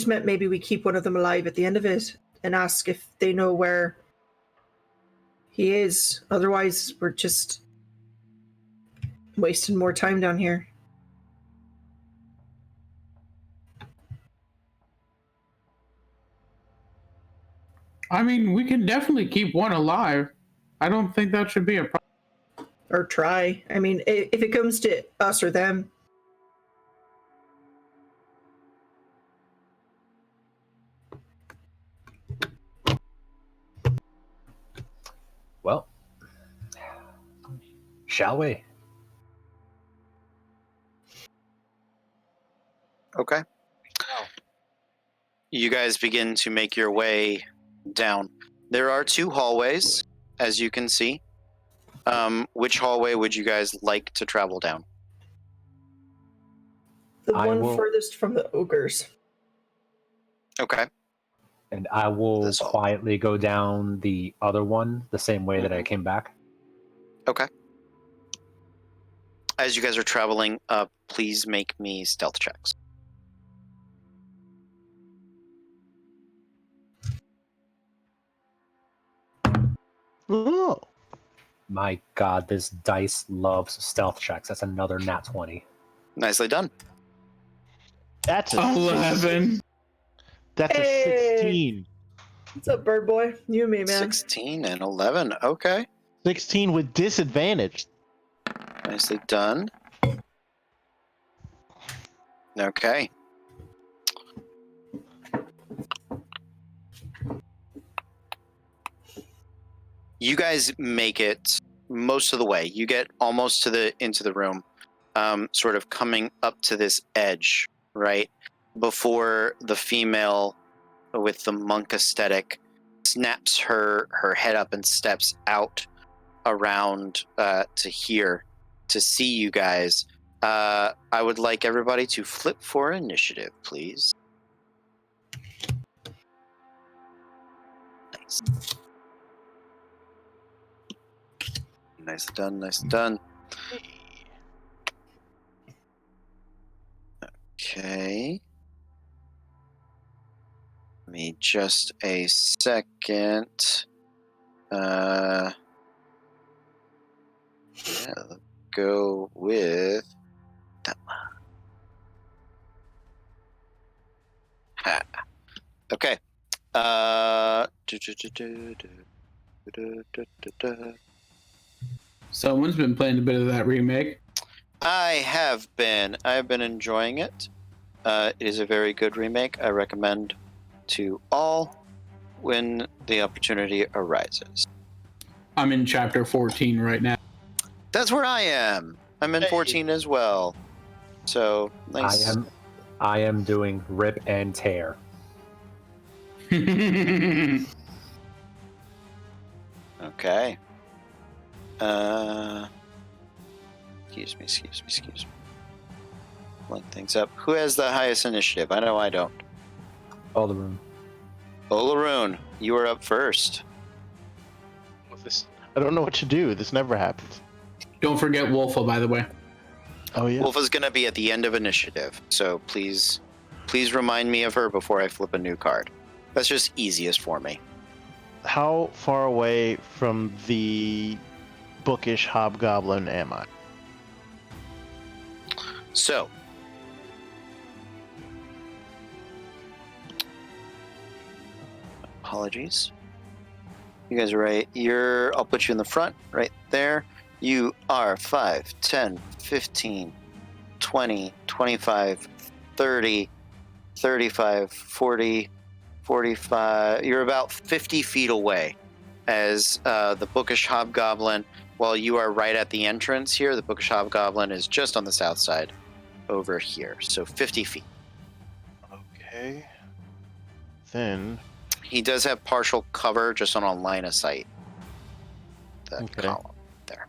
S5: meant maybe we keep one of them alive at the end of it and ask if they know where he is. Otherwise, we're just wasting more time down here.
S4: I mean, we can definitely keep one alive. I don't think that should be a problem.
S5: Or try. I mean, if it comes to us or them.
S2: Well, shall we?
S1: Okay. You guys begin to make your way down. There are two hallways, as you can see. Which hallway would you guys like to travel down?
S5: The one furthest from the ogres.
S1: Okay.
S2: And I will
S1: This hall.
S2: quietly go down the other one the same way that I came back.
S1: Okay. As you guys are traveling up, please make me stealth checks.
S3: Oh,
S2: My God, this dice loves stealth checks. That's another nat 20.
S1: Nicely done.
S3: that's a
S4: 11.
S3: That's a
S5: Hey!
S3: 16.
S5: What's up, bird boy? You and me, man.
S1: 16 and 11. Okay.
S3: 16 with disadvantage.
S1: Nicely done. Okay. You guys make it most of the way. You get almost into the room, sort of coming up to this edge, right? Before the female with the monk aesthetic snaps her head up and steps out around to here to see you guys. I would like everybody to flip for initiative, please. Nice. Nice done, nice done. Okay. Give me just a second. Yeah, let's go with that one. Ha. Okay.
S4: Someone's been playing a bit of that remake.
S1: I have been. I've been enjoying it. It is a very good remake. I recommend to all when the opportunity arises.
S4: I'm in chapter 14 right now.
S1: That's where I am. I'm in 14 as well. So nice.
S2: I am doing rip and tear.
S1: Okay. Excuse me. Line things up. Who has the highest initiative? I know I don't.
S2: Olaroon.
S1: Olaroon, you are up first.
S3: I don't know what to do. This never happens.
S4: Don't forget Wolfa, by the way.
S3: Oh yeah.
S1: Wolf is going to be at the end of initiative, so please remind me of her before I flip a new card. That's just easiest for me.
S3: How far away from the bookish hobgoblin am I?
S1: So, apologies. You guys are right. I'll put you in the front, right there. You are 5, 10, 15, 20, 25, 30, 35, 40, 45. You're about 50 feet away as the bookish hobgoblin. While you are right at the entrance here, the bookish hobgoblin is just on the south side over here. So 50 feet.
S3: Okay. Then
S1: He does have partial cover just on a line of sight. That
S3: Okay.
S1: column there.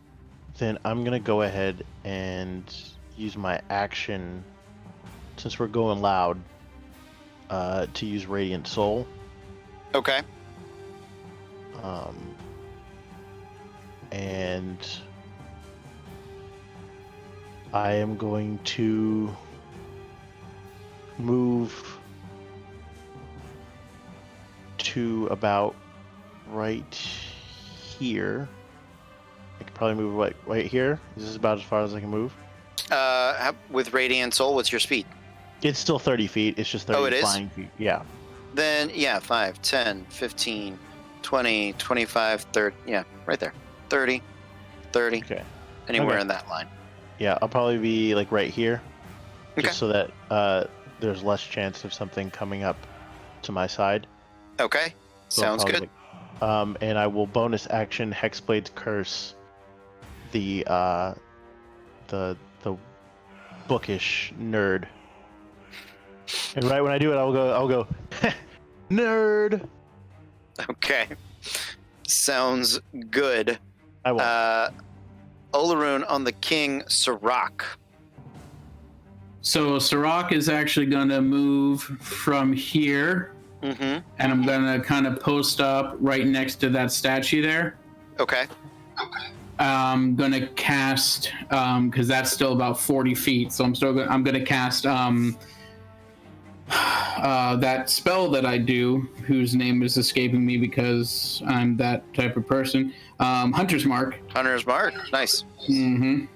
S3: Then I'm gonna go ahead and use my action, since we're going loud, to use Radiant Soul.
S1: Okay.
S3: And I am going to move to about right here. I could probably move right here. Is this about as far as I can move?
S1: With Radiant Soul, what's your speed?
S3: It's still 30 feet. It's just 30
S1: Oh, it is?
S3: flying feet. Yeah.
S1: Then, yeah, 5, 10, 15, 20, 25, 30. Yeah, right there. 30, 30.
S3: Okay.
S1: Anywhere
S3: Okay.
S1: in that line.
S3: Yeah, I'll probably be like right here.
S1: Okay.
S3: Just so that there's less chance of something coming up to my side.
S1: Okay.
S3: So I'll
S1: Sounds
S3: probably,
S1: good.
S3: And I will bonus action Hexblade's Curse the bookish nerd. And right when I do it, I'll go nerd.
S1: Okay. Sounds good.
S3: I will.
S1: Olaroon on the King Sirach.
S4: So Sirach is actually going to move from here,
S1: Mm-hmm.
S4: and I'm going to kind of post up right next to that statue there.
S1: Okay.
S4: I'm going to cast, because that's still about 40 feet, so I'm going to cast that spell that I do, whose name is escaping me because I'm that type of person. Hunter's Mark.
S1: Hunter's Mark. Nice.
S4: Mm-hmm.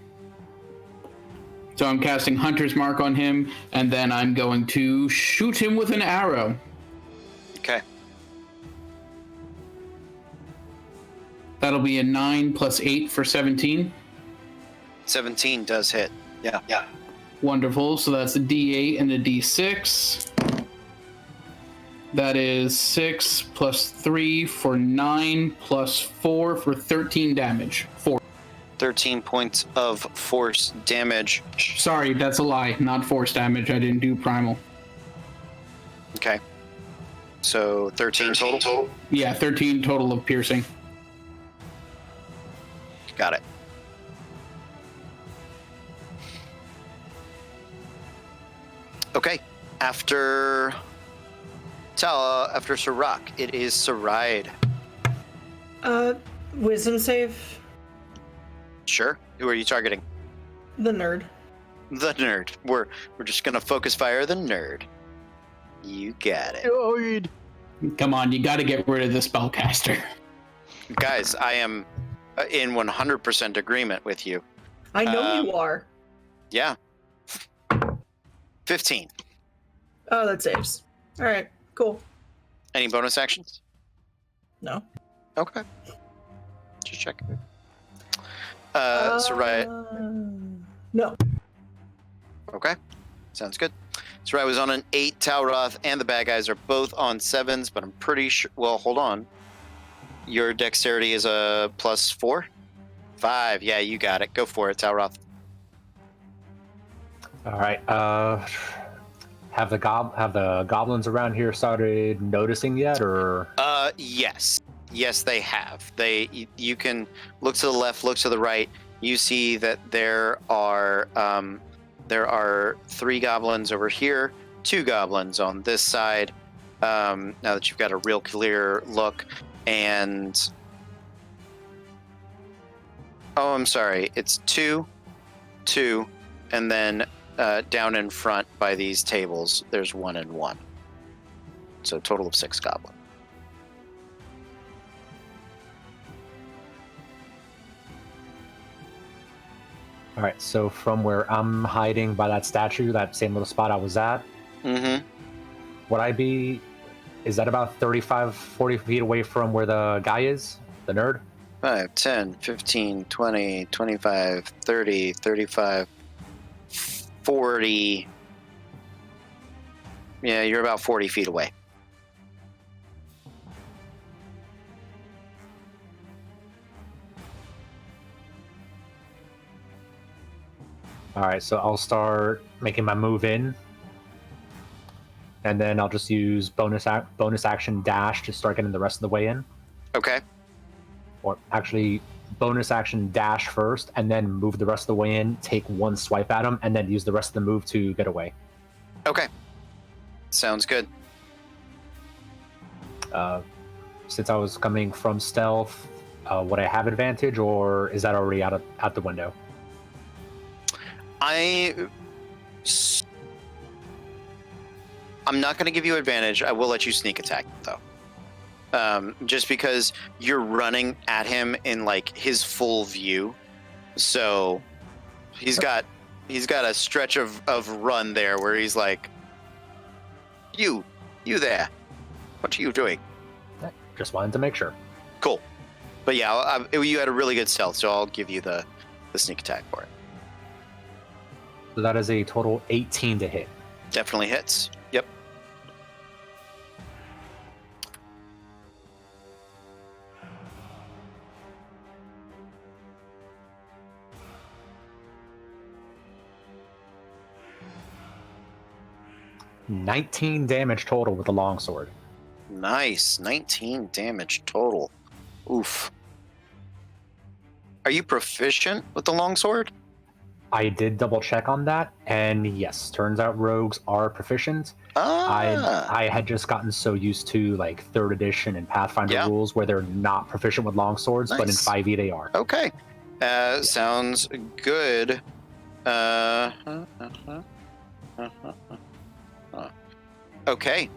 S4: So I'm casting Hunter's Mark on him, and then I'm going to shoot him with an arrow.
S1: Okay.
S4: That'll be a 9 plus 8 for 17.
S1: 17 does hit. Yeah.
S4: Wonderful. So that's a D8 and a D6. That is 6 plus 3 for 9 plus 4 for 13 damage. 4.
S1: 13 points of force damage.
S4: Sorry, that's a lie. Not force damage. I didn't do primal.
S1: Okay. So 13 total?
S4: Yeah, 13 total of piercing.
S1: Got it. Okay. After Sirach, it is Saride.
S5: Wisdom save.
S1: Sure. Who are you targeting?
S5: The nerd.
S1: The nerd. We're just gonna focus fire the nerd. You got it.
S4: Come on, you got to get rid of the spellcaster.
S1: Guys, I am in 100% agreement with you.
S5: I know you are.
S1: Yeah. 15.
S5: Oh, that saves. All right, cool.
S1: Any bonus actions?
S5: No.
S1: Okay. Just checking. Sarai.
S5: No.
S1: Okay. Sounds good. Sarai was on an 8. Talroth and the bad guys are both on 7s, but I'm pretty sure. Well, hold on. Your dexterity is a +4? 5. Yeah, you got it. Go for it, Talroth.
S2: All right. Have the goblins around here started noticing yet, or?
S1: Yes. Yes, they have. You can look to the left, look to the right. You see that there are 3 goblins over here, 2 goblins on this side. Now that you've got a real clear look, and I'm sorry, it's 2, and then down in front by these tables, there's 1 and 1. So a total of 6 goblins.
S2: All right, so from where I'm hiding by that statue, that same little spot I was at, would I be, is that about 35, 40 feet away from where the guy is, the nerd?
S1: 5, 10, 15, 20, 25, 30, 35, 40. Yeah, you're about 40 feet away.
S2: All right, so I'll start making my move in, and then I'll just use bonus action dash to start getting the rest of the way in.
S1: Okay.
S2: Or actually, bonus action dash first, and then move the rest of the way in. Take 1 swipe at him, and then use the rest of the move to get away.
S1: Okay. Sounds good.
S2: Since I was coming from stealth, would I have advantage, or is that already out the window?
S1: I'm not going to give you advantage. I will let you sneak attack, though. Just because you're running at him in like his full view, so he's got a stretch of run there where he's like, you there, what are you doing?
S2: Just wanted to make sure.
S1: Cool. But yeah, you had a really good stealth, so I'll give you the sneak attack for it.
S2: So that is a total 18 to hit.
S1: Definitely hits. Yep.
S2: $19 damage total with the longsword.
S1: Nice. 19 damage total. Oof. Are you proficient with the longsword?
S2: I did double check on that, and yes, turns out rogues are proficient. I had just gotten so used to like 3rd edition and Pathfinder rules where they're not proficient with longswords, but in 5e they are.
S1: Okay. Sounds good. Okay.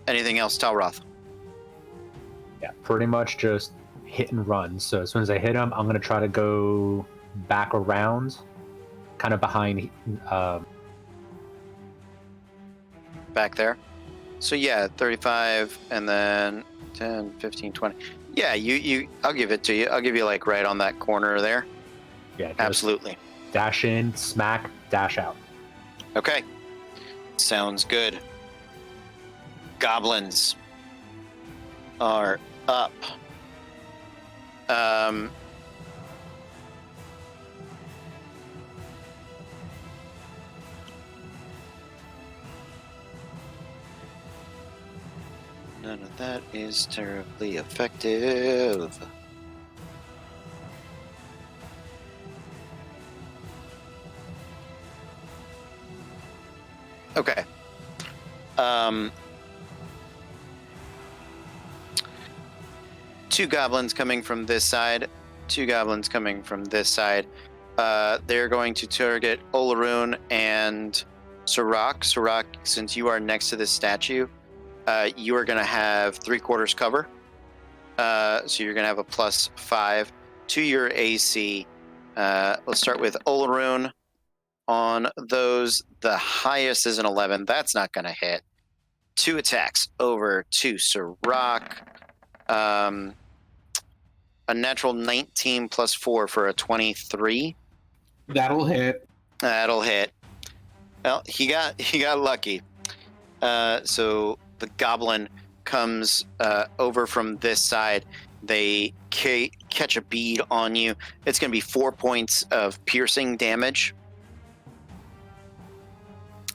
S1: Anything else, Talroth?
S2: Yeah, pretty much just hit and run. So as soon as I hit him, I'm going to try to go back around, kind of behind.
S1: Back there. So yeah, 35 and then 10, 15, 20. Yeah, I'll give it to you. I'll give you like right on that corner there.
S2: Yeah, just
S1: Absolutely.
S2: dash in, smack, dash out.
S1: Okay. Sounds good. Goblins are up. None of that is terribly effective. Okay. Two goblins coming from this side. Two goblins coming from this side. They're going to target Olaroon and Sirach. Sirach, since you are next to this statue, you are going to have 3/4 cover. So you're going to have a +5 to your AC. Let's start with Olaroon. On those, the highest is an 11. That's not going to hit. 2 attacks over to Sirach. A natural 19 +4 for a 23.
S4: That'll hit.
S1: That'll hit. Well, he got lucky. So the goblin comes over from this side. They catch a bead on you. It's going to be 4 points of piercing damage.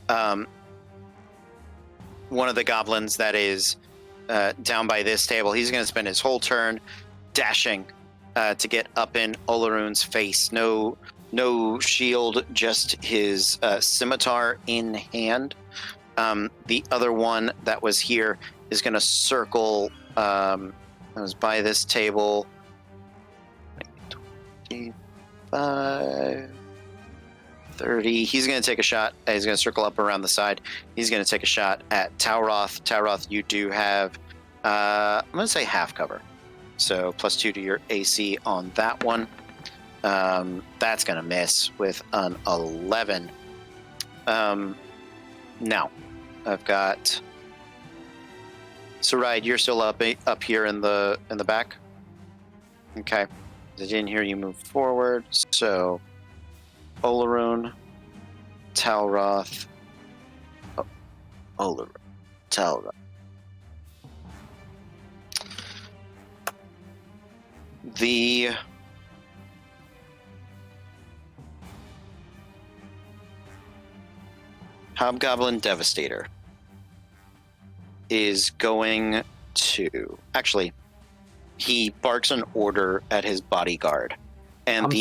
S1: One of the goblins that is down by this table, he's going to spend his whole turn dashing to get up in Olaroon's face. No shield, just his scimitar in hand. The other one that was here is going to circle. That was by this table. 25, 30. He's going to take a shot. He's going to circle up around the side. He's going to take a shot at Tauroth. Tauroth, you do have, I'm going to say half cover. So +2 to your AC on that one. That's going to miss with an 11. Now, I've got Saride. You're still up here in the back. Okay, I didn't hear you move forward. So, Olaroon, Tauroth, Olaroon, Tauroth. The Hobgoblin Devastator is going to... Actually, he barks an order at his bodyguard. And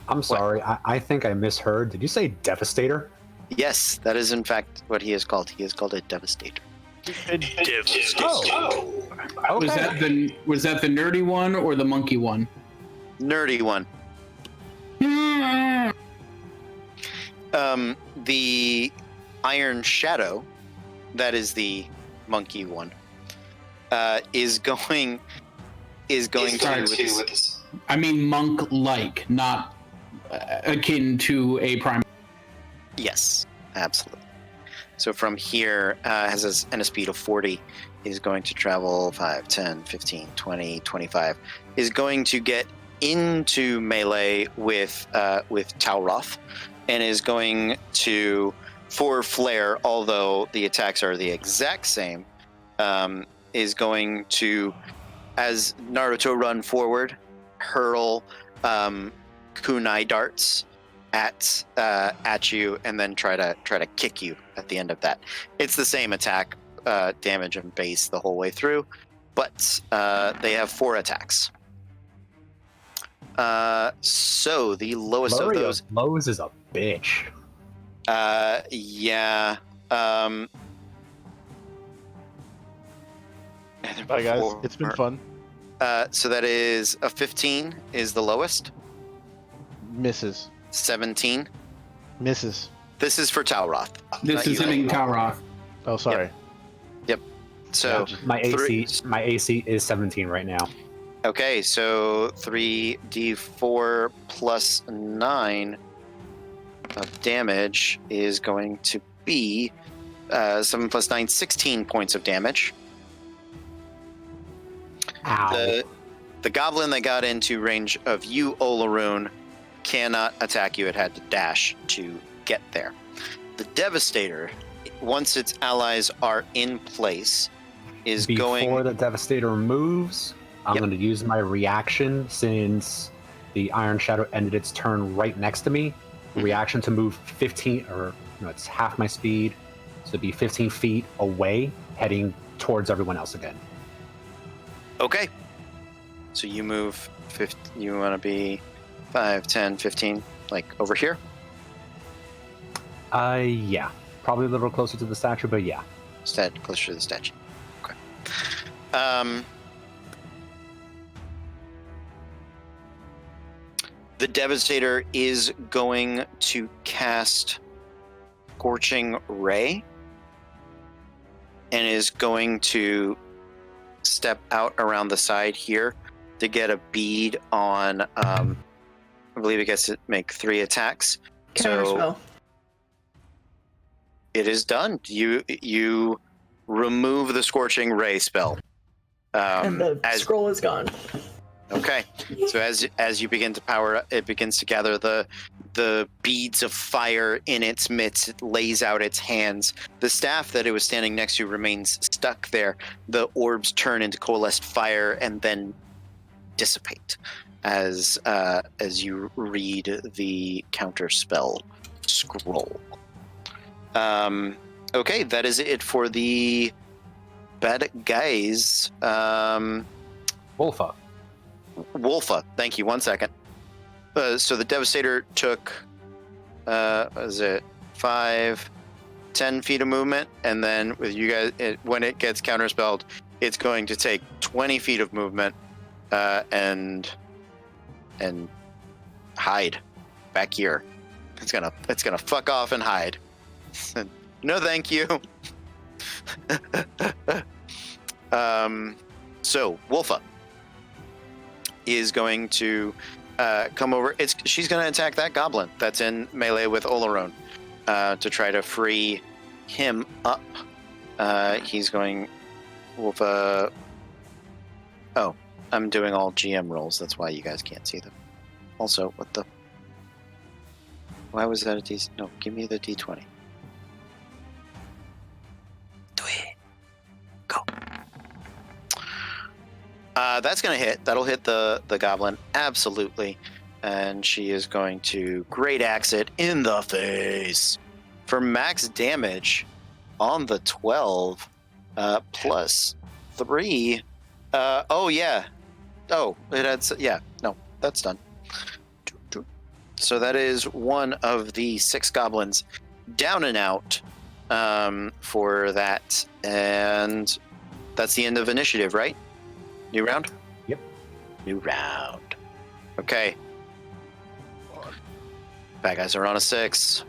S2: I'm sorry, I think I misheard. Did you say Devastator?
S1: Yes, that is in fact what he is called. He is called a Devastator.
S2: Oh. Okay.
S4: Was that the nerdy one or the monkey one?
S1: Nerdy one. The Iron Shadow, that is the monkey one, is going to.
S4: I mean, monk-like, not akin to a prime.
S1: Yes, absolutely. So from here, has a speed of 40, is going to travel 5, 10, 15, 20, 25, is going to get into melee with Tauroth, and is going to, for Flare, although the attacks are the exact same, is going to, as Naruto run forward, hurl kunai darts at you, and then try to kick you at the end of that. It's the same attack, damage and base the whole way through, but they have 4 attacks. So the lowest
S2: Flurry
S1: of those.
S2: Blows is a bitch.
S1: Yeah.
S3: Bye, guys. It's been fun.
S1: So that is a 15 is the lowest.
S3: Misses.
S1: 17.
S3: Misses.
S1: This is for Tauroth.
S4: This is hitting Tauroth.
S3: Oh, sorry.
S1: Yep. So
S2: My AC is 17 right now.
S1: okay, so 3d4 plus 9 of damage is going to be 7 plus 9, 16 points of damage.
S2: Ow.
S1: The goblin that got into range of you, Olaroon, cannot attack you. It had to dash to get there. The Devastator, once its allies are in place, is
S2: Before the Devastator moves, I'm
S1: Yep.
S2: going to use my reaction since the Iron Shadow ended its turn right next to me.
S1: Mhm.
S2: Reaction to move 15, or no, it's half my speed, so it'd be 15 feet away, heading towards everyone else again.
S1: Okay. So you move 50, you want to be 5, 10, 15, like over here?
S2: Yeah. Probably a little closer to the statue, but yeah.
S1: Closer to the statue. Okay. The Devastator is going to cast Scorching Ray and is going to step out around the side here to get a bead on, I believe it gets to make 3 attacks.
S5: Counterspell.
S1: It is done. You remove the Scorching Ray spell.
S5: And the scroll is gone.
S1: Okay, so as you begin to power up, it begins to gather the beads of fire in its midst. It lays out its hands. The staff that it was standing next to remains stuck there. The orbs turn into coalesced fire and then dissipate as you read the counter spell scroll. Okay, that is it for the bad guys. Wolfa, thank you. 1 second. So the Devastator took, is it 5, 10 feet of movement, and then with you guys, when it gets counterspelled, it's going to take 20 feet of movement, and hide back here. It's gonna fuck off and hide. No, thank you. So Wolfa is going to come over. She's going to attack that goblin that's in melee with Olaroon to try to free him up. He's going. Wolfa. Oh, I'm doing all GM rolls. That's why you guys can't see them. Also, what the? Why was that a D? No, give me the D20. Do it. Go. That's going to hit. That'll hit the goblin. Absolutely. And she is going to Great Axe it in the face for max damage on the 12 plus 3. Oh, yeah. Oh, it had... Yeah. No, that's done. So that is one of the 6 goblins down and out for that. And that's the end of initiative, right? New round?
S2: Yep.
S1: New round. Okay. Bad guys are on a 6.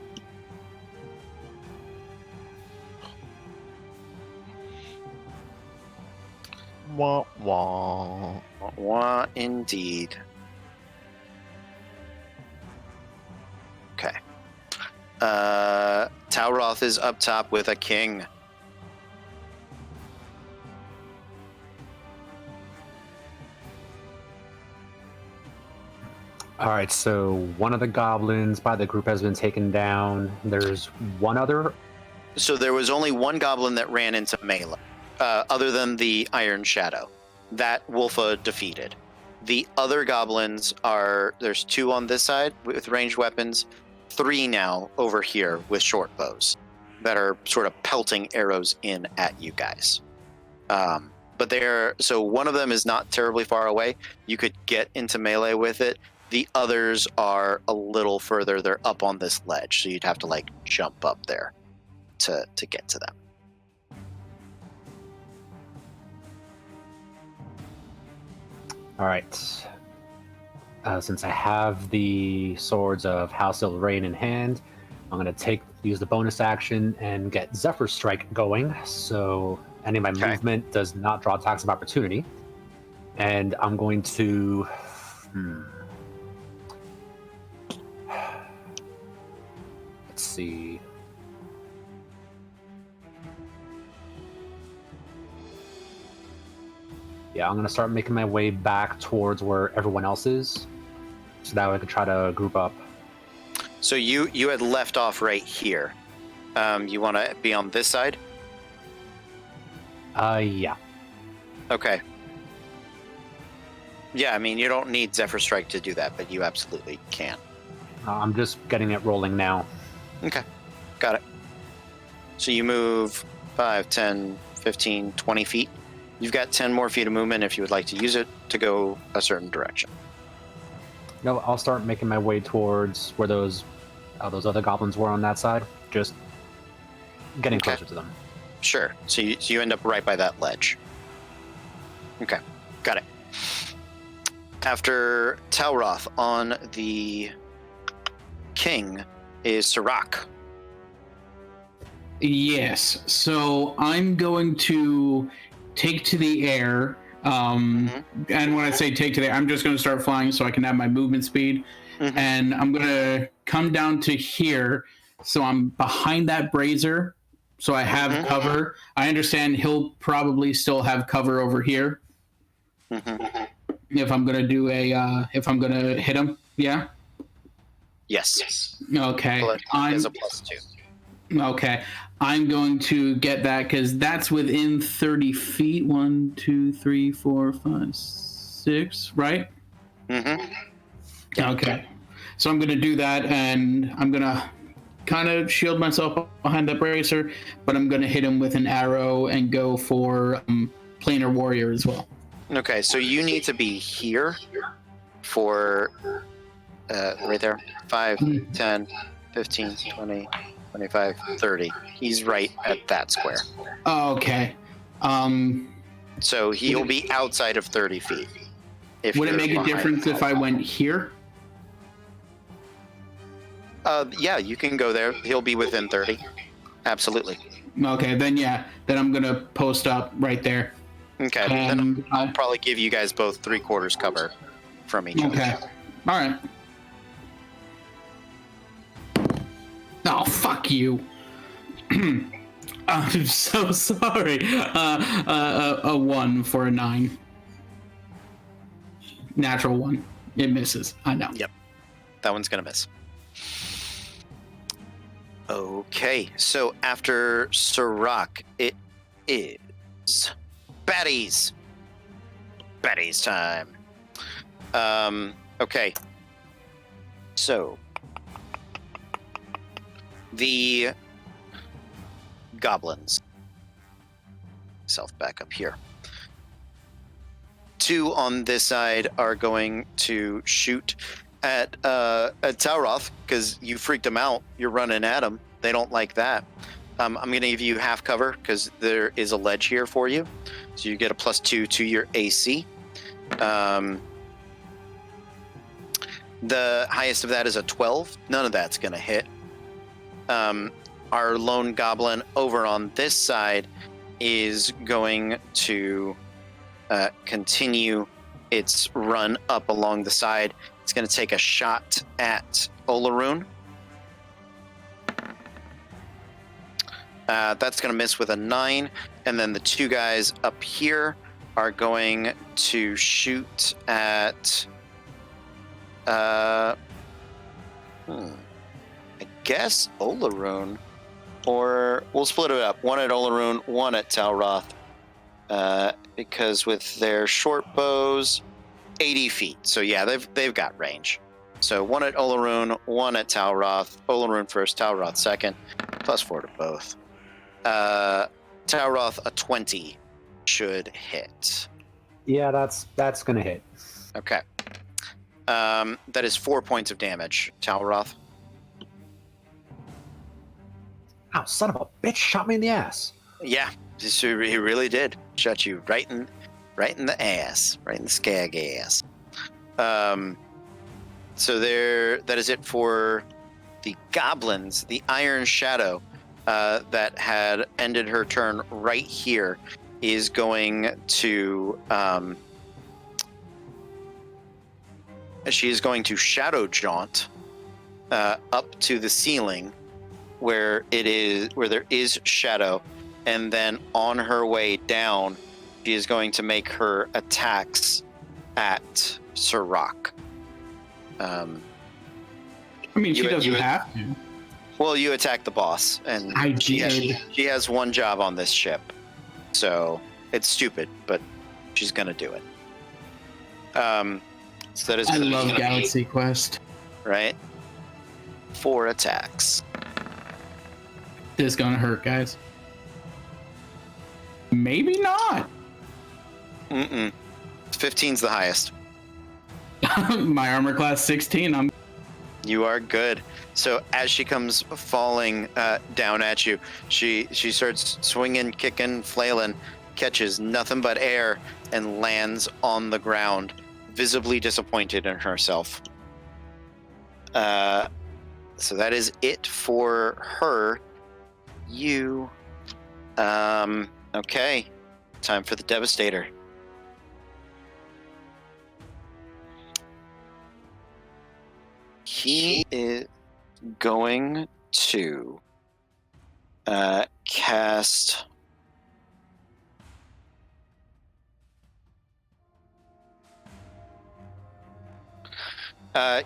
S3: Wah, wah.
S1: Wah, indeed. Okay. Talroth is up top with a king.
S2: All right, so one of the goblins by the group has been taken down. There's one other.
S1: So there was only one goblin that ran into melee, other than the Iron Shadow. That Wolfa defeated. The other goblins there's 2 on this side with ranged weapons, 3 now over here with short bows that are sort of pelting arrows in at you guys. But so one of them is not terribly far away. You could get into melee with it. The others are a little further. They're up on this ledge, so you'd have to like jump up there to get to them.
S2: All right. Since I have the swords of House Ilrain in hand, I'm going to use the bonus action and get Zephyr Strike going. So any of my movement does not draw attacks of opportunity. And I'm going to... Let's see. Yeah, I'm gonna start making my way back towards where everyone else is, so that way I could try to group up.
S1: So you had left off right here. You want to be on this side?
S2: Yeah.
S1: Okay. Yeah, I mean, you don't need Zephyr Strike to do that, but you absolutely can.
S2: I'm just getting it rolling now.
S1: Okay, got it. So you move 5, 10, 15, 20 feet. You've got 10 more feet of movement if you would like to use it to go a certain direction.
S2: No, I'll start making my way towards where those other goblins were on that side. Just getting
S1: Okay.
S2: closer to them.
S1: Sure. So you end up right by that ledge. Okay, got it. After Talroth, on the king is Sirach.
S4: Yes. So I'm going to take to the air. And when I say take to the air, I'm just going to start flying so I can have my movement speed.
S1: Mhm.
S4: And I'm going to come down to here. So I'm behind that brazier. So I have cover. I understand he'll probably still have cover over here. If I'm going to do if I'm going to hit him. Yeah.
S1: Yes.
S4: Okay.
S1: Well, as a +2.
S4: Okay, I'm going to get that because that's within 30 feet. 1, 2, 3, 4, 5, 6, right? Okay. So I'm going to do that, and I'm going to kind of shield myself behind that bracer, but I'm going to hit him with an arrow and go for Planar Warrior as well.
S1: Okay, so you need to be here for right there. 5, 10, 15, 20, 25, 30. He's right at that square.
S4: Okay.
S1: So he'll be outside of 30 feet. If
S4: Would it
S1: you're
S4: make a
S1: behind
S4: difference
S1: him.
S4: if I went here?
S1: Yeah, you can go there. He'll be within 30. Absolutely.
S4: Okay, then then I'm going to post up right there.
S1: Okay, then I'll probably give you guys both 3/4 cover from each
S4: Okay.
S1: other.
S4: All right. Oh, fuck you. I'm so sorry. A 1 for a 9. Natural 1. It misses. I know.
S1: Yep. That one's going to miss. Okay, so after Sirach, it is Baddies. Baddies time. Okay. So the goblins. Self back up here. 2 on this side are going to shoot at Talroth because you freaked them out. You're running at them. They don't like that. I'm going to give you half cover because there is a ledge here for you. So you get a +2 to your AC. The highest of that is a 12. None of that's going to hit. Our lone goblin over on this side is going to continue its run up along the side. It's going to take a shot at Olaroon. That's going to miss with a 9. And then the 2 guys up here are going to shoot at... I guess Olaroon. Or we'll split it up. 1 at Olaroon, 1 at Talroth. Because with their short bows, 80 feet. So yeah, they've got range. So 1 at Olaroon, 1 at Talroth. Olaroon first, Talroth second. +4 to both. Talroth, a 20 should hit.
S2: Yeah, that's gonna hit.
S1: Okay. That is 4 points of damage, Talroth.
S2: Ow, son of a bitch, shot me in the ass.
S1: Yeah, he really did. Shot you right in the ass, right in the skag ass. So that is it for the goblins. The Iron Shadow that had ended her turn right here is going to she is going to shadow jaunt up to the ceiling where there is shadow, and then on her way down she is going to make her attacks at Sirach.
S4: I mean, she doesn't have to.
S1: Well, you attack the boss, and
S4: I did.
S1: she has one job on this ship, so it's stupid, but she's gonna do it. So that is.
S4: I
S1: gonna
S4: love
S1: be,
S4: Galaxy Quest.
S1: right? 4 attacks.
S4: This is gonna hurt, guys. Maybe not.
S1: 15's the highest.
S4: My armor class 16.
S1: You are good. So as she comes falling down at you, she starts swinging, kicking, flailing, catches nothing but air, and lands on the ground, visibly disappointed in herself. So that is it for her. You. Okay. Time for the Devastator. He is going to cast.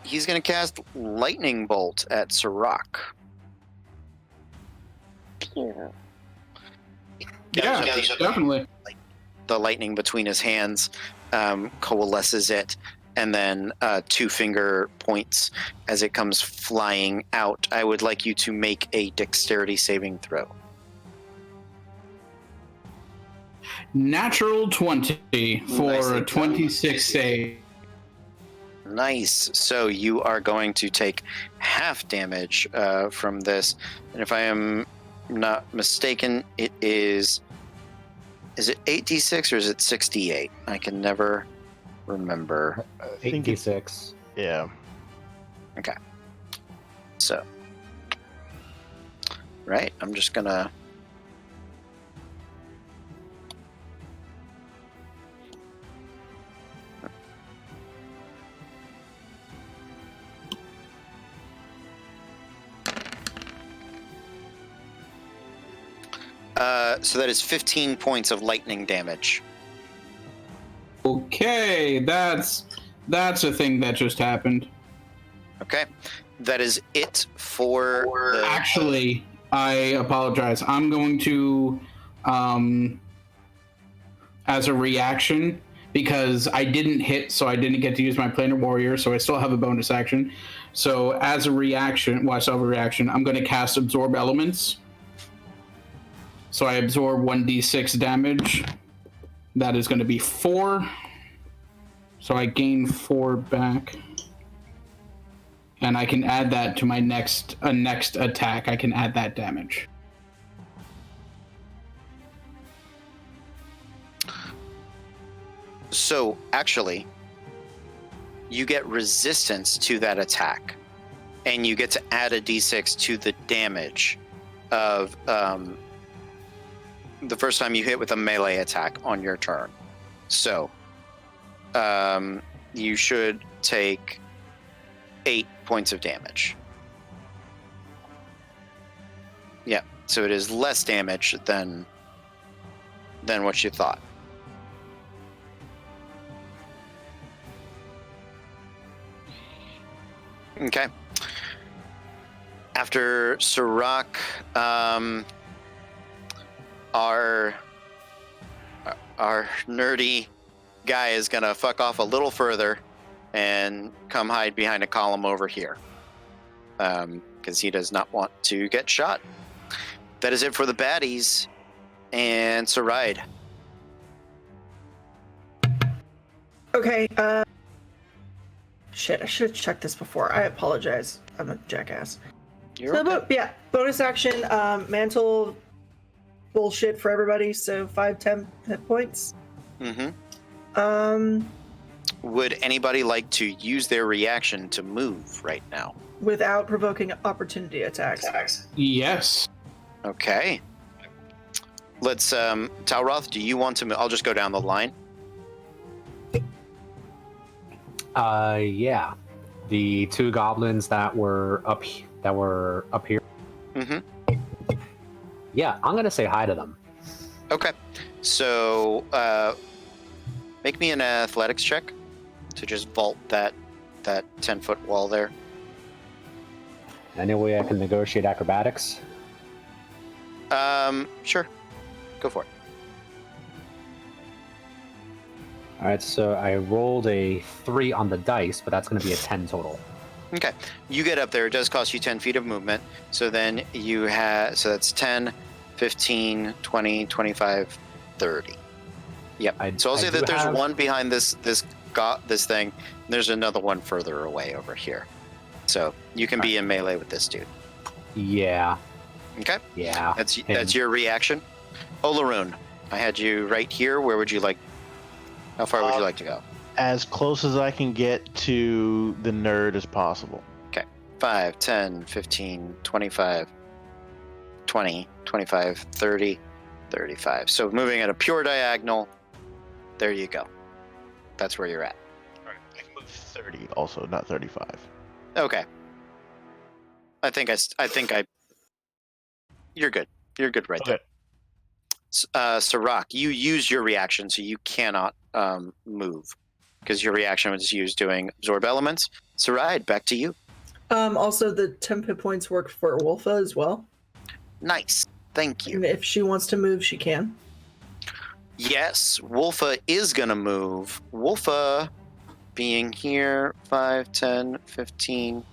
S1: He's going to cast Lightning Bolt at Sirach.
S4: Yeah, definitely.
S1: The lightning between his hands coalesces it, and then 2 finger points as it comes flying out. I would like you to make a dexterity saving throw.
S4: Natural 20 for
S1: Nicely
S4: a
S1: done.
S4: 26 save.
S1: Nice. So you are going to take half damage from this, and if I am not mistaken, it is it 8d6 or is it 68? I can never remember.
S3: I think it's
S2: 8d6.
S3: yeah.
S1: So, right, I'm just gonna. So that is 15 points of lightning damage.
S4: Okay, that's a thing that just happened.
S1: Okay, that is it for the.
S4: Actually, I apologize. I'm going to, as a reaction, because I didn't hit, so I didn't get to use my Planar Warrior, so I still have a bonus action. So as a reaction, well, I still have a reaction, I'm going to cast Absorb Elements. So I absorb 1d6 damage. That is going to be 4. So I gain 4 back. And I can add that to my next attack. I can add that damage.
S1: So actually, you get resistance to that attack, and you get to add a d6 to the damage of the first time you hit with a melee attack on your turn. So you should take 8 points of damage. Yeah, so it is less damage than what you thought. Okay. After Sirach, our nerdy guy is gonna fuck off a little further and come hide behind a column over here, because he does not want to get shot. That is it for the baddies, and Saride.
S5: Okay, shit, I should have checked this before. I apologize. I'm a jackass.
S1: You're
S5: So,
S1: okay.
S5: yeah, bonus action, mantle bullshit for everybody, so 5-10 hit points.
S1: Mm-hmm. Would anybody like to use their reaction to move right now?
S5: Without provoking opportunity attacks.
S4: Yes.
S1: Okay. Let's, Talroth, do you want to move? I'll just go down the line.
S2: Yeah. The 2 goblins that were up here.
S1: Mm-hmm.
S2: Yeah, I'm gonna say hi to them.
S1: Okay. So make me an athletics check to just vault that 10-foot wall there.
S2: Any way I can negotiate acrobatics?
S1: Sure. Go for it.
S2: All right, so I rolled a 3 on the dice, but that's going to be a 10 total.
S1: Okay. You get up there. It does cost you 10 feet of movement. So then you have, so that's 10, 15, 20, 25, 30. Yep. So I'll say that there's one behind this thing. And there's another one further away over here. So you can be in melee with this dude.
S2: Yeah.
S1: Okay.
S2: Yeah.
S1: That's your reaction. Olaroon, I had you right here. Where would you like? How far would you like to go?
S3: As close as I can get to the nerd as possible.
S1: Okay. 5, 10, 15, 25, 20, 25, 30, 35. So moving at a pure diagonal. There you go. That's where you're at.
S3: All right. I can move 30 also, not 35.
S1: Okay. I think you're good. You're good right there. Sirach, you use your reaction, so you cannot move because your reaction was used doing absorb elements. Saride, back to you.
S5: Also, the 10 hit points work for Wolfa as well.
S1: Nice. Thank you.
S5: And if she wants to move, she can.
S1: Yes, Wolfa is going to move. Wolfa being here 5, 10, 15,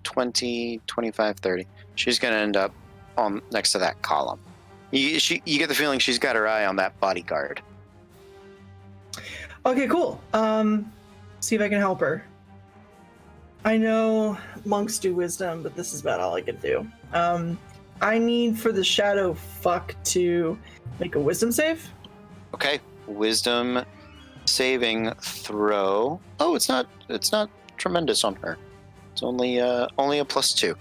S1: 20, 25, 30. She's going to end up on next to that column. You get the feeling she's got her eye on that bodyguard.
S5: Okay, cool. See if I can help her. I know monks do wisdom, but this is about all I can do. I need for the shadow fuck to make a wisdom save.
S1: Okay, wisdom saving throw. Oh, it's not tremendous on her. It's only a +2.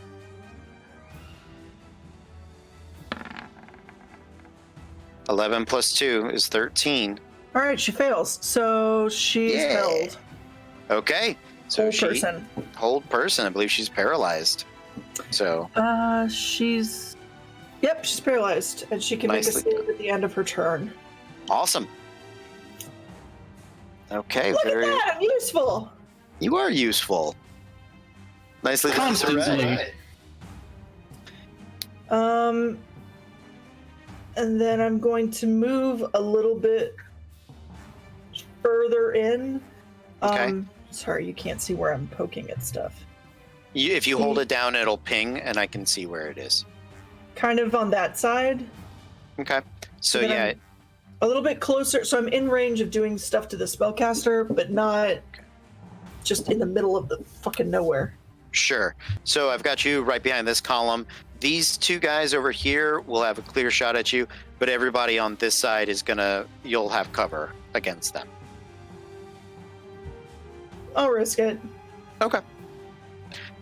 S1: (11 + 2 is 13.
S5: All right, she fails, so she's held.
S1: Okay, so
S5: Hold person.
S1: I believe she's paralyzed. So
S5: she's paralyzed, and she can make a save at the end of her turn.
S1: awesome. Okay,
S5: Look at that! I'm useful.
S1: You are useful. Nicely done,
S4: Constantly.
S5: And then I'm going to move a little bit further in.
S1: Okay.
S5: Sorry, you can't see where I'm poking at stuff.
S1: If you hold it down, it'll ping, and I can see where it is.
S5: Kind of on that side.
S1: Okay. So
S5: Then
S1: yeah,
S5: I'm a little bit closer, so I'm in range of doing stuff to the spellcaster, but not just in the middle of the fucking nowhere.
S1: sure. So I've got you right behind this column. These two guys over here will have a clear shot at you, but everybody on this side you'll have cover against them.
S5: I'll risk it.
S1: Okay.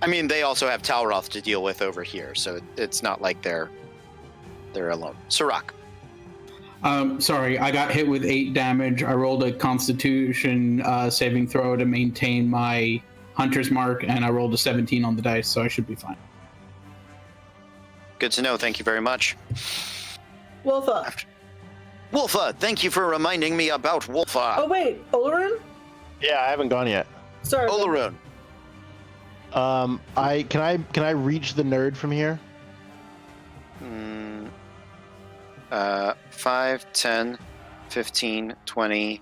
S1: I mean, they also have Talroth to deal with over here, so it's not like they're alone. Sirach.
S4: Sorry, I got hit with 8 damage. I rolled a Constitution saving throw to maintain my Hunter's Mark, and I rolled a 17 on the dice, so I should be fine.
S1: Good to know. Thank you very much.
S5: Wolfa.
S1: Wolfa, thank you for reminding me about Wolfa.
S5: Oh wait, Olaroon?
S3: Yeah, I haven't gone yet.
S5: Sorry.
S1: Olaroon.
S3: Can I reach the nerd from here?
S1: 5, 10, 15, 20,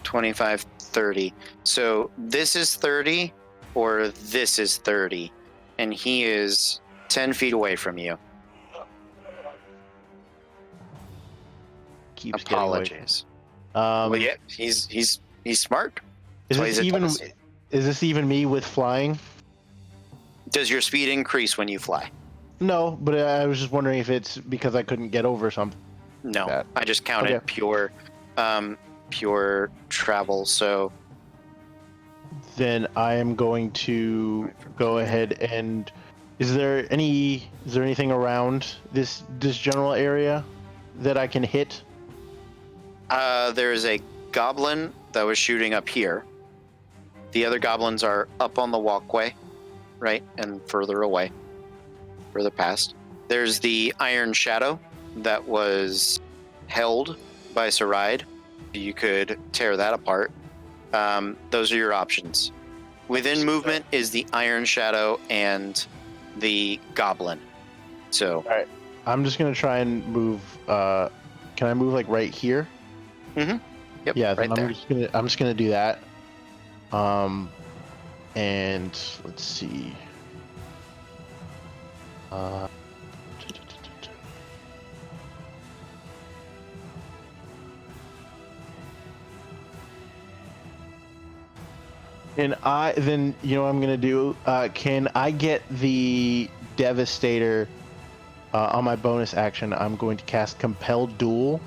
S1: 25, 30. So this is 30 or this is 30. And he is 10 feet away from you.
S3: Keeps getting away.
S1: Apologies. Well, yeah, he's smart.
S3: Is
S1: That's why
S3: this
S1: he's a
S3: is this even me with flying?
S1: Does your speed increase when you fly?
S3: No, but I was just wondering if it's because I couldn't get over something.
S1: No,
S3: That-
S1: I just counted
S3: Okay.
S1: pure travel. So
S3: Then I am going to go ahead and. Is there anything around this general area that I can hit?
S1: there is a goblin that was shooting up here. The other goblins are up on the walkway, right, and further away, further past. There's the Iron Shadow that was held by Saride. You could tear that apart. Those are your options. Within movement is the Iron Shadow and the Goblin. So,
S3: All right, I'm just gonna try and move. Can I move like right here?
S1: yep,
S3: Yeah,
S1: right
S3: then
S1: there.
S3: I'm just gonna do that. And let's see. And you know what I'm gonna do? Can I get the Devastator on my bonus action? I'm going to cast Compelled Duel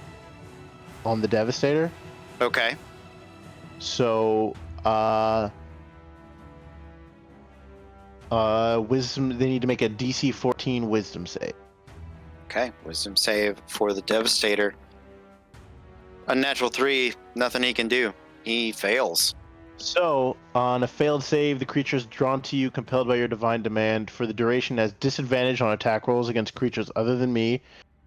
S3: on the Devastator.
S1: Okay.
S3: So, wisdom. They need to make a DC 14 Wisdom save.
S1: Okay. Wisdom save for the Devastator. Unnatural 3. Nothing he can do. He fails.
S3: So, on a failed save, the creature is drawn to you, compelled by your divine demand. For the duration, has disadvantage on attack rolls against creatures other than me,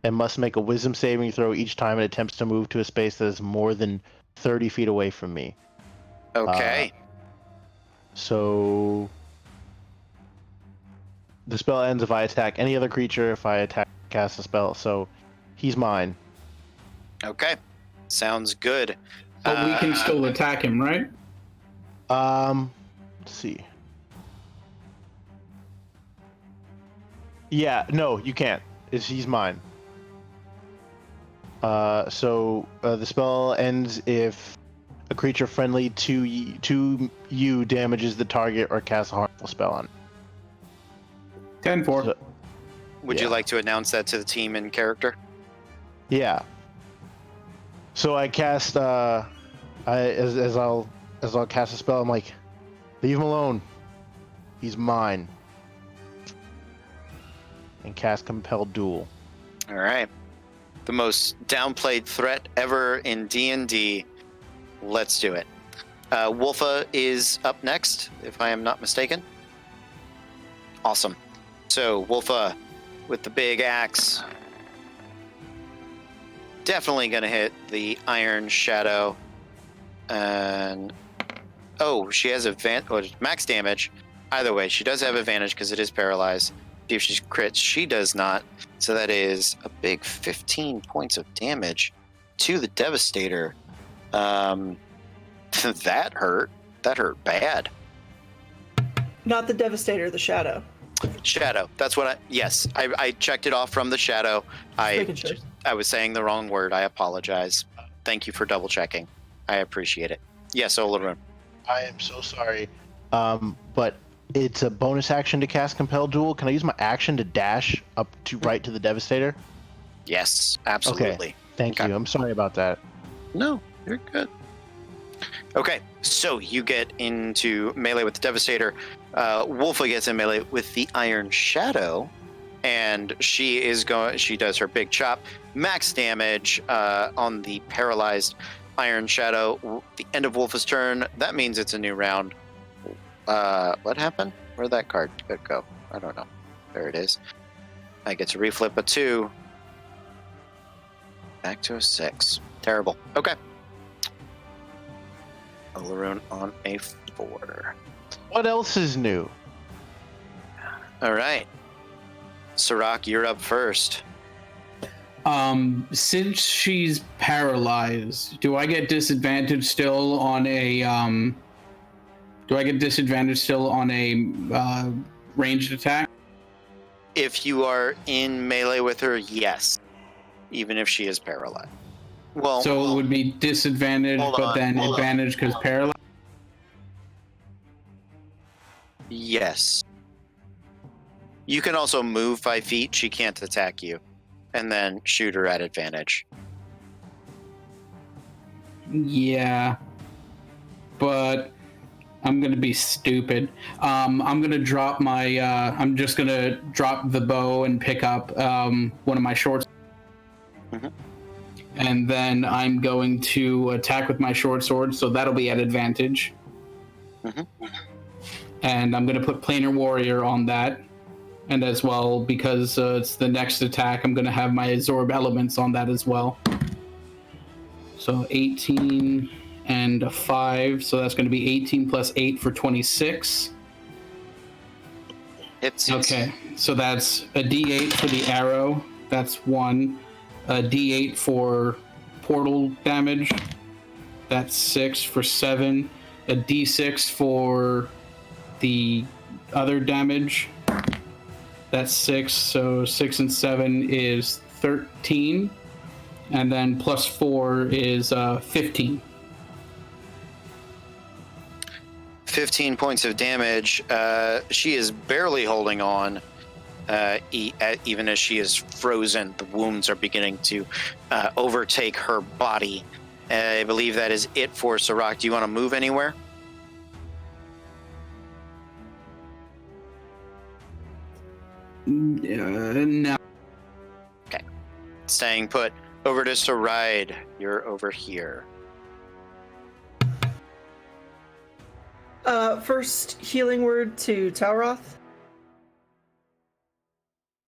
S3: and must make a Wisdom saving throw each time it attempts to move to a space that is more than 30 feet away from me.
S1: Okay.
S3: So the spell ends if I attack any other creature, if I cast a spell. So he's mine.
S1: Okay. Sounds good.
S4: But we can still attack him, right?
S3: Let's see. Yeah, no, you can't. He's mine. So the spell ends if a creature friendly to you damages the target or casts a harmful spell on it.
S4: 10-4.
S3: So-
S1: Would you
S3: yeah.
S1: like to announce that to the team in character?
S3: Yeah. So I cast as I'll cast a spell, I'm like, leave him alone. He's mine. And cast Compelled Duel.
S1: All right. The most downplayed threat ever in D&D. Let's do it. Wolfa is up next, if I am not mistaken. Awesome. So, Wolfa with the big axe. Definitely going to hit the Iron Shadow. And oh, she has max damage. Either way, she does have advantage because it is paralyzed. See if she crits. She does not. So that is a big 15 points of damage to the Devastator. That hurt. That hurt bad.
S5: Not the Devastator, the Shadow.
S1: Shadow. That's what yes, I checked it off from the Shadow.
S5: Making sure.
S1: I was saying the wrong word. I apologize. Thank you for double checking. I appreciate it. Yes, Olaroon.
S3: I am so sorry. But it's a bonus action to cast Compelled Duel. Can I use my action to dash up to right to the Devastator?
S1: Yes, absolutely.
S3: Thank
S1: Okay.
S3: you. I'm sorry about that.
S1: No, you're good. Okay, so you get into melee with the Devastator. Wolfa gets in melee with the Iron Shadow, and she does her big chop, max damage on the paralyzed Iron Shadow. The end of Wolfa's turn. That means it's a new round. What happened? Where'd that card go? I don't know. There it is. I get to reflip a 2. Back to a 6. Terrible. Okay. Olaroon on a 4.
S3: What else is new?
S1: All right. Sirach, you're up first.
S4: Since she's paralyzed, do I get disadvantage still on a ranged attack?
S1: If you are in melee with her, yes. Even if she is paralyzed. Well,
S4: So it would be disadvantage,
S1: Hold
S4: but
S1: on,
S4: then
S1: hold on.
S4: advantage because paralyzed.
S1: yes. You can also move 5 feet. She can't attack you. And then shoot her at advantage.
S4: Yeah, but I'm gonna be stupid. I'm gonna drop my. I'm just gonna drop the bow and pick up one of my short.
S1: Mhm.
S4: And then I'm going to attack with my short sword, so that'll be at advantage.
S1: Mhm.
S4: And I'm gonna put Planar Warrior on that, And as well, because it's the next attack, I'm going to have my absorb elements on that as well. So 18 and a 5. So that's going to be 18 plus 8 for 26.
S1: Hits.
S4: Okay, so that's a D8 for the arrow. That's 1. A D8 for portal damage. That's 6 for 7. A D6 for the other damage. That's 6. So 6 and 7 is 13. And then plus 4 is 15.
S1: 15 points of damage. She is barely holding on, even as she is frozen. The wounds are beginning to overtake her body. I believe that is it for Sirach. Do you want to move anywhere?
S4: No.
S1: Okay. Staying put. Over to Saride. You're over here.
S5: First healing word to Talroth.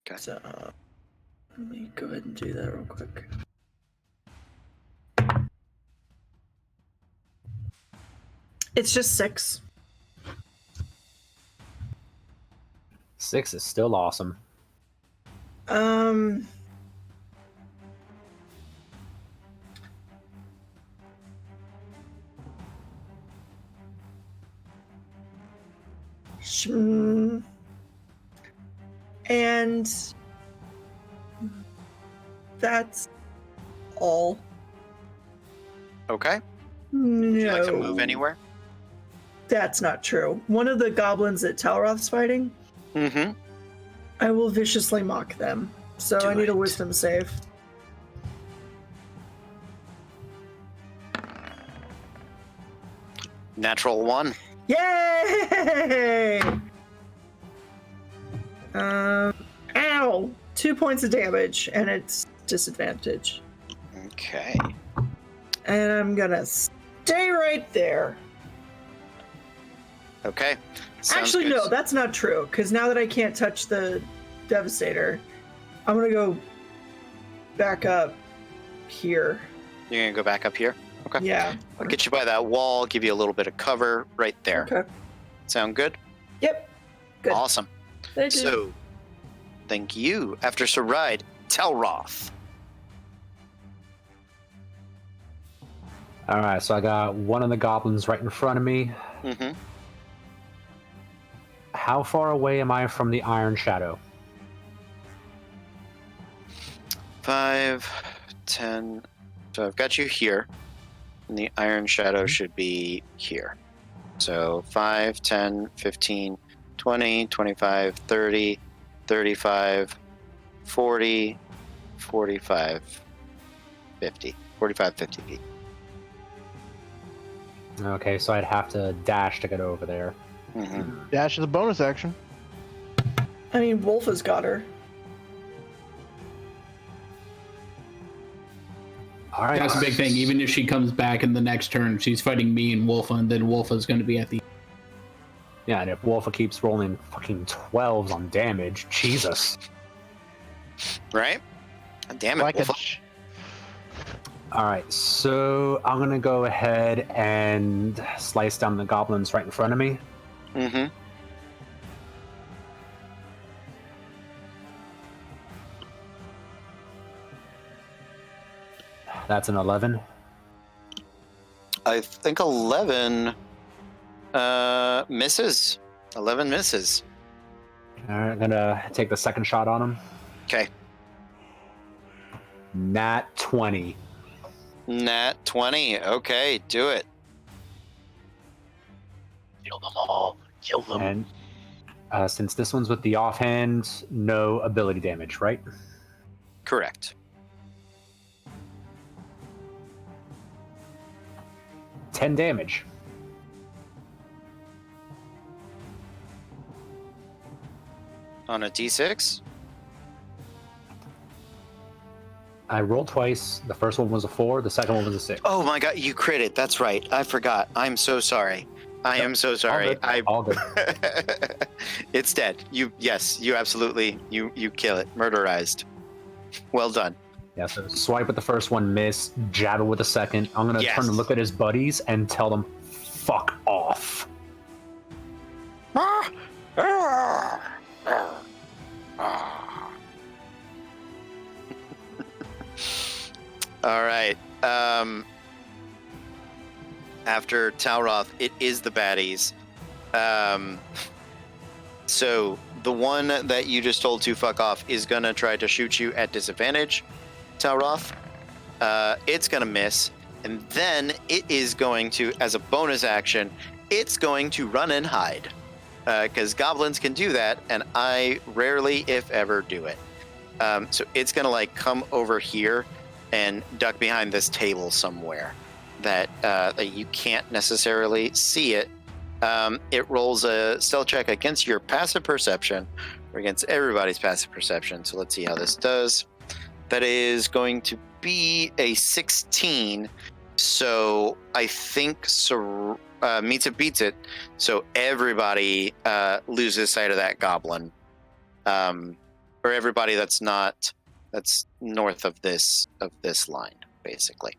S1: Okay.
S5: So, let me go ahead and do that real quick. It's just 6.
S2: 6 is still awesome.
S5: And that's all.
S1: Okay.
S5: No,
S1: Would you like to move anywhere?
S5: That's not true. One of the goblins that Talroth's fighting,
S1: Mm-hmm.
S5: I will viciously mock them. So
S1: Do
S5: I need a
S1: it.
S5: wisdom save.
S1: Natural 1.
S5: Yay! Ow! 2 points of damage, and it's disadvantage.
S1: Okay.
S5: And I'm gonna stay right there.
S1: Okay. Sounds
S5: Actually,
S1: good.
S5: no, that's not true, because now that I can't touch the Devastator, I'm gonna go back up here.
S1: You're going to go back up here? Okay.
S5: Yeah.
S1: I'll get you by that wall, give you a little bit of cover right there.
S5: Okay.
S1: Sound good?
S5: Yep. Good.
S1: Awesome.
S5: Thank you.
S1: So, thank you. After Saride, Telroth.
S2: All right, so I got one of the goblins right in front of me.
S1: Mm-hmm.
S2: How far away am I from the Iron Shadow?
S1: 5, 10. So I've got you here. And the Iron Shadow should be here. So 5, 10, 15, 20, 25, 30, 35, 40, 45, 50. 45, 50 feet.
S2: Okay, so I'd have to dash to get over there.
S1: Mm-hmm.
S3: Dash is a bonus action.
S5: I mean, Wolf has got her.
S2: All right.
S4: That's a big thing. Even if she comes back in the next turn, she's fighting me and Wolfa, and then Wolfa's going to be at the...
S2: Yeah, and if Wolfa keeps rolling fucking 12s on damage, Jesus.
S1: Right? Damn it.
S3: Like a
S1: Wolf.
S2: All right, so I'm gonna go ahead and slice down the goblins right in front of me.
S1: Mm-hmm.
S2: That's an 11.
S1: I think 11 misses. 11 misses.
S2: All right, I'm gonna take the second shot on him.
S1: Okay.
S2: Nat 20.
S1: Nat 20. Okay, do it.
S3: Kill them all. Kill them.
S2: And since this one's with the offhand, no ability damage, right?
S1: Correct.
S2: 10 damage.
S1: On a d6?
S2: I rolled twice. The first one was a 4. The second one was a 6.
S1: Oh my god, you critted. That's right. I forgot. I'm so sorry. I am so sorry.
S2: All good.
S1: It's dead. You absolutely you kill it. Murderized. Well done.
S2: Yeah, so swipe with the first one, miss. Jab it with the second. I'm gonna
S1: Yes.
S2: turn and look at his buddies and tell them, "Fuck off."
S1: All right. After Talroth, it is the baddies. So the one that you just told to fuck off is gonna try to shoot you at disadvantage, Talroth. It's gonna miss, and then it is going to, as a bonus action, it's going to run and hide. Because goblins can do that, and I rarely, if ever, do it. So it's gonna like come over here and duck behind this table somewhere that you can't necessarily see it. It rolls a stealth check against your passive perception, or against everybody's passive perception. So let's see how this does. That is going to be a 16. So I think meets it, beats it. So everybody loses sight of that goblin, or everybody that's north of this line, basically.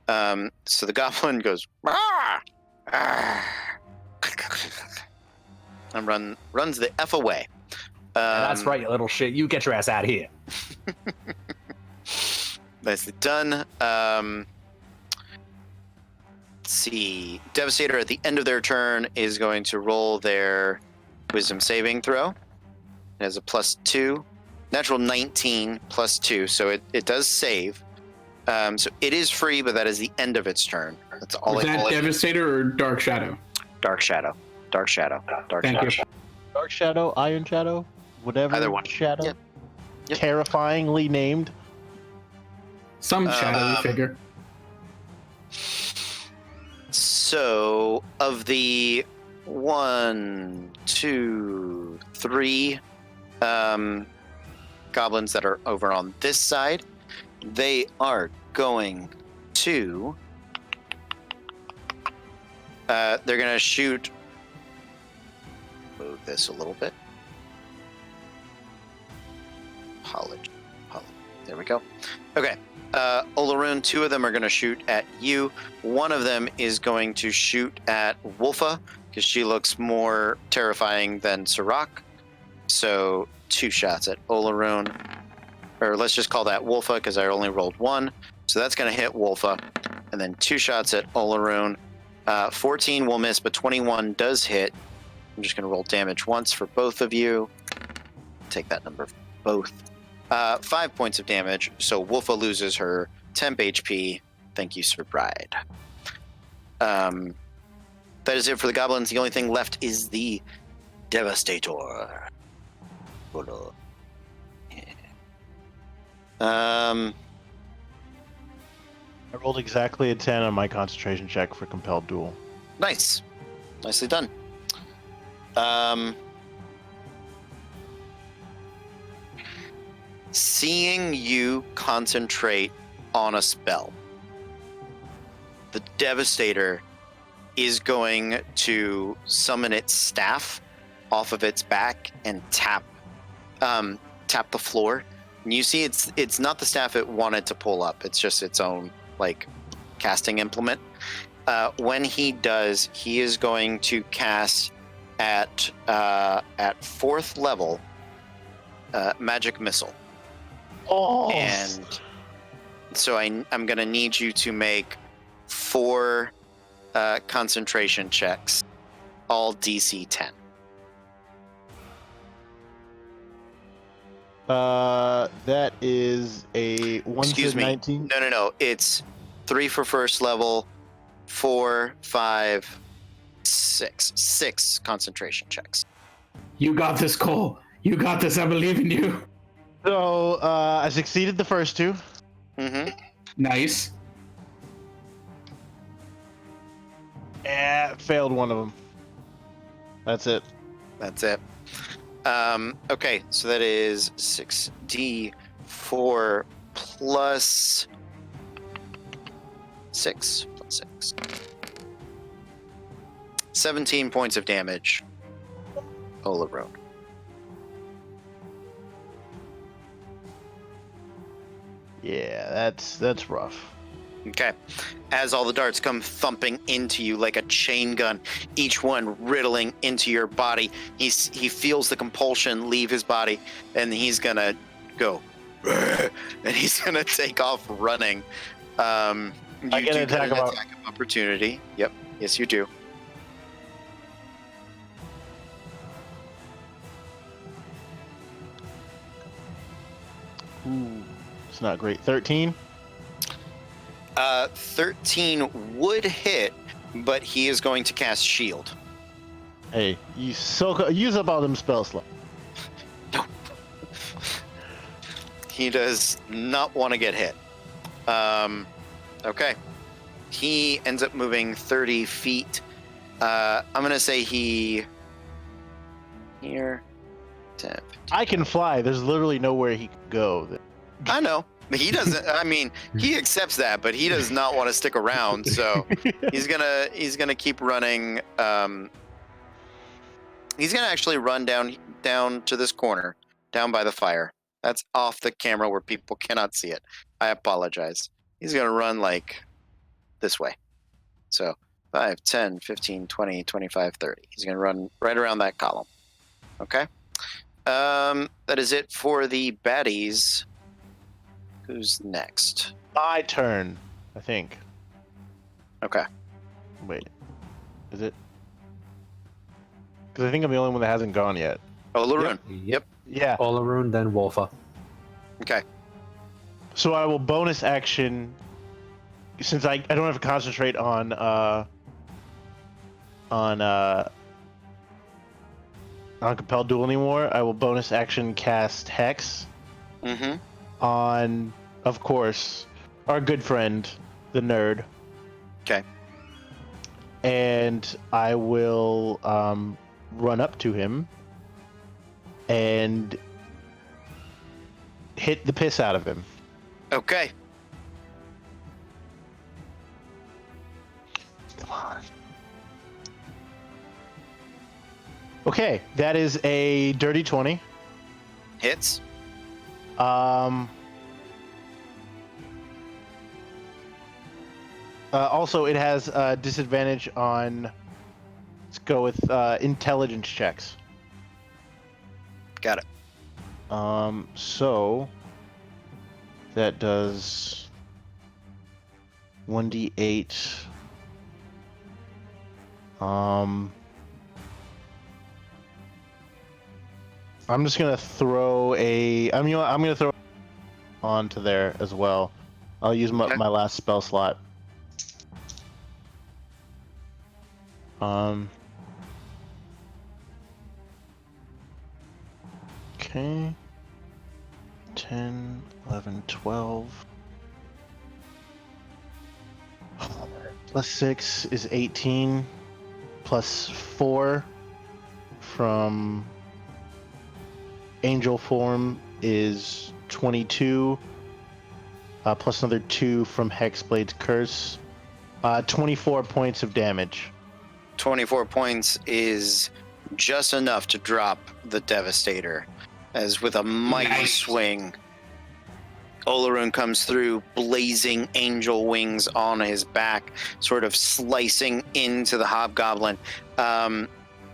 S1: So the goblin goes "Rah! Ah!" and runs the F away.
S2: That's right, you little shit. You get your ass out of here.
S1: Nicely done. Let's see. Devastator at the end of their turn is going to roll their wisdom saving throw. It has a +2. Natural 19 +2, so it does save. So it is free, but that is the end of its turn. That's all.
S4: Was that Devastator or Dark Shadow?
S1: Dark Shadow. Dark Shadow. Dark
S4: Thank
S1: Shadow.
S4: you.
S3: Dark Shadow, Iron Shadow, whatever.
S1: Either one.
S3: Shadow.
S1: Yep. Yep.
S3: Terrifyingly named.
S4: Some shadowy figure.
S1: So of the 1, 2, 3 goblins that are over on this side, they are going to they're gonna shoot. Move this a little bit. Apology. There we go. Okay. Olaroon, 2 of them are going to shoot at you. 1 of them is going to shoot at Wolfa, because she looks more terrifying than Sirach. So 2 shots at Olaroon. Or let's just call that Wolfa, because I only rolled 1. So that's going to hit Wolfa. And then 2 shots at Olaroon. 14 will miss, but 21 does hit. I'm just going to roll damage once for both of you. Take that number for both. 5 points of damage, so Wolfa loses her temp HP. Thank you, Sir Bride. That is it for the goblins. The only thing left is the Devastator. Hold on.
S3: I rolled exactly a 10 on my concentration check for compelled duel.
S1: Nice. Nicely done. Seeing you concentrate on a spell, the Devastator is going to summon its staff off of its back and tap the floor. And you see it's not the staff it wanted to pull up. It's just its own casting implement. When he does, he is going to cast at 4th level Magic Missile.
S3: Oh.
S1: And so I'm going to need you to make 4 concentration checks, all DC 10.
S3: That is a 1
S1: Excuse
S3: to
S1: me.
S3: 19.
S1: No. It's 3 for 1st level, 4, 5, 6. 6 concentration checks.
S4: You got this, Cole. You got this. I believe in you.
S3: So I succeeded the first 2.
S1: Mm-hmm.
S4: Nice.
S3: Failed one of them. That's it.
S1: That's it. Okay, so that is 6d4 plus 6. 17 points of damage. Olaroon.
S3: Yeah, that's rough.
S1: Okay. As all the darts come thumping into you like a chain gun, each one riddling into your body, he feels the compulsion leave his body, and he's gonna go, and he's gonna take off running. You
S3: I get
S1: do
S3: an
S1: get
S3: attack
S1: an
S3: of
S1: attack of opportunity. Yep. Yes, you do.
S3: Ooh, it's not great. 13.
S1: 13 would hit, but he is going to cast shield.
S3: Hey, use up all them spell slots.
S1: He does not want to get hit. Okay. He ends up moving 30 feet. I'm going to say he... Here. 10, 15.
S3: I can fly. There's literally nowhere he can go.
S1: I know. He doesn't... I mean, he accepts that, but he does not want to stick around, so he's gonna keep running. He's gonna actually run down to this corner, down by the fire. That's off the camera where people cannot see it. I apologize. He's gonna run like this way. So 5, 10, 15, 20, 25, 30. He's gonna run right around that column. Okay. That is it for the baddies. Who's next?
S3: My turn, I think.
S1: Okay.
S3: Wait, is it? Because I think I'm the only one that hasn't gone yet.
S1: Oh, Laroon.
S2: Yep.
S3: Yeah.
S2: Olaroon, then Wolfa.
S1: Okay.
S3: So I will bonus action, since I don't have to concentrate on compelled duel anymore. I will bonus action cast Hex
S1: Mm-hmm.
S3: on, of course, our good friend, the nerd.
S1: Okay.
S3: And I will run up to him and hit the piss out of him.
S1: Okay.
S3: Come on. Okay, that is a dirty 20.
S1: Hits.
S3: Also, it has disadvantage on. Let's go with intelligence checks.
S1: Got it.
S3: So that does 1d8. I'm just gonna throw I'm gonna throw onto there as well. I'll use my last spell slot. Okay. 10, 11, 12. Plus 6 is 18. Plus 4 from angel form is 22. Plus another 2 from Hexblade's curse. 24 points of damage.
S1: 24 points is just enough to drop the Devastator, as with a mighty swing, Olaroon comes through, blazing angel wings on his back, sort of slicing into the hobgoblin.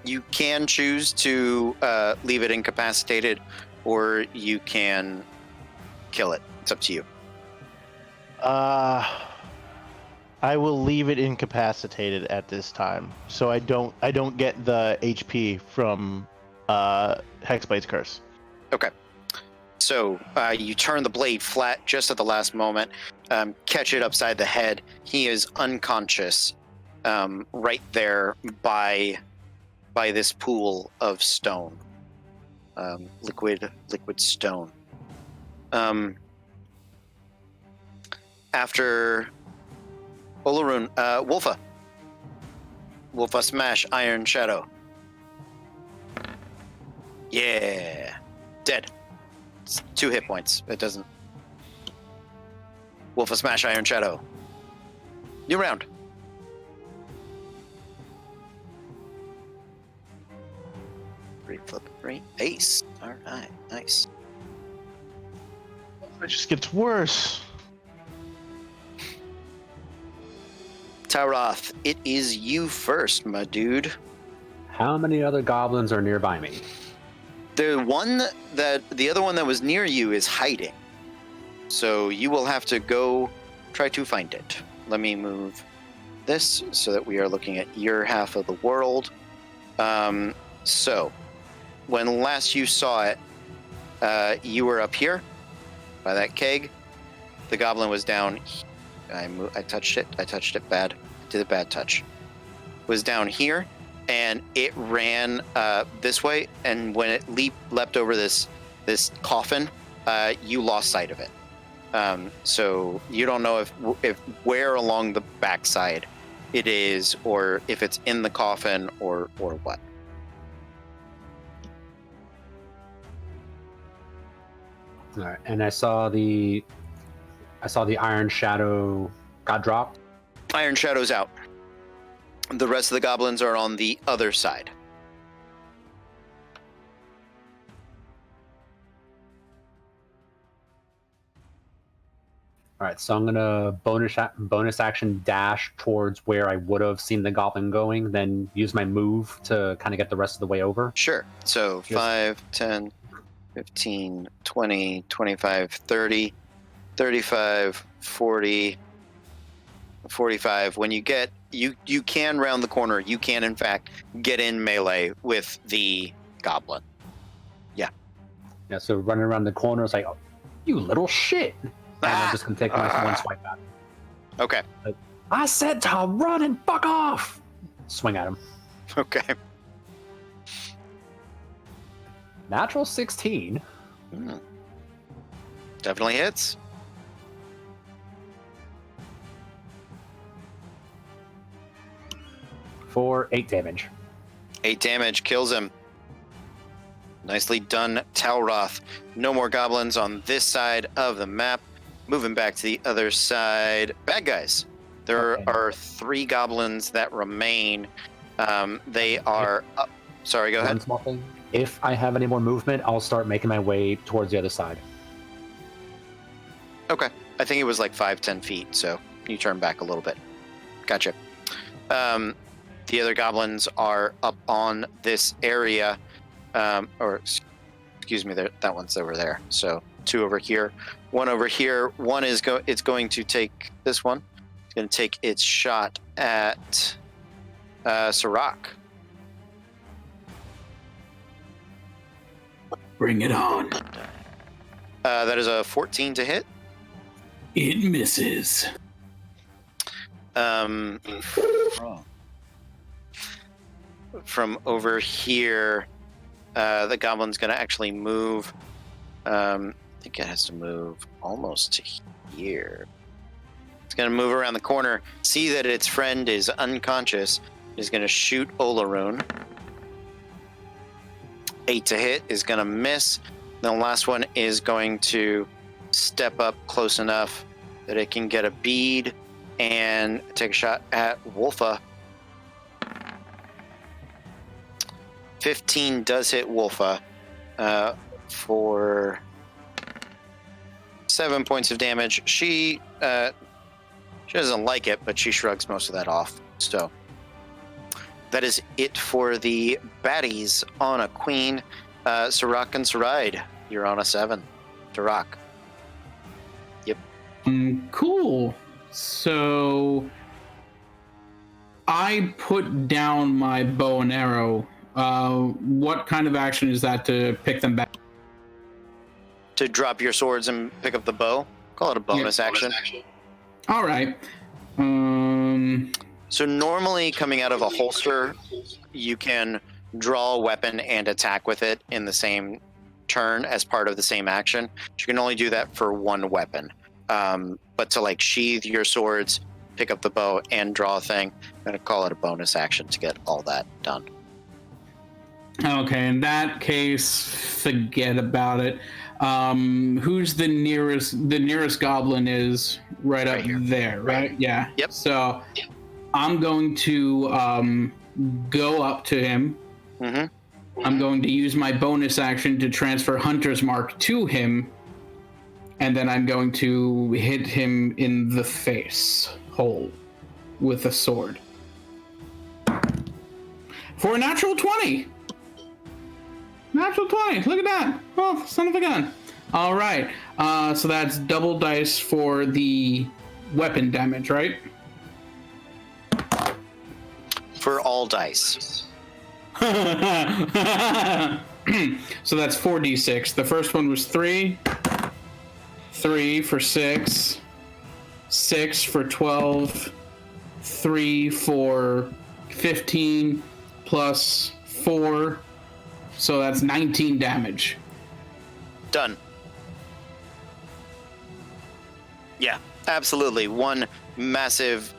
S1: You can choose to leave it incapacitated, or you can kill it. It's up to you.
S3: I will leave it incapacitated at this time, so I don't get the HP from Hexblade's curse.
S1: Okay. So you turn the blade flat just at the last moment, catch it upside the head. He is unconscious, right there by this pool of stone, liquid stone. After Olaroon, Wolfa smash Iron Shadow. Yeah, dead. It's 2 hit points. It doesn't. Wolfa smash Iron Shadow. New round. flip a 3. Ace. All right, nice.
S3: It just gets worse.
S1: Tauroth, it is you first, my dude.
S2: How many other goblins are nearby me?
S1: The other one that was near you is hiding. So you will have to go try to find it. Let me move this so that we are looking at your half of the world. So when last you saw it, you were up here by that keg. The goblin was down. I touched it. I touched it bad. I did a bad touch. Was down here, and it ran this way. And when it leapt over this coffin, you lost sight of it. So you don't know if where along the backside it is, or if it's in the coffin, or what.
S2: All right, and I saw the Iron Shadow got dropped.
S1: Iron Shadow's out. The rest of the goblins are on the other side.
S2: All right, so I'm gonna bonus action dash towards where I would have seen the goblin going, then use my move to kind of get the rest of the way over.
S1: Sure. So
S2: Yes.
S1: 5, 10, 15, 20, 25, 30, 35, 40, 45. When you get, you can round the corner. You can, in fact, get in melee with the goblin.
S2: Yeah, so running around the corner, it's like, oh, you little shit. And I'm just gonna take my one swipe at him.
S1: Okay.
S2: I said to run and fuck off. Swing at him.
S1: Okay.
S2: Natural 16
S1: Definitely hits.
S2: for 8 damage.
S1: 8 damage, kills him. Nicely done, Tauroth. No more goblins on this side of the map. Moving back to the other side. Bad guys. There
S2: Okay.
S1: are 3 goblins that remain. They are up. Sorry, go
S2: One
S1: ahead.
S2: small thing. If I have any more movement, I'll start making my way towards the other side.
S1: Okay. I think it was like 5-10 feet, so you turn back a little bit. Gotcha. The other goblins are up on this area. Excuse me, that one's over there. So 2 over here, 1 over here. One is it's going to take this one. It's going to take its shot at Sirach.
S4: Bring it on.
S1: That is a 14 to hit.
S4: It misses.
S1: From over here, the goblin's going to actually move. I think it has to move almost to here. It's going to move around the corner, see that its friend is unconscious, is going to shoot Olaroon. 8 to hit is going to miss. The last one is going to step up close enough that it can get a bead and take a shot at Wolfa. 15 does hit Wolfa for 7 points of damage. She doesn't like it, but she shrugs most of that off. So that is it for the baddies on a queen. Sirach and Saride, you're on a 7. Sirach.
S4: Cool. So I put down my bow and arrow. What kind of action is that to pick them back?
S1: To drop your swords and pick up the bow. Call it a bonus action.
S4: All right.
S1: So normally coming out of a holster, you can draw a weapon and attack with it in the same turn as part of the same action. You can only do that for one weapon. But to like sheathe your swords, pick up the bow, and draw a thing, I'm going to call it a bonus action to get all that done.
S4: Okay, in that case, forget about it. Who's the nearest? The nearest goblin is right up
S1: here.
S4: there, right? Yeah.
S1: Yep.
S4: So I'm going to go up to him.
S1: Mm-hmm.
S4: I'm going to use my bonus action to transfer Hunter's Mark to him, and then I'm going to hit him in the face hole with a sword. For a natural 20! Natural 20, look at that! Oh, son of a gun. All right, so that's double dice for the weapon damage, right?
S1: For all dice.
S4: So that's 4d6. The first one was 3. 3 for 6. 6 for 12. 3 for 15 plus 4. So that's 19 damage.
S1: Done. Yeah, absolutely. One massive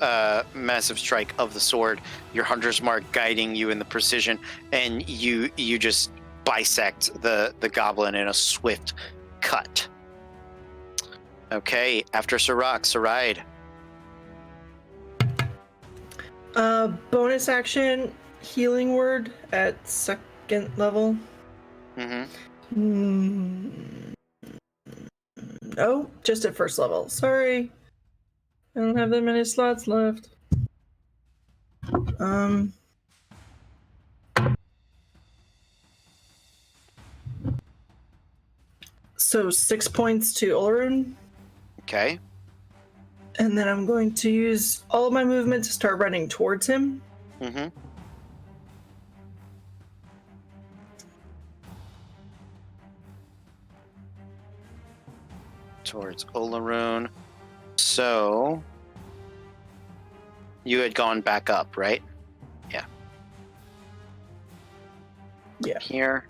S1: strike of the sword, your Hunter's Mark guiding you in the precision, and you just bisect the goblin in a swift cut. Okay, after Saride.
S5: Bonus action, healing word at 2nd level. No, just at 1st level. Sorry. I don't have that many slots left. So 6 points to Olorun.
S1: Okay.
S5: And then I'm going to use all of my movement to start running towards him.
S1: Towards Olorun. So you had gone back up, right? Yeah.
S5: Yeah.
S1: Here.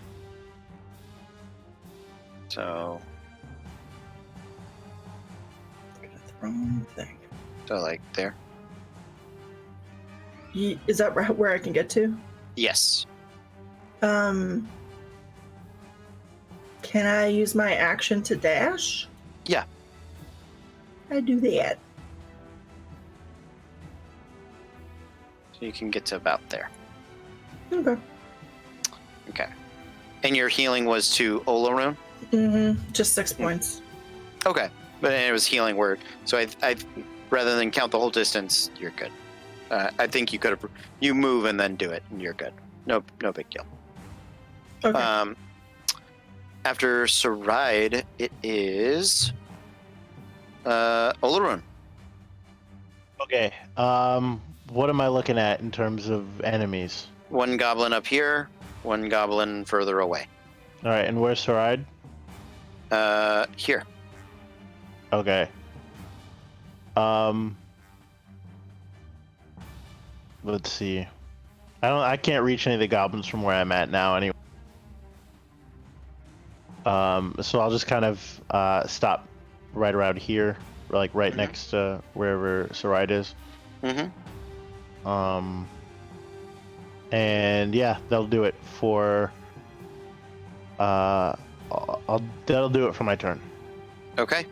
S1: So
S5: Wrong thing.
S1: like there.
S5: Is that where I can get to?
S1: Yes.
S5: Can I use my action to dash?
S1: Yeah.
S5: I do that.
S1: So you can get to about there.
S5: Okay.
S1: Okay. And your healing was to Olorun?
S5: Just 6 points.
S1: Okay. But it was healing word. So I rather than count the whole distance, you're good. I think you could have you move and then do it and you're good. No big deal.
S5: Okay.
S1: After Saride, it is Olorun.
S3: Okay. What am I looking at in terms of enemies?
S1: One goblin up here, one goblin further away.
S3: All right, and where's Saride?
S1: Here.
S3: Okay. Let's see. I can't reach any of the goblins from where I'm at now anyway. So I'll just kind of stop right around here, like right next to wherever Saride is. And yeah, that'll do it for that'll do it for my turn.
S1: Okay.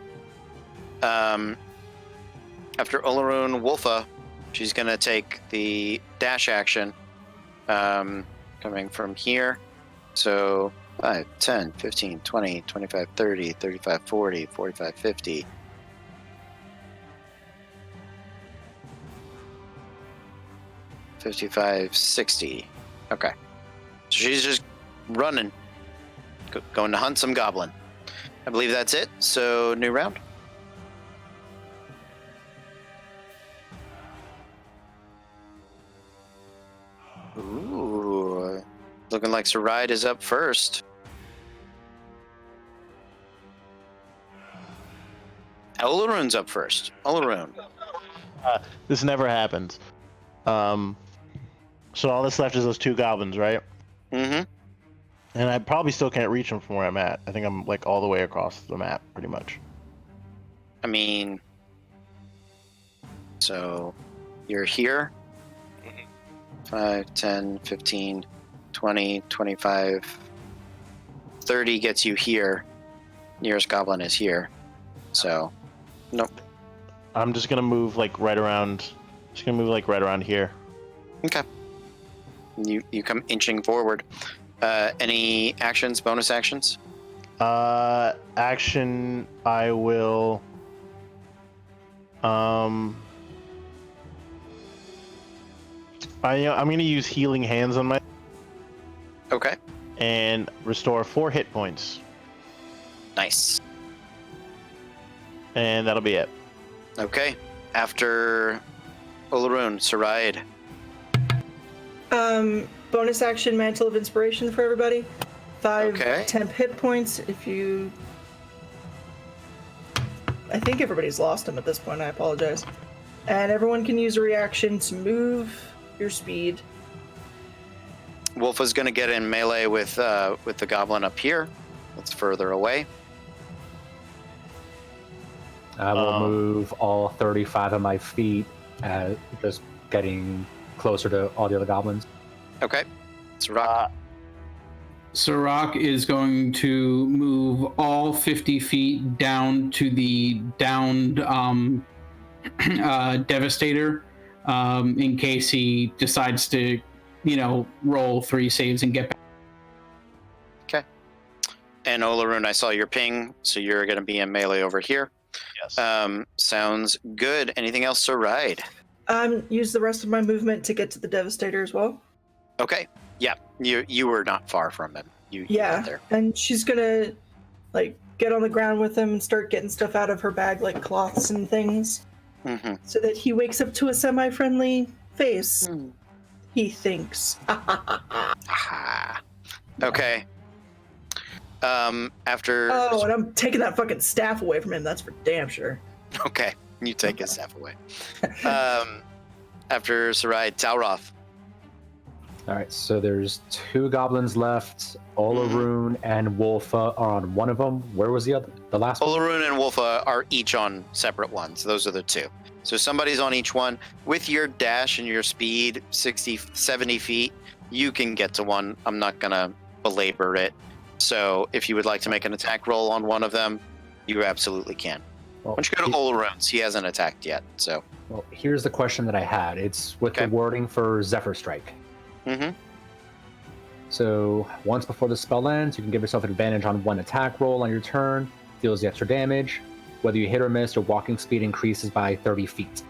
S1: After Olorun, Wolfa, she's gonna take the dash action, coming from here. So 5, 10, 15, 20, 25, 30, 35, 40, 45, 50. $55, 60. Okay. So she's just running, going to hunt some goblin. I believe that's it. So new round. Ooh, looking like Saride is up first. Olorun's up first. Olorun.
S3: This never happens. So all that's left is those 2 goblins, right? And I probably still can't reach them from where I'm at. I think I'm like all the way across the map, pretty much.
S1: I mean, so you're here. 5, 10, 15, 20, 25, 30 gets you here. Nearest goblin is here. So, nope.
S3: I'm just gonna move like right around. Just gonna move like right around here.
S1: Okay. You come inching forward. Any actions, bonus actions?
S3: Action. I will. I'm going to use healing hands on my
S1: Okay.
S3: and restore 4 hit points,
S1: Nice.
S3: and that'll be it.
S1: Okay. After Olaroon, Saraid.
S5: Bonus action, Mantle of Inspiration for everybody. 5
S1: Okay.
S5: temp hit points. If you, I think everybody's lost them at this point. I apologize. And everyone can use a reaction to move your speed.
S1: Wolf is going to get in melee with the goblin up here. That's further away.
S2: I will move all 35 of my feet, just getting closer to all the other goblins.
S1: Okay. Sirac.
S4: Sirach is going to move all 50 feet down to the downed Devastator in case he decides to, roll 3 saves and get back.
S1: Okay. And Olaroon, I saw your ping, so you're going to be in melee over here.
S3: Yes.
S1: Sounds good. Anything else to ride?
S5: Use the rest of my movement to get to the Devastator as well.
S1: Okay. Yeah. You were not far from him. You
S5: Yeah,
S1: got there.
S5: and she's gonna get on the ground with him and start getting stuff out of her bag, like cloths and things,
S1: Mm-hmm.
S5: so that he wakes up to a semi-friendly face.
S1: Hmm.
S5: He thinks.
S1: Aha. Okay. After.
S5: Oh, and I'm taking that fucking staff away from him. That's for damn sure.
S1: Okay. You take his staff away. After Sarai, Talroth.
S2: All right, so there's 2 goblins left. Olaroon and Wolfa are on one of them. Where was the other? The last one?
S1: Olaroon and Wolfa are each on separate ones. Those are the 2. So somebody's on each one. With your dash and your speed, 60, 70 feet, you can get to one. I'm not going to belabor it. So if you would like to make an attack roll on one of them, you absolutely can.
S2: Well,
S1: Why don't you go to Olaroon's? He hasn't attacked yet. So.
S2: well, here's the question that I had. It's with the
S1: Okay.
S2: wording for Zephyr Strike.
S1: Mm-hmm.
S2: So once before the spell ends, you can give yourself an advantage on 1 attack roll on your turn. Deals the extra damage. Whether you hit or miss, your walking speed increases by 30 feet.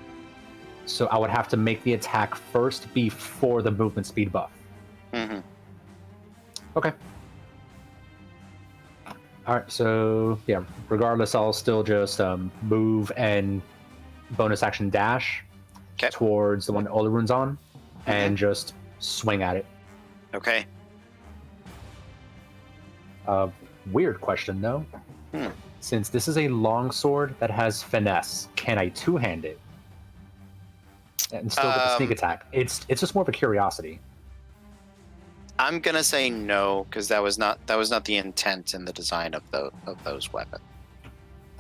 S2: So I would have to make the attack first before the movement speed buff.
S1: Mm-hmm.
S2: Okay. All right. So yeah, regardless, I'll still just move and bonus action dash
S1: Okay.
S2: towards the one Olaroon's on, and just swing at it.
S1: Okay.
S2: Weird question though.
S1: Hmm.
S2: Since this is a long sword that has finesse, can I 2-hand it and still get the sneak attack? It's just more of a curiosity.
S1: I'm gonna say no because that was not the intent in the design of those weapons.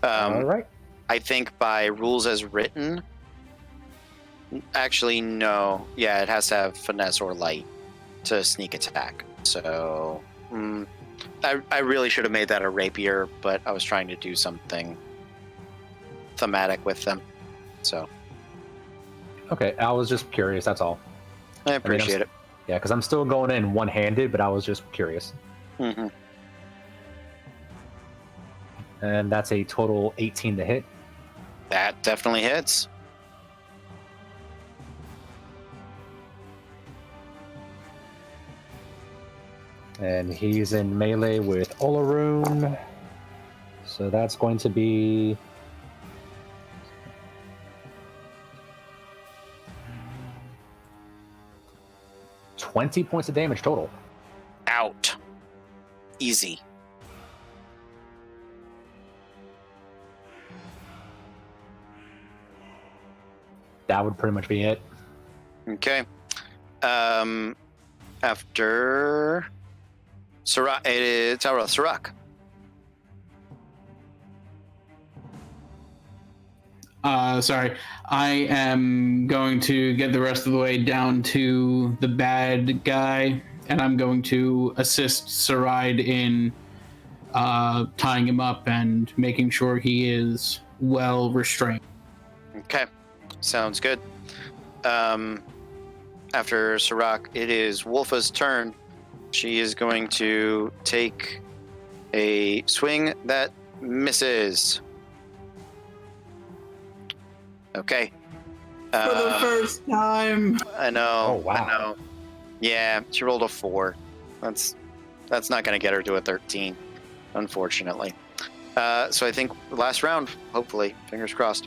S2: All right.
S1: I think by rules as written, actually no. Yeah, it has to have finesse or light to sneak attack. So I really should have made that a rapier, but I was trying to do something thematic with them. So
S2: Okay. I was just curious. That's all.
S1: I appreciate it.
S2: Yeah, because I'm still going in one-handed, but I was just curious.
S1: Mm-hmm.
S2: And that's a total 18 to hit.
S1: That definitely hits.
S2: And he's in melee with Olaroon. So that's going to be... $20 points of damage total.
S1: Out. Easy.
S2: That would pretty much be it.
S1: Okay. After Sirac, Talroth, Sirac.
S4: Sorry. I am going to get the rest of the way down to the bad guy, and I'm going to assist Saride in tying him up and making sure he is well restrained.
S1: Okay. Sounds good. After Sirac, it is Wolfa's turn. She is going to take a swing that misses. Okay.
S6: For the first time.
S1: I know.
S2: Oh, wow.
S1: I know. Yeah, she rolled a 4. That's not going to get her to a 13, unfortunately. So I think last round, hopefully, fingers crossed.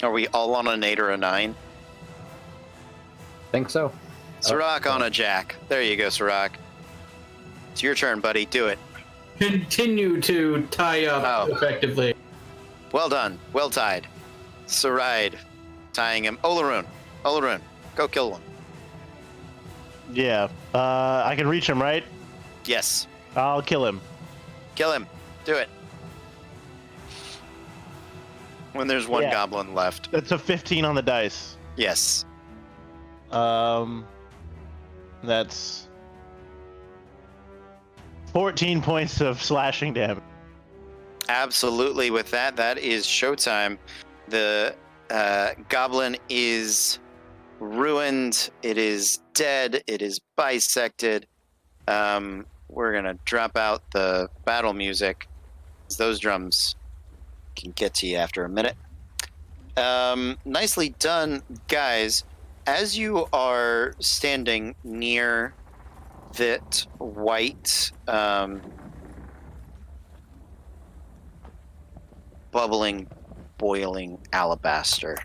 S1: Are we all on an 8 or a 9?
S2: Think so.
S1: Sirach on a jack. There you go, Sirach. It's your turn, buddy. Do it.
S4: Continue to tie up
S1: Oh.
S4: effectively.
S1: Well done. Well tied. Saride tying him. Olaroon, go kill one.
S3: Yeah. I can reach him, right?
S1: Yes.
S3: I'll kill him.
S1: Kill him. Do it. When there's one
S3: Yeah.
S1: goblin left.
S3: That's a 15 on the dice.
S1: Yes.
S3: That's 14 points of slashing damage.
S1: Absolutely. With that, that is showtime. The goblin is ruined. It is dead. It is bisected. We're going to drop out the battle music. Those drums can get to you after a minute. Nicely done, guys. As you are standing near that white bubbling, boiling alabaster,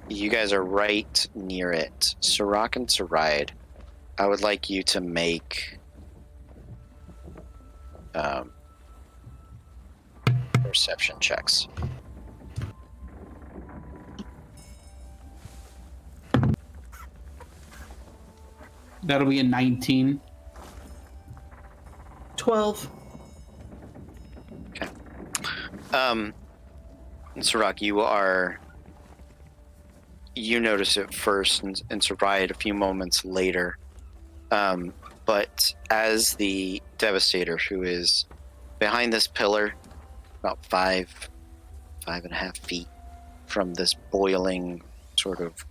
S1: you guys are right near it. Sirach and Saride, I would like you to make perception checks.
S4: That'll be a 19.
S5: 12.
S1: Sirach, you notice it first, and Saride a few moments later. But as the Devastator, who is behind this pillar, about 5.5 feet from this boiling sort of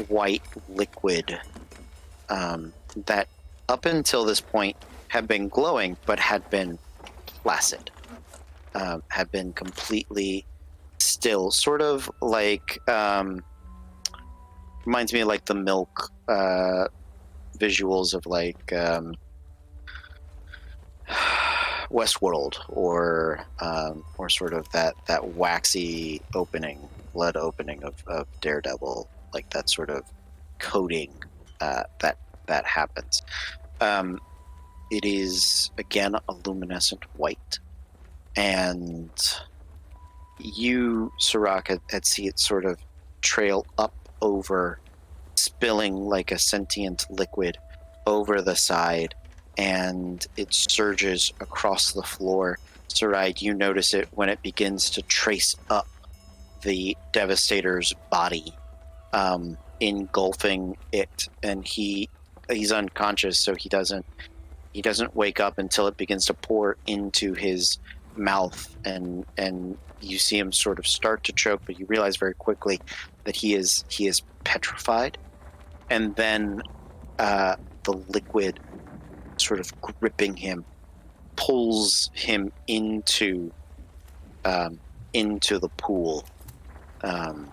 S1: white liquid that up until this point had been glowing but had been flaccid, had been completely still, sort of like reminds me of like the milk visuals of like Westworld, or sort of that waxy opening, blood opening of Daredevil, like that sort of coating that happens. It is again a luminescent white, and you, Sirach, had see it sort of trail up over, spilling like a sentient liquid over the side, and it surges across the floor. Saride, you notice it when it begins to trace up the Devastator's body, engulfing it, and he's unconscious, so he doesn't wake up until it begins to pour into his mouth, and you see him sort of start to choke, but you realize very quickly that he is petrified, and then the liquid sort of gripping him pulls him into the pool, and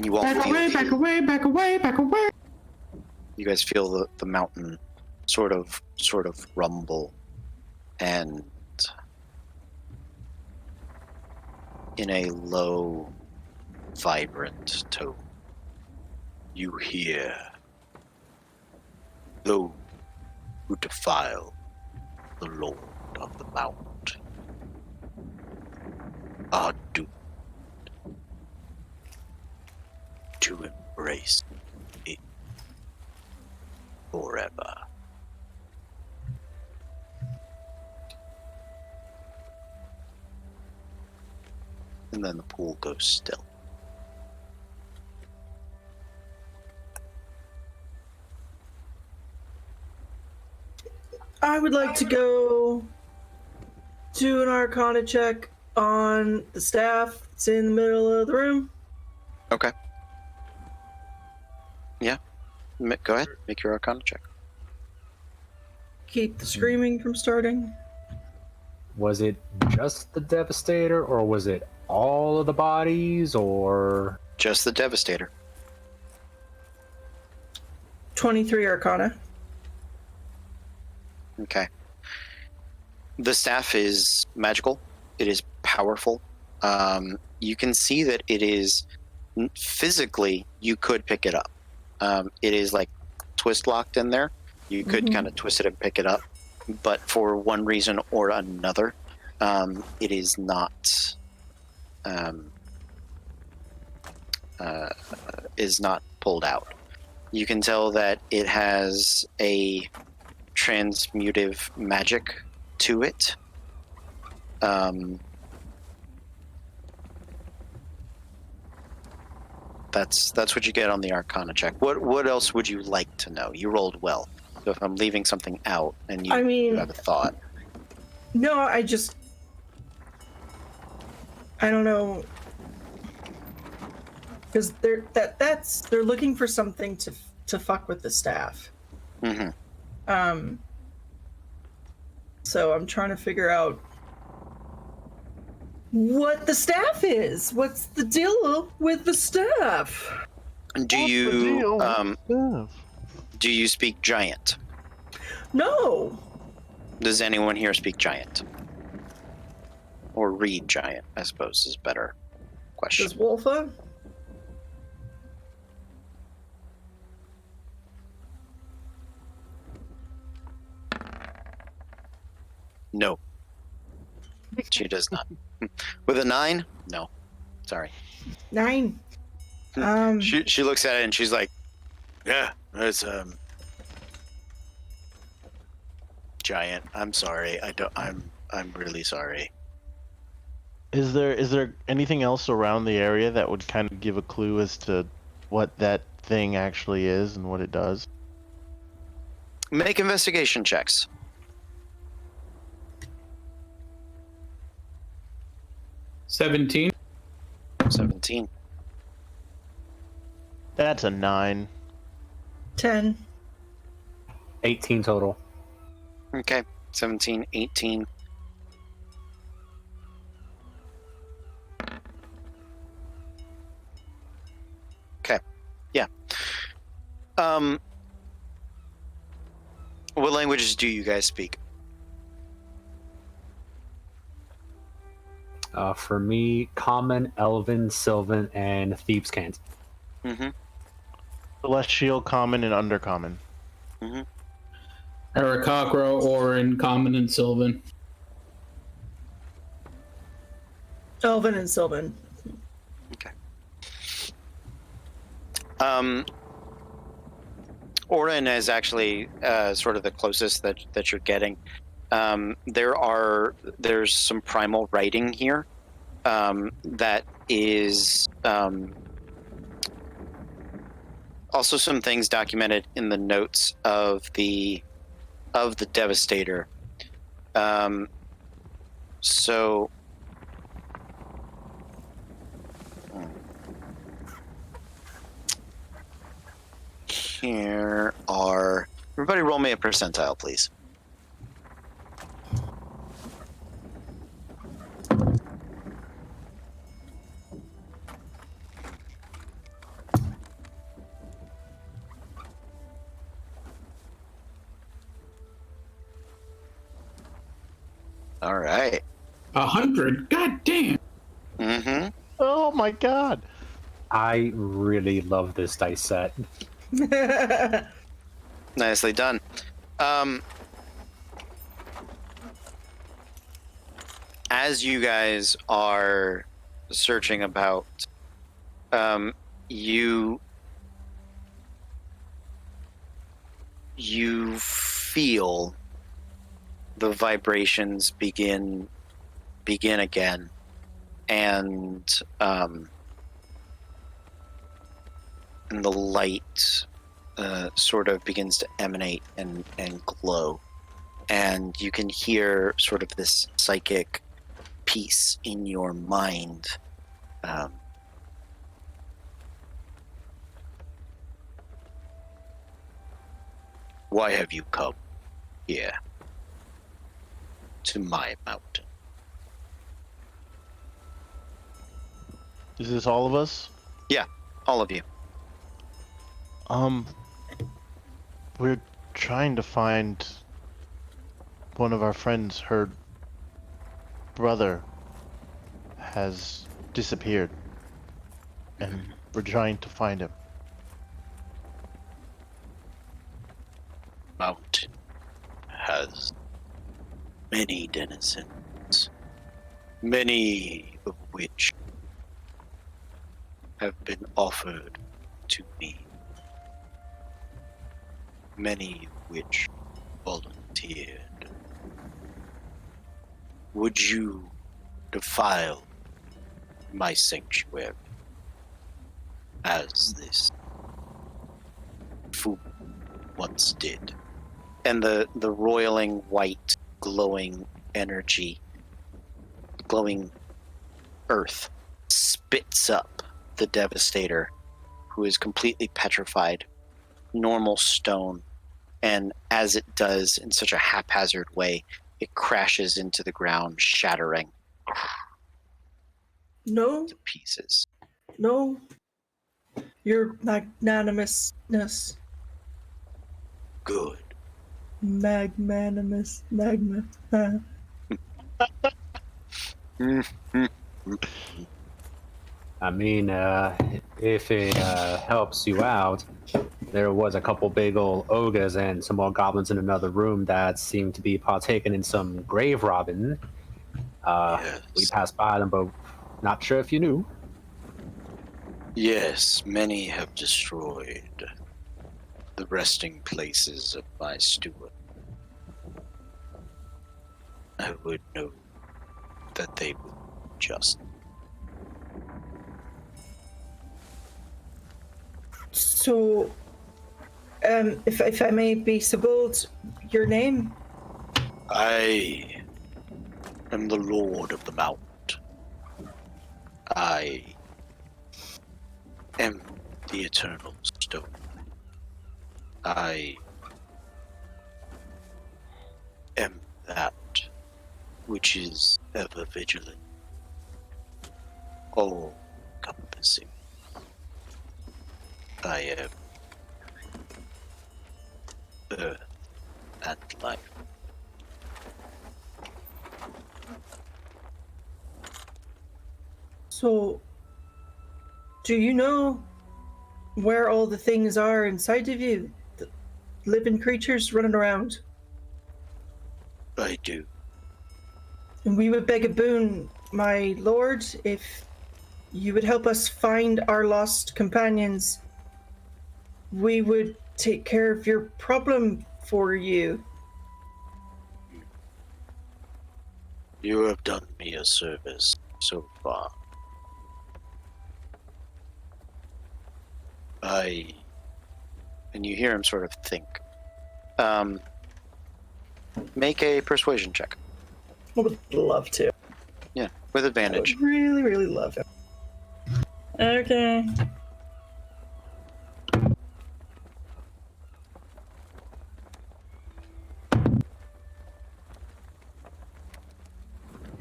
S1: you all
S4: Back away.
S1: You guys feel the mountain sort of rumble, and in a low, vibrant tone, you hear, "Those who defile the Lord of the Mount are doomed to embrace it forever." And then the pool goes still.
S5: I would like to go do an Arcana check on the staff that's in the middle of the room.
S1: Okay. Yeah. Go ahead. Make your Arcana check.
S5: Keep the screaming from starting.
S2: Was it just the Devastator, or was it all of the bodies, or...
S1: Just the Devastator.
S5: 23 Arcana.
S1: Okay. The staff is magical. It is powerful. You can see that it is physically, you could pick it up. It is like twist locked in there. You could kind of twist it and pick it up, but for one reason or another, it is not pulled out. You can tell that it has a transmutive magic to it. That's what you get on the Arcana check. What else would you like to know? You rolled well. So if I'm leaving something out and you have a thought.
S5: No, I don't know. Because they're looking for something to fuck with the staff.
S1: Mm-hmm.
S5: So I'm trying to figure out what the staff is. What's the deal with the staff?
S1: Do you speak Giant?
S5: No.
S1: Does anyone here speak Giant? Or read Giant, I suppose, is a better question.
S5: Does Wolfa?
S1: No. She does not. With a 9? No. Sorry.
S5: 9.
S1: She looks at it and she's like, yeah, it's Giant. I'm sorry. I'm really sorry.
S3: Is there anything else around the area that would kind of give a clue as to what that thing actually is and what it does?
S1: Make investigation checks.
S4: 17.
S1: 17.
S3: That's a 9.
S5: 10.
S2: 18 total.
S1: Okay. 17, 18. Okay. Yeah. What languages do you guys speak?
S2: For me, Common, Elven, Sylvan, and Thieves' Cant.
S1: Mm-hmm.
S3: Celestial, Common, and Undercommon.
S1: Mm-hmm.
S4: Aarakocra, Orin, Common, and Sylvan.
S5: Elven and Sylvan.
S1: Okay. Orin is actually sort of the closest that you're getting. There's some primal writing here that is also some things documented in the notes of the Devastator. So here are, everybody roll me a percentile, please. All right.
S4: 100? God damn.
S1: Mm-hmm.
S3: Oh my god.
S2: I really love this dice set.
S1: Nicely done. As you guys are searching about, you feel the vibrations begin again, and the light sort of begins to emanate and glow and you can hear sort of this psychic piece in your mind. Why have you come here to my mountain?
S3: Is this all of us?
S1: All of you.
S3: We're trying to find one of our friends. Her brother has disappeared, and we're trying to find him.
S1: Mountain has many denizens, many of which have been offered to me, many of which volunteered. Would you defile my sanctuary as this fool once did? And the roiling white glowing energy, glowing earth spits up the Devastator, who is completely petrified, normal stone, and as it does in such a haphazard way, it crashes into the ground, shattering
S5: No,
S1: to pieces.
S5: no. Your magnanimousness.
S1: Good.
S5: Magnanimous. Magma.
S2: I mean, if it helps you out, there was a couple big old ogres and some more goblins in another room that seemed to be partaking in some grave robbing.
S1: Yes.
S2: We passed by them, but not sure if you knew.
S1: Yes, many have destroyed the resting places of my steward. I would know that they would just.
S5: So, if I may be so bold, your name?
S1: I am the Lord of the Mount. I am the Eternal Stone. I am that which is ever vigilant, all-encompassing. I am earth and life.
S5: So, do you know where all the things are inside of you? The living creatures running around?
S1: I do.
S5: And we would beg a boon, my lord, if you would help us find our lost companions. We would take care of your problem for you.
S1: You have done me a service so far. And you hear him sort of think. Make a persuasion check.
S5: I would love to.
S1: Yeah, with
S5: I
S1: advantage.
S5: would really, really love it. Okay.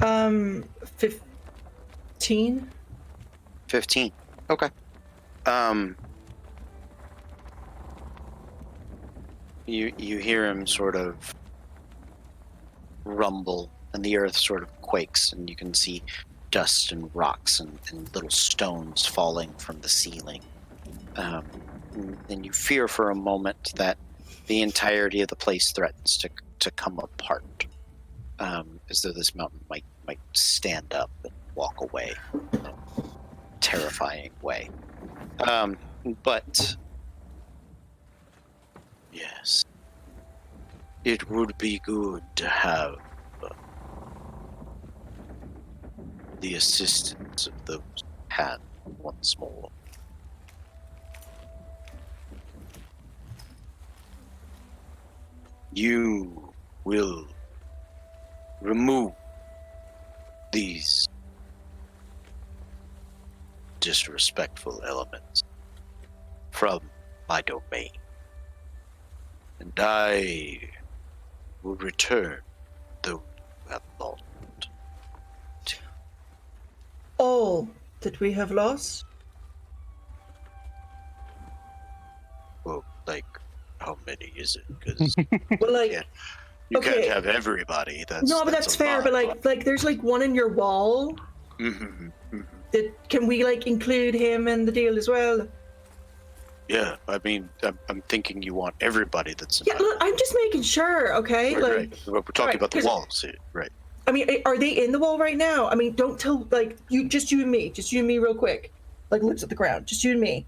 S5: Um, 15?
S1: 15. Okay. You hear him sort of rumble, and the earth sort of quakes, and you can see dust and rocks and little stones falling from the ceiling. And you fear for a moment that the entirety of the place threatens to come apart, as though this mountain might stand up and walk away in a terrifying way. But yes, it would be good to have the assistance of those who can once more. You will remove these disrespectful elements from my domain. And I will return those who have lost.
S5: All that we have lost?
S1: Well, like, how many is it? Because
S5: Well, like,
S1: Yeah. you
S5: Okay.
S1: can't have everybody.
S5: no, but that's
S1: a
S5: fair.
S1: lot.
S5: But like, there's like one in your wall.
S1: Mhm, mhm.
S5: That can we like include him in the deal as well?
S1: Yeah, I mean, I'm thinking you want everybody that's in
S5: Yeah, look, I'm just making sure. Okay,
S1: right,
S5: like,
S1: right. We're talking
S5: right,
S1: about the
S5: 'cause-
S1: walls here, right?
S5: I mean, are they in the wall right now? I mean, don't tell like you and me, real quick. Like, looks at the ground, just you and me.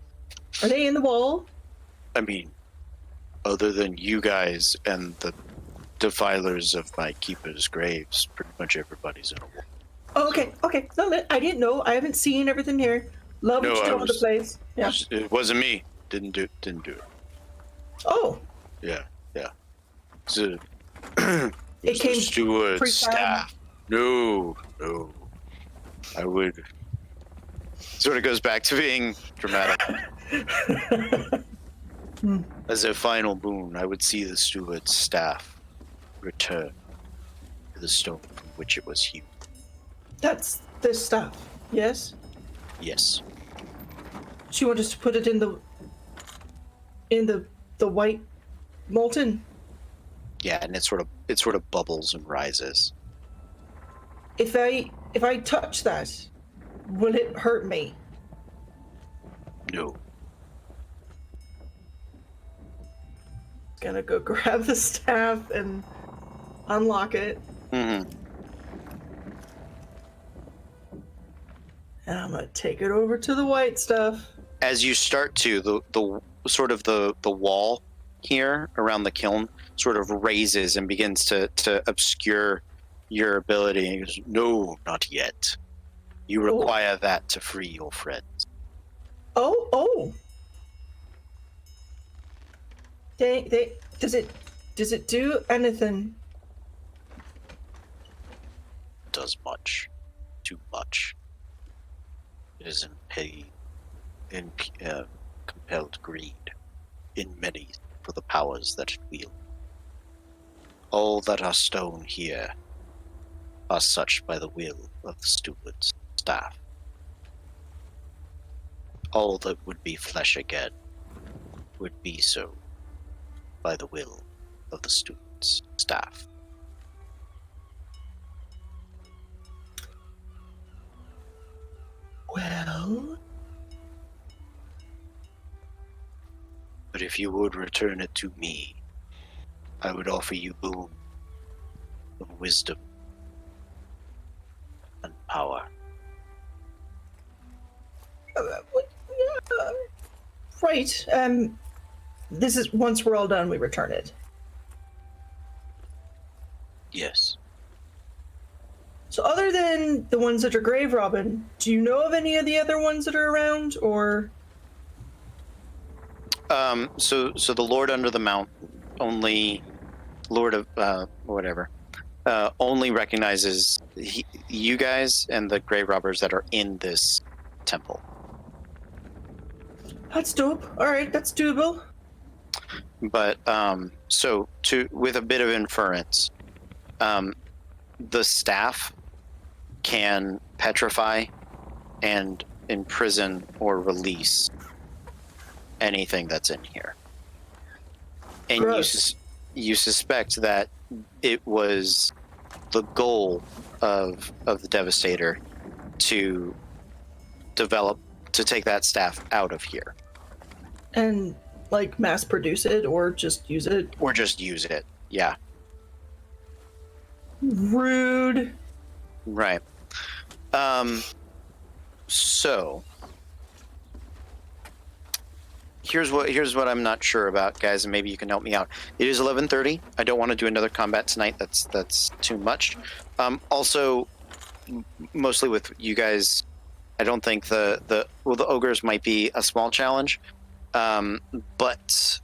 S5: Are they in the wall?
S1: I mean, other than you guys and the defilers of my keeper's graves, pretty much everybody's in a wall.
S5: Oh, okay. No, I didn't know. I haven't seen everything here. Love
S1: No,
S5: what
S1: I
S5: you do with the
S1: was-
S5: place. Yeah.
S1: It wasn't me. Didn't do it.
S5: Oh,
S1: Yeah. So,
S5: It came
S1: steward
S5: pre-planned.
S1: staff. No. I would. Sort of goes back to being dramatic. As a final boon, I would see the steward's staff return to the stone from which it was hewn.
S5: that's this stuff. Yes.
S1: Yes.
S5: She wanted us to put it in the white molten.
S1: Yeah, and it sort of bubbles and rises.
S5: If I touch that, will it hurt me?
S1: No.
S5: Gonna go grab the staff and unlock it,
S1: Mm-hmm.
S5: and I'm gonna take it over to the white stuff.
S1: As you start to, the sort of the wall here around the kiln sort of raises and begins to obscure your ability. And he goes, "No, not yet. You require that to free your friends."
S5: Oh. Does it do anything?
S1: Does much, too much. It is compelled greed in many for the powers that it wields. All that are stone here are such by the will of the steward's staff. All that would be flesh again would be so by the will of the steward's staff.
S5: Well,
S1: But if you would return it to me, I would offer you boon of wisdom and power.
S5: right. This is once we're all done, we return it.
S1: Yes.
S5: So, other than the ones that are grave robbing, do you know of any of the other ones that are around, or?
S1: So the Lord under the Mount, only Lord of whatever, only recognizes you guys and the grave robbers that are in this temple.
S5: That's dope. All right, that's doable.
S1: But so with a bit of inference, the staff can petrify and imprison or release anything that's in here. And
S5: Gross.
S1: you suspect that it was the goal of the Devastator to take that staff out of here.
S5: And like mass produce it, or just use it.
S1: Or just use it. Yeah.
S5: Rude.
S1: Right. So here's what I'm not sure about, guys, and maybe you can help me out. It is 11:30. I don't want to do another combat tonight. That's too much. Also, mostly with you guys, I don't think the ogres might be a small challenge, but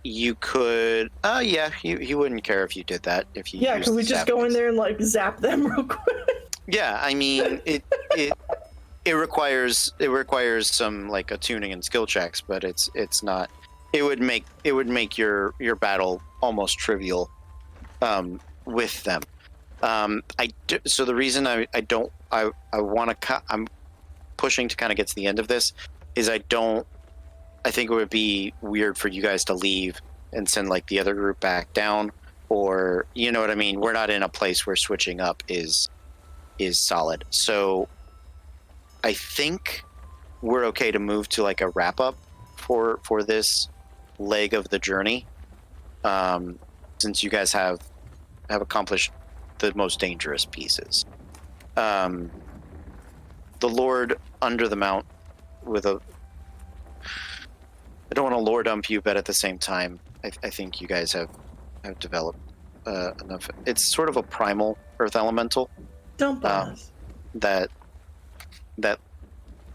S1: you could. Yeah, he wouldn't care if you did that. If you
S5: Yeah,
S1: used
S5: can we
S1: the
S5: just
S1: zap
S5: go in
S1: mix.
S5: there and like zap them real quick?
S1: Yeah, I mean it requires some like attuning and skill checks, but it's not. It would make your battle almost trivial with them. So the reason I want to I'm pushing to kind of get to the end of this is I think it would be weird for you guys to leave and send like the other group back down, or you know what I mean. We're not in a place where switching up is solid. So I think we're okay to move to like a wrap up for this leg of the journey, since you guys have accomplished the most dangerous pieces. The Lord under the mount with a. I don't want to lore dump you, but at the same time, I think you guys have developed enough. It's sort of a primal earth elemental
S5: Don't burn us.
S1: that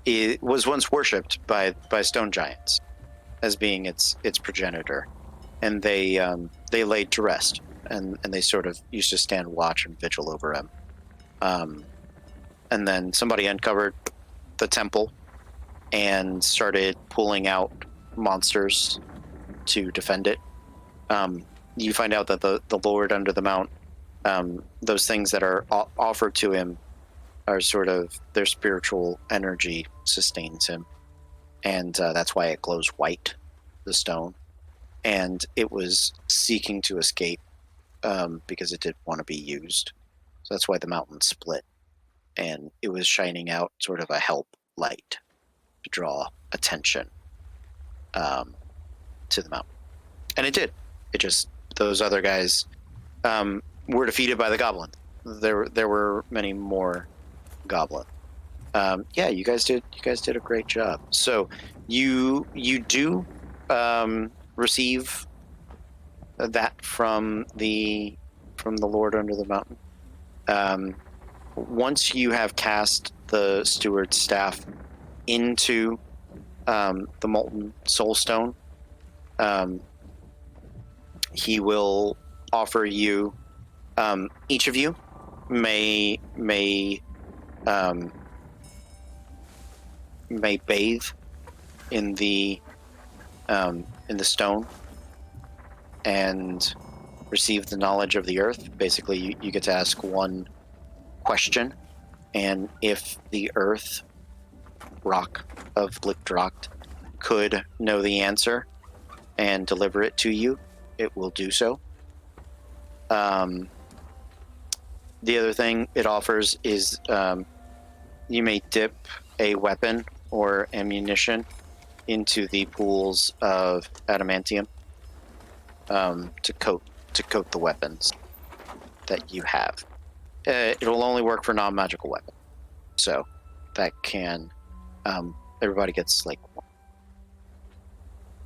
S1: it was once worshipped by stone giants as being its progenitor, and they laid to rest, and they sort of used to stand watch and vigil over him. And then somebody uncovered the temple and started pulling out monsters to defend it. You find out that the Lord under the mount, those things that are offered to him are sort of their spiritual energy sustains him, and that's why it glows white, the stone, and it was seeking to escape because it didn't want to be used. So that's why the mountain split, and it was shining out sort of a help light to draw attention to the mountain, and it did. It just, those other guys were defeated by the goblin. There were many more goblin. Yeah, you guys did a great job. So you do receive that from the Lord under the mountain. Once you have cast the steward's staff into the molten soul stone, he will offer you, each of you may bathe in the stone and receive the knowledge of the earth. Basically, you get to ask one question, and if the earth rock of Blickdracht could know the answer and deliver it to you, it will do so. The other thing it offers is you may dip a weapon or ammunition into the pools of adamantium to coat the weapons that you have. It will only work for non-magical weapons, so that can everybody gets like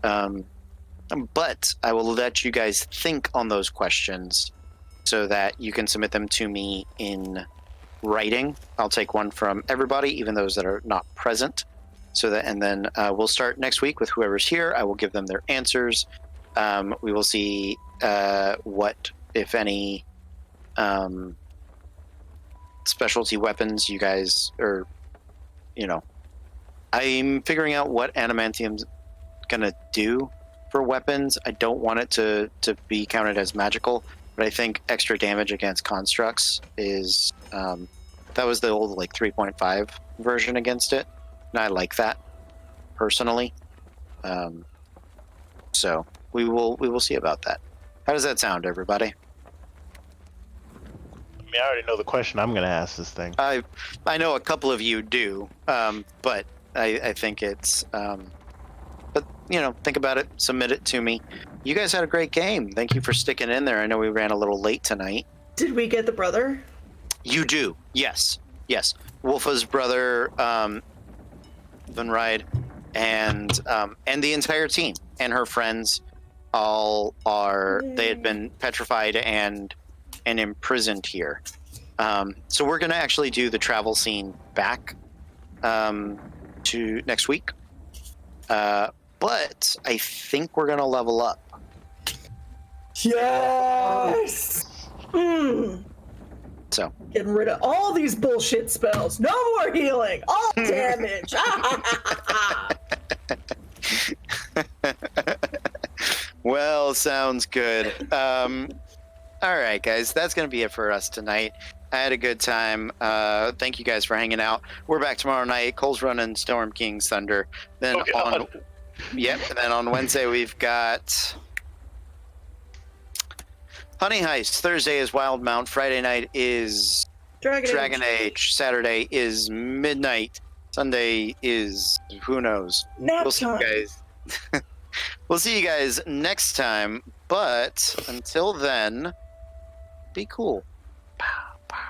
S1: one. But I will let you guys think on those questions so that you can submit them to me in writing. I'll take one from everybody, even those that are not present. So that, and then we'll start next week with whoever's here. I will give them their answers. We will see what, if any, specialty weapons you guys are, I'm figuring out what adamantium's gonna do for weapons. I don't want it to be counted as magical, but I think extra damage against constructs is that was the old like 3.5 version against it, and I like that personally. So we will see about that. How does that sound, everybody?
S3: I mean, I already know the question I'm going to ask this thing.
S1: I know a couple of you do, but I think it's but think about it, submit it to me. You guys had a great game. Thank you for sticking in there. I know we ran a little late tonight.
S5: Did we get the brother?
S1: You do, yes. Wolfa's brother, Van Ride, and the entire team and her friends all are.
S5: Yay.
S1: They had been petrified and imprisoned here. So we're going to actually do the travel scene back to next week. But I think we're going to level up
S5: Yes.
S1: So
S5: Getting rid of all these bullshit spells. No more healing. All damage.
S1: well, sounds good. All right, guys, that's gonna be it for us tonight. I had a good time. Thank you guys for hanging out. We're back tomorrow night. Cole's running Storm King's Thunder. Then and then on Wednesday we've got Honey Heist. Thursday is Wild Mount. Friday night is Dragon Age. Saturday is Midnight. Sunday is who knows.
S5: Nap
S1: We'll see you
S5: time.
S1: guys. We'll see you guys next time. But until then, be cool. Pow.